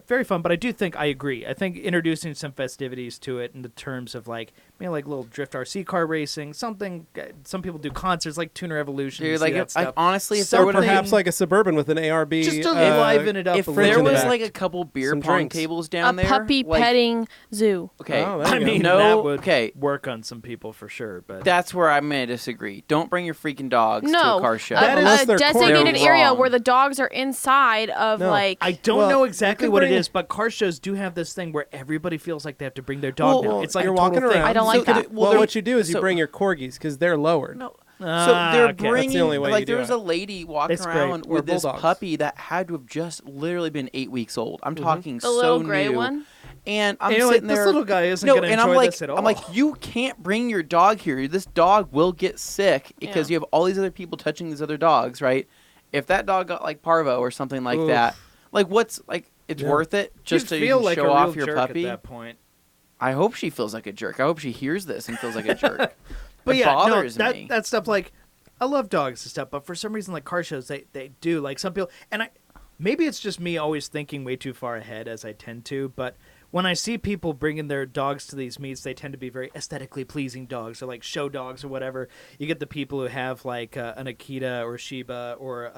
[SPEAKER 1] Very fun, but I do think I agree. I think introducing some festivities to it in the terms of like little drift RC car racing, something. Some people do concerts like Tuner Evolution.
[SPEAKER 3] Dude,
[SPEAKER 1] you see
[SPEAKER 3] like,
[SPEAKER 1] that stuff.
[SPEAKER 3] honestly, if
[SPEAKER 1] So
[SPEAKER 3] there would
[SPEAKER 2] Perhaps like a Suburban with an ARB.
[SPEAKER 1] just to liven it up
[SPEAKER 3] if
[SPEAKER 1] a
[SPEAKER 3] there
[SPEAKER 1] little
[SPEAKER 2] in the
[SPEAKER 3] was
[SPEAKER 1] bit.
[SPEAKER 2] back.
[SPEAKER 3] like a couple beer
[SPEAKER 2] Some
[SPEAKER 3] pong
[SPEAKER 2] drinks.
[SPEAKER 3] tables down
[SPEAKER 4] A
[SPEAKER 3] there,
[SPEAKER 4] puppy
[SPEAKER 3] like,
[SPEAKER 4] petting zoo.
[SPEAKER 3] Okay,
[SPEAKER 2] Oh, there
[SPEAKER 1] I
[SPEAKER 2] you
[SPEAKER 1] mean,
[SPEAKER 2] go.
[SPEAKER 1] that would
[SPEAKER 3] okay.
[SPEAKER 1] work on some people for sure, but
[SPEAKER 3] That's where I'm going to disagree. Don't bring your freaking dogs to
[SPEAKER 4] No,
[SPEAKER 3] a car show.
[SPEAKER 2] Unless
[SPEAKER 4] a
[SPEAKER 2] they're
[SPEAKER 4] designated
[SPEAKER 3] They're
[SPEAKER 4] area
[SPEAKER 3] wrong.
[SPEAKER 4] where the dogs are inside of
[SPEAKER 2] No.
[SPEAKER 4] like.
[SPEAKER 1] I don't
[SPEAKER 2] Well,
[SPEAKER 1] know
[SPEAKER 2] you
[SPEAKER 1] exactly
[SPEAKER 2] can
[SPEAKER 1] what it
[SPEAKER 2] bring-
[SPEAKER 1] is, but car shows do have this thing where everybody feels like they have to bring their dog now.
[SPEAKER 2] Well,
[SPEAKER 1] It's like
[SPEAKER 2] you're
[SPEAKER 1] a total
[SPEAKER 2] walking
[SPEAKER 1] thing.
[SPEAKER 2] around.
[SPEAKER 4] I don't like
[SPEAKER 3] So
[SPEAKER 4] that.
[SPEAKER 2] Well,
[SPEAKER 3] they're-
[SPEAKER 2] what you do is you
[SPEAKER 3] so-
[SPEAKER 2] bring your corgis because they're lowered.
[SPEAKER 3] No.
[SPEAKER 1] Ah,
[SPEAKER 3] So they're
[SPEAKER 1] okay.
[SPEAKER 3] bringing,
[SPEAKER 2] That's the only way
[SPEAKER 3] like,
[SPEAKER 2] you do
[SPEAKER 3] there was
[SPEAKER 2] it.
[SPEAKER 3] a lady walking
[SPEAKER 1] It's great.
[SPEAKER 3] around
[SPEAKER 2] Or
[SPEAKER 3] with this
[SPEAKER 2] bulldogs.
[SPEAKER 3] puppy that had to have just literally been 8 weeks old. I'm talking
[SPEAKER 4] The
[SPEAKER 3] so
[SPEAKER 4] little gray
[SPEAKER 3] new.
[SPEAKER 4] one?
[SPEAKER 3] And I'm
[SPEAKER 1] And you're
[SPEAKER 3] sitting
[SPEAKER 1] like,
[SPEAKER 3] there.
[SPEAKER 1] this little guy isn't
[SPEAKER 3] no,
[SPEAKER 1] going to
[SPEAKER 3] and
[SPEAKER 1] enjoy
[SPEAKER 3] I'm like,
[SPEAKER 1] this at all.
[SPEAKER 3] I'm like, you can't bring your dog here. This dog will get sick because
[SPEAKER 4] Yeah.
[SPEAKER 3] you have all these other people touching these other dogs, right? If that dog got like parvo or something like
[SPEAKER 1] Oof.
[SPEAKER 3] that, like what's like, it's
[SPEAKER 2] Yeah.
[SPEAKER 3] worth it just
[SPEAKER 1] You'd
[SPEAKER 3] to
[SPEAKER 1] feel like
[SPEAKER 3] show
[SPEAKER 1] a
[SPEAKER 3] off
[SPEAKER 1] real
[SPEAKER 3] your
[SPEAKER 1] jerk
[SPEAKER 3] puppy.
[SPEAKER 1] at that point.
[SPEAKER 3] I hope she feels like a jerk. I hope she hears this and feels like a jerk.
[SPEAKER 1] But
[SPEAKER 3] it
[SPEAKER 1] yeah,
[SPEAKER 3] bothers
[SPEAKER 1] no,
[SPEAKER 3] me.
[SPEAKER 1] that stuff, like, I love dogs and stuff, but for some reason, like car shows, they do, like some people, and maybe it's just me always thinking way too far ahead as I tend to, but when I see people bringing their dogs to these meets, they tend to be very aesthetically pleasing dogs, or like show dogs or whatever. You get the people who have like an Akita or Shiba or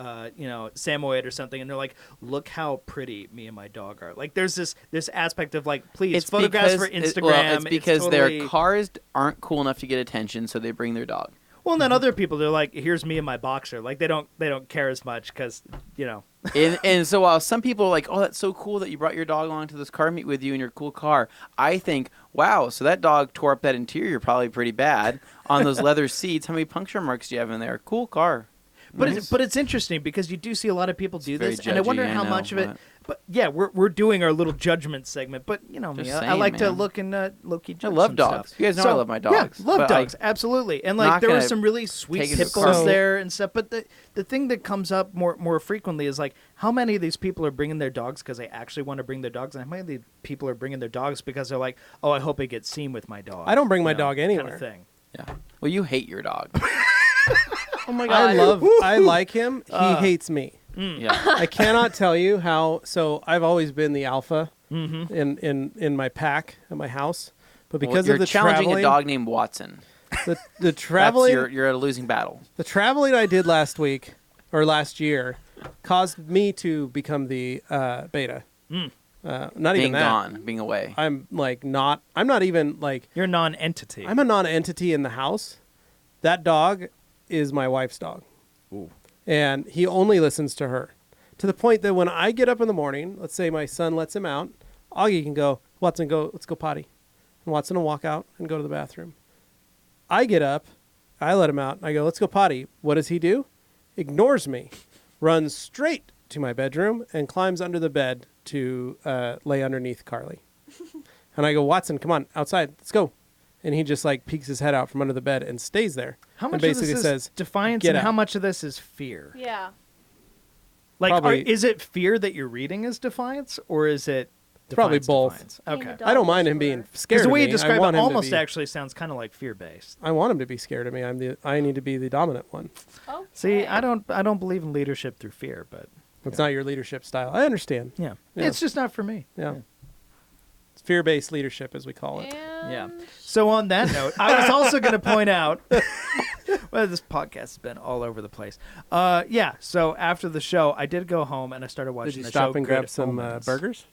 [SPEAKER 1] Samoyed or something, and they're like, "Look how pretty me and my dog are." Like, there's this aspect of like, please photographs for Instagram.
[SPEAKER 3] It's because
[SPEAKER 1] totally...
[SPEAKER 3] their cars aren't cool enough to get attention, so they bring their dog.
[SPEAKER 1] Well, and then other people, they're like, "Here's me and my boxer." Like, they don't care as much because
[SPEAKER 3] And so while some people are like, "Oh, that's so cool that you brought your dog along to this car meet with you in your cool car," I think, "Wow, so that dog tore up that interior probably pretty bad on those leather seats. How many puncture marks do you have in there? Cool car."
[SPEAKER 1] But
[SPEAKER 3] Nice.
[SPEAKER 1] it's interesting because you do see a lot of people do
[SPEAKER 3] very
[SPEAKER 1] this, and I wonder
[SPEAKER 3] judgy, I
[SPEAKER 1] how
[SPEAKER 3] know,
[SPEAKER 1] much of it.
[SPEAKER 3] but-
[SPEAKER 1] But yeah, we're doing our little judgment segment. But you know me,
[SPEAKER 3] Just
[SPEAKER 1] I
[SPEAKER 3] saying,
[SPEAKER 1] like to
[SPEAKER 3] man.
[SPEAKER 1] look and low-key
[SPEAKER 3] I
[SPEAKER 1] judge
[SPEAKER 3] love
[SPEAKER 1] some
[SPEAKER 3] dogs.
[SPEAKER 1] stuff.
[SPEAKER 3] You guys know I love my dogs.
[SPEAKER 1] Yeah, love
[SPEAKER 3] but
[SPEAKER 1] dogs, absolutely. And like
[SPEAKER 3] not
[SPEAKER 1] there were
[SPEAKER 3] gonna
[SPEAKER 1] some really sweet
[SPEAKER 3] take it to
[SPEAKER 1] hippos
[SPEAKER 2] court.
[SPEAKER 1] there and stuff. But the thing that comes up more frequently is like how many of these people are bringing their dogs because they actually want to bring their dogs, and how many of these people are bringing their dogs because they're like, oh, I hope I get seen with my dog.
[SPEAKER 2] I don't bring my
[SPEAKER 1] you know,
[SPEAKER 2] dog
[SPEAKER 1] kind of
[SPEAKER 2] anywhere.
[SPEAKER 1] thing.
[SPEAKER 3] Yeah. Well, you hate your dog.
[SPEAKER 4] Oh my god.
[SPEAKER 2] I like him. He hates me.
[SPEAKER 3] Yeah.
[SPEAKER 2] I cannot tell you how. So I've always been the alpha
[SPEAKER 1] Mm-hmm.
[SPEAKER 2] in my pack at my house, but
[SPEAKER 3] Well,
[SPEAKER 2] because
[SPEAKER 3] you're
[SPEAKER 2] of the
[SPEAKER 3] challenging
[SPEAKER 2] traveling,
[SPEAKER 3] a dog named Watson.
[SPEAKER 2] the traveling,
[SPEAKER 3] You're at a losing battle.
[SPEAKER 2] the traveling I did last week or last year caused me to become the beta. Not
[SPEAKER 3] Being
[SPEAKER 2] even that.
[SPEAKER 3] gone, being away.
[SPEAKER 2] I'm not even like.
[SPEAKER 1] You're a non-entity.
[SPEAKER 2] I'm a non-entity in the house. That dog is my wife's dog.
[SPEAKER 1] Ooh.
[SPEAKER 2] And he only listens to her. To the point that when I get up in the morning, let's say my son lets him out, Augie can go, Watson, let's go potty. And Watson will walk out and go to the bathroom. I get up, I let him out, and I go, let's go potty. What does he do? Ignores me, runs straight to my bedroom, and climbs under the bed to lay underneath Carly. And I go, Watson, come on, outside, let's go. And he just like peeks his head out from under the bed and stays there.
[SPEAKER 1] How
[SPEAKER 2] and
[SPEAKER 1] much
[SPEAKER 2] basically
[SPEAKER 1] of this
[SPEAKER 2] says,
[SPEAKER 1] is defiance,
[SPEAKER 2] "Get
[SPEAKER 1] and how
[SPEAKER 2] out."
[SPEAKER 1] much of this is fear?
[SPEAKER 4] Yeah.
[SPEAKER 1] Like,
[SPEAKER 2] Probably-
[SPEAKER 1] is it fear that you're reading as defiance, or is it
[SPEAKER 2] Probably
[SPEAKER 1] defiance,
[SPEAKER 2] both.
[SPEAKER 1] defiance?
[SPEAKER 4] Being
[SPEAKER 1] Okay.
[SPEAKER 4] a dog
[SPEAKER 2] I don't mind him
[SPEAKER 4] whisperer.
[SPEAKER 2] being scared
[SPEAKER 1] Because the
[SPEAKER 2] of
[SPEAKER 1] way
[SPEAKER 2] me.
[SPEAKER 1] you describe
[SPEAKER 2] I want
[SPEAKER 1] it
[SPEAKER 2] him to
[SPEAKER 1] almost
[SPEAKER 2] be-
[SPEAKER 1] actually sounds kind of like fear-based.
[SPEAKER 2] I want him to be scared of me. I need to be the dominant one.
[SPEAKER 4] Okay.
[SPEAKER 1] See, I don't believe in leadership through fear, but
[SPEAKER 2] It's not your leadership style. I understand.
[SPEAKER 1] yeah,
[SPEAKER 2] Yeah.
[SPEAKER 1] it's just not for me.
[SPEAKER 2] Yeah. fear-based leadership, as we call it.
[SPEAKER 1] Yeah. So on that note, I was also going to point out, well, this podcast has been all over the place. Yeah. So after the show, I did go home and I started watching
[SPEAKER 2] Did you
[SPEAKER 1] the
[SPEAKER 2] stop
[SPEAKER 1] show
[SPEAKER 2] and grab
[SPEAKER 1] Good
[SPEAKER 2] some
[SPEAKER 1] Omens.
[SPEAKER 2] burgers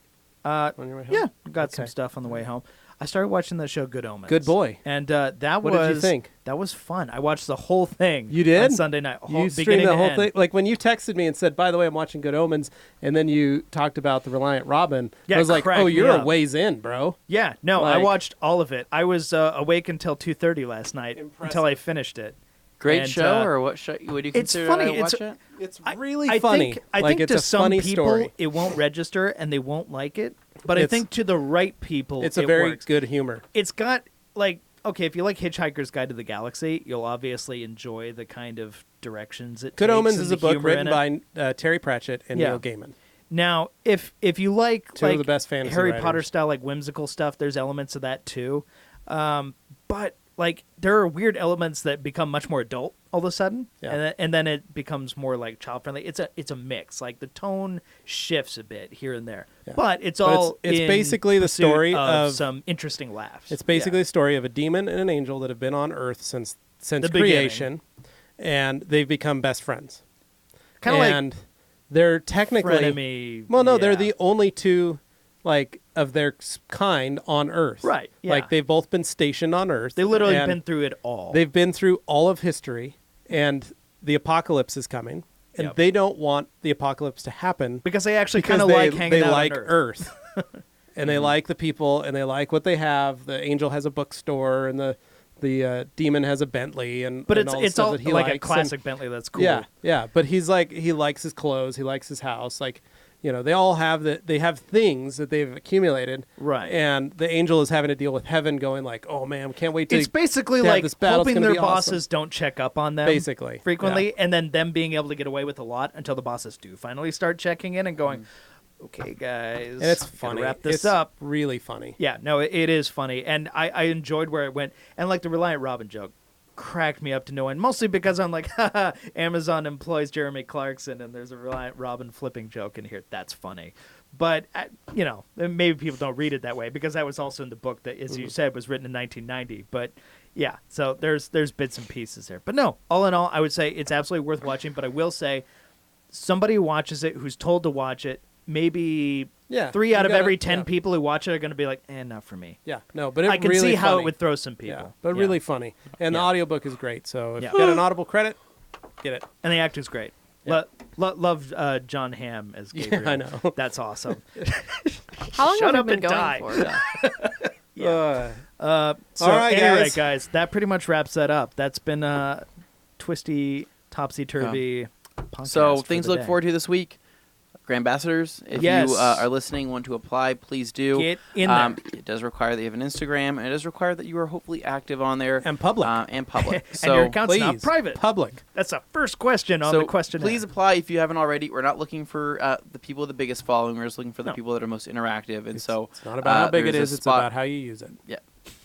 [SPEAKER 2] on your way home?
[SPEAKER 1] Yeah, got some
[SPEAKER 2] Okay.
[SPEAKER 1] stuff on the way home. I started watching the show Good Omens.
[SPEAKER 2] Good boy.
[SPEAKER 1] And that
[SPEAKER 2] What
[SPEAKER 1] was
[SPEAKER 2] did you think?
[SPEAKER 1] That was fun. I watched the whole thing.
[SPEAKER 2] You did?
[SPEAKER 1] On Sunday night.
[SPEAKER 2] You
[SPEAKER 1] beginning
[SPEAKER 2] streamed the
[SPEAKER 1] to
[SPEAKER 2] whole
[SPEAKER 1] end.
[SPEAKER 2] thing. Like when you texted me and said, "By the way, I'm watching Good Omens," and then you talked about the Reliant Robin.
[SPEAKER 1] Yeah,
[SPEAKER 2] I was like,
[SPEAKER 1] cracked
[SPEAKER 2] "Oh,
[SPEAKER 1] me
[SPEAKER 2] you're a
[SPEAKER 1] up.
[SPEAKER 2] ways in, bro."
[SPEAKER 1] Yeah, no, I
[SPEAKER 2] Like-
[SPEAKER 1] watched all of it. I was awake until 2:30 last night until I finished it.
[SPEAKER 3] Great
[SPEAKER 1] And,
[SPEAKER 3] show, or what show? Would you
[SPEAKER 1] it's
[SPEAKER 3] consider
[SPEAKER 1] funny.
[SPEAKER 3] I watch it?
[SPEAKER 2] It's
[SPEAKER 1] I-
[SPEAKER 2] really
[SPEAKER 1] I
[SPEAKER 2] funny.
[SPEAKER 1] Think, I
[SPEAKER 2] like
[SPEAKER 1] think
[SPEAKER 2] it's
[SPEAKER 1] to
[SPEAKER 2] a
[SPEAKER 1] some
[SPEAKER 2] funny
[SPEAKER 1] people
[SPEAKER 2] story.
[SPEAKER 1] it won't register and they won't like it. But I
[SPEAKER 2] It's-
[SPEAKER 1] think to the right people,
[SPEAKER 2] It's a
[SPEAKER 1] it
[SPEAKER 2] very
[SPEAKER 1] works.
[SPEAKER 2] good humor.
[SPEAKER 1] It's got like okay, if you like Hitchhiker's Guide to the Galaxy, you'll obviously enjoy the kind of directions it
[SPEAKER 2] Good
[SPEAKER 1] takes
[SPEAKER 2] Omens
[SPEAKER 1] and
[SPEAKER 2] is
[SPEAKER 1] the
[SPEAKER 2] a book
[SPEAKER 1] humor
[SPEAKER 2] written
[SPEAKER 1] in it.
[SPEAKER 2] by Terry Pratchett and
[SPEAKER 1] Yeah.
[SPEAKER 2] Neil Gaiman.
[SPEAKER 1] Now, if you like
[SPEAKER 2] Two of
[SPEAKER 1] like
[SPEAKER 2] the best fantasy
[SPEAKER 1] Harry
[SPEAKER 2] writers.
[SPEAKER 1] Potter style like whimsical stuff, there's elements of that too. But like there are weird elements that become much more adult all of a sudden,
[SPEAKER 2] Yeah.
[SPEAKER 1] and then it becomes more like child friendly. It's a mix. Like the tone shifts a bit here and there,
[SPEAKER 2] Yeah.
[SPEAKER 1] but it's
[SPEAKER 2] But
[SPEAKER 1] all
[SPEAKER 2] it's
[SPEAKER 1] in
[SPEAKER 2] basically the
[SPEAKER 1] pursuit
[SPEAKER 2] story
[SPEAKER 1] of
[SPEAKER 2] of-
[SPEAKER 1] some interesting laughs.
[SPEAKER 2] It's basically a story of a demon and an angel that have been on Earth since
[SPEAKER 1] The beginning.
[SPEAKER 2] creation, and they've become best friends.
[SPEAKER 1] kind of like
[SPEAKER 2] And they're technically
[SPEAKER 1] frenemy.
[SPEAKER 2] well, no,
[SPEAKER 1] yeah.
[SPEAKER 2] they're the only two like of their kind on Earth.
[SPEAKER 1] Right, yeah.
[SPEAKER 2] Like they've both been stationed on Earth.
[SPEAKER 1] They literally
[SPEAKER 2] and
[SPEAKER 1] been through it all.
[SPEAKER 2] They've been through all of history, and the apocalypse is coming, and
[SPEAKER 1] Yep.
[SPEAKER 2] they don't want the apocalypse to happen
[SPEAKER 1] because they actually
[SPEAKER 2] because
[SPEAKER 1] kind of like hanging
[SPEAKER 2] they
[SPEAKER 1] out
[SPEAKER 2] like
[SPEAKER 1] on Earth.
[SPEAKER 2] and they like the people, and they like what they have. The angel has a bookstore, and the demon has a Bentley, and
[SPEAKER 1] But
[SPEAKER 2] and
[SPEAKER 1] it's
[SPEAKER 2] all the
[SPEAKER 1] it's
[SPEAKER 2] stuff
[SPEAKER 1] all
[SPEAKER 2] that he
[SPEAKER 1] like a
[SPEAKER 2] likes,
[SPEAKER 1] classic
[SPEAKER 2] and-
[SPEAKER 1] Bentley. That's cool.
[SPEAKER 2] Yeah, yeah. But he's like he likes his clothes, he likes his house, like. You know, they all have they have things that they've accumulated,
[SPEAKER 1] Right.
[SPEAKER 2] And the angel is having to deal with heaven, going like, "Oh man, can't wait to."
[SPEAKER 1] It's basically
[SPEAKER 2] to have
[SPEAKER 1] like
[SPEAKER 2] this battle. It's
[SPEAKER 1] hoping
[SPEAKER 2] gonna
[SPEAKER 1] their
[SPEAKER 2] be awesome.
[SPEAKER 1] bosses don't check up on them
[SPEAKER 2] Basically,
[SPEAKER 1] frequently,
[SPEAKER 2] yeah.
[SPEAKER 1] and then them being able to get away with a lot until the bosses do finally start checking in and going, "Okay, guys,
[SPEAKER 2] And it's
[SPEAKER 1] gotta
[SPEAKER 2] funny.
[SPEAKER 1] Wrap this
[SPEAKER 2] it's
[SPEAKER 1] up."
[SPEAKER 2] really funny.
[SPEAKER 1] Yeah, no, it is funny, and I enjoyed where it went, and like the Reliant Robin joke cracked me up to no end, mostly because I'm like, haha, Amazon employs Jeremy Clarkson, and there's a Reliant Robin flipping joke in here. That's funny. But, you know, maybe people don't read it that way, because that was also in the book that, as you said, was written in 1990. But, yeah, so there's bits and pieces there. But no, all in all, I would say it's absolutely worth watching, but I will say somebody who watches it, who's told to watch it, maybe
[SPEAKER 2] Yeah,
[SPEAKER 1] 3
[SPEAKER 2] you
[SPEAKER 1] out of
[SPEAKER 2] gotta-
[SPEAKER 1] every 10
[SPEAKER 2] yeah.
[SPEAKER 1] people who watch it are going to be like, not for me.
[SPEAKER 2] Yeah, no, but it
[SPEAKER 1] I can
[SPEAKER 2] really
[SPEAKER 1] see how
[SPEAKER 2] funny.
[SPEAKER 1] it would throw some people.
[SPEAKER 2] Yeah, but
[SPEAKER 1] Yeah.
[SPEAKER 2] really funny. And the
[SPEAKER 1] Yeah.
[SPEAKER 2] audiobook is great. So if
[SPEAKER 1] Yeah.
[SPEAKER 2] you got an Audible credit, get it.
[SPEAKER 1] And the acting's great.
[SPEAKER 2] Yeah.
[SPEAKER 1] Love John Hamm as Gabriel.
[SPEAKER 2] I know.
[SPEAKER 1] That's awesome.
[SPEAKER 4] How long
[SPEAKER 1] Shut
[SPEAKER 4] have
[SPEAKER 1] up
[SPEAKER 4] we been
[SPEAKER 1] and
[SPEAKER 4] going
[SPEAKER 1] die.
[SPEAKER 4] for?
[SPEAKER 1] So
[SPEAKER 2] All right,
[SPEAKER 1] anyway,
[SPEAKER 2] guys.
[SPEAKER 1] that pretty much wraps that up. That's been a twisty, topsy-turvy podcast
[SPEAKER 3] So
[SPEAKER 1] for
[SPEAKER 3] things
[SPEAKER 1] the
[SPEAKER 3] to look
[SPEAKER 1] day.
[SPEAKER 3] forward to this week. Grand Ambassadors, if
[SPEAKER 1] Yes.
[SPEAKER 3] you are listening, want to apply, please do.
[SPEAKER 1] Get in there.
[SPEAKER 3] It does require that you have an Instagram, and it does require that you are hopefully active on there.
[SPEAKER 2] And public.
[SPEAKER 3] And public.
[SPEAKER 1] And
[SPEAKER 3] So
[SPEAKER 1] your account's
[SPEAKER 2] Please,
[SPEAKER 1] not private.
[SPEAKER 2] public.
[SPEAKER 1] That's the first question on
[SPEAKER 3] so
[SPEAKER 1] the questionnaire.
[SPEAKER 3] please apply if you haven't already. We're not looking for the people with the biggest following. We're just looking for the
[SPEAKER 1] No.
[SPEAKER 3] people that are most interactive. And so
[SPEAKER 2] It's not about how big it
[SPEAKER 3] there's a
[SPEAKER 2] is; it's
[SPEAKER 3] spot-
[SPEAKER 2] about how you use it.
[SPEAKER 3] Yeah,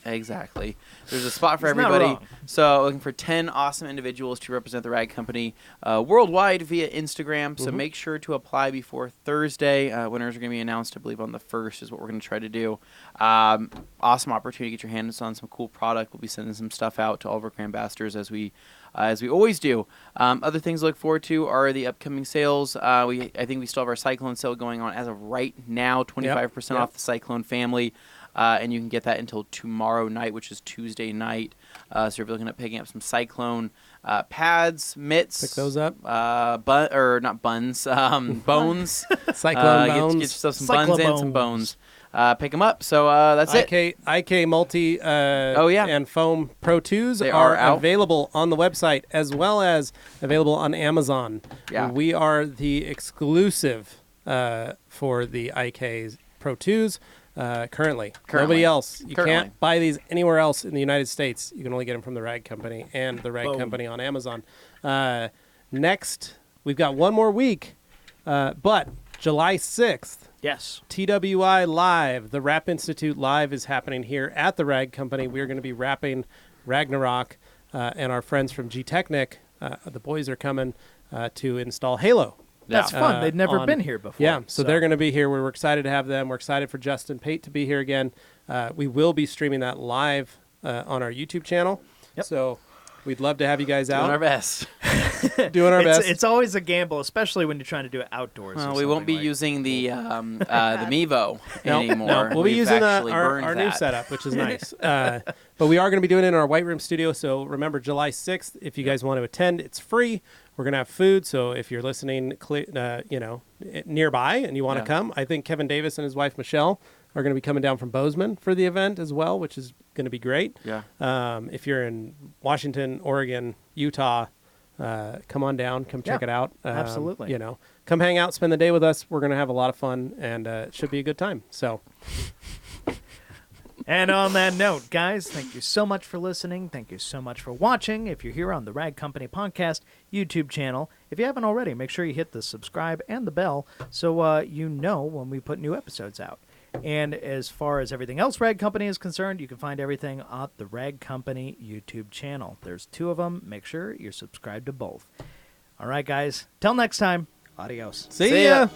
[SPEAKER 3] exactly. There's a spot for
[SPEAKER 1] He's not
[SPEAKER 3] everybody.
[SPEAKER 1] wrong.
[SPEAKER 3] So looking for 10 awesome individuals to represent the Rag Company worldwide via Instagram. So make sure to apply before Thursday. Winners are going to be announced, I believe, on the 1st is what we're going to try to do. Awesome opportunity to get your hands on some cool product. We'll be sending some stuff out to all of our Grand Ambassadors as we always do. Other things to look forward to are the upcoming sales. I think we still have our Cyclone sale going on as of right now, 25% off the Cyclone family. And you can get that until tomorrow night, which is Tuesday night. So if you're looking at picking up some Cyclone pads, mitts,
[SPEAKER 2] Pick those up.
[SPEAKER 3] not buns, bones.
[SPEAKER 2] Cyclone
[SPEAKER 3] Get
[SPEAKER 2] Bones.
[SPEAKER 3] yourself some buns and some bones. Pick them up. So that's it.
[SPEAKER 2] IK Multi and Foam Pro 2s
[SPEAKER 3] They are out.
[SPEAKER 2] available on the website as well as available on Amazon.
[SPEAKER 3] Yeah.
[SPEAKER 2] We are the exclusive for the IK Pro 2s currently. Nobody else. You
[SPEAKER 3] Currently.
[SPEAKER 2] can't buy these anywhere else in the United States. You can only get them from the Rag Company and the Rag
[SPEAKER 1] Boom.
[SPEAKER 2] Company on Amazon. Next, we've got one more week, but July 6th,
[SPEAKER 1] Yes.
[SPEAKER 2] TWI Live, the Rap Institute Live is happening here at the Rag Company. We're going to be rapping Ragnarok, and our friends from G Technic, the boys are coming to install Halo
[SPEAKER 1] That's fun. They'd never been here before.
[SPEAKER 2] Yeah, so they're going to be here. We're excited to have them. We're excited for Justin Pate to be here again. We will be streaming that live on our YouTube channel.
[SPEAKER 1] Yep.
[SPEAKER 2] So we'd love to have you guys out.
[SPEAKER 3] Doing our best.
[SPEAKER 2] Doing our best.
[SPEAKER 1] It's always a gamble, especially when you're trying to do it outdoors.
[SPEAKER 3] Well, we won't be using the Mevo anymore.
[SPEAKER 2] No, we'll be
[SPEAKER 3] We've
[SPEAKER 2] using
[SPEAKER 3] actually
[SPEAKER 2] our
[SPEAKER 3] burned
[SPEAKER 2] new
[SPEAKER 3] that.
[SPEAKER 2] setup, which is nice. But we are going to be doing it in our White Room studio. So remember, July 6th, if you guys want to attend, it's free. We're going to have food. So if you're listening, nearby and you want to come, I think Kevin Davis and his wife, Michelle, are going to be coming down from Bozeman for the event as well, which is going to be great.
[SPEAKER 3] Yeah.
[SPEAKER 2] If you're in Washington, Oregon, Utah, come on down, come check it out.
[SPEAKER 1] Absolutely.
[SPEAKER 2] Come hang out, spend the day with us. We're going to have a lot of fun, and it should be a good time. So,
[SPEAKER 1] and on that note, guys, thank you so much for listening. Thank you so much for watching. If you're here on the Rag Company Podcast YouTube channel, if you haven't already, make sure you hit the subscribe and the bell so you know when we put new episodes out. And as far as everything else Rag Company is concerned, you can find everything on the Rag Company YouTube channel. There's 2 of them. Make sure you're subscribed to both. All right, guys. Till next time. Adios.
[SPEAKER 2] see ya.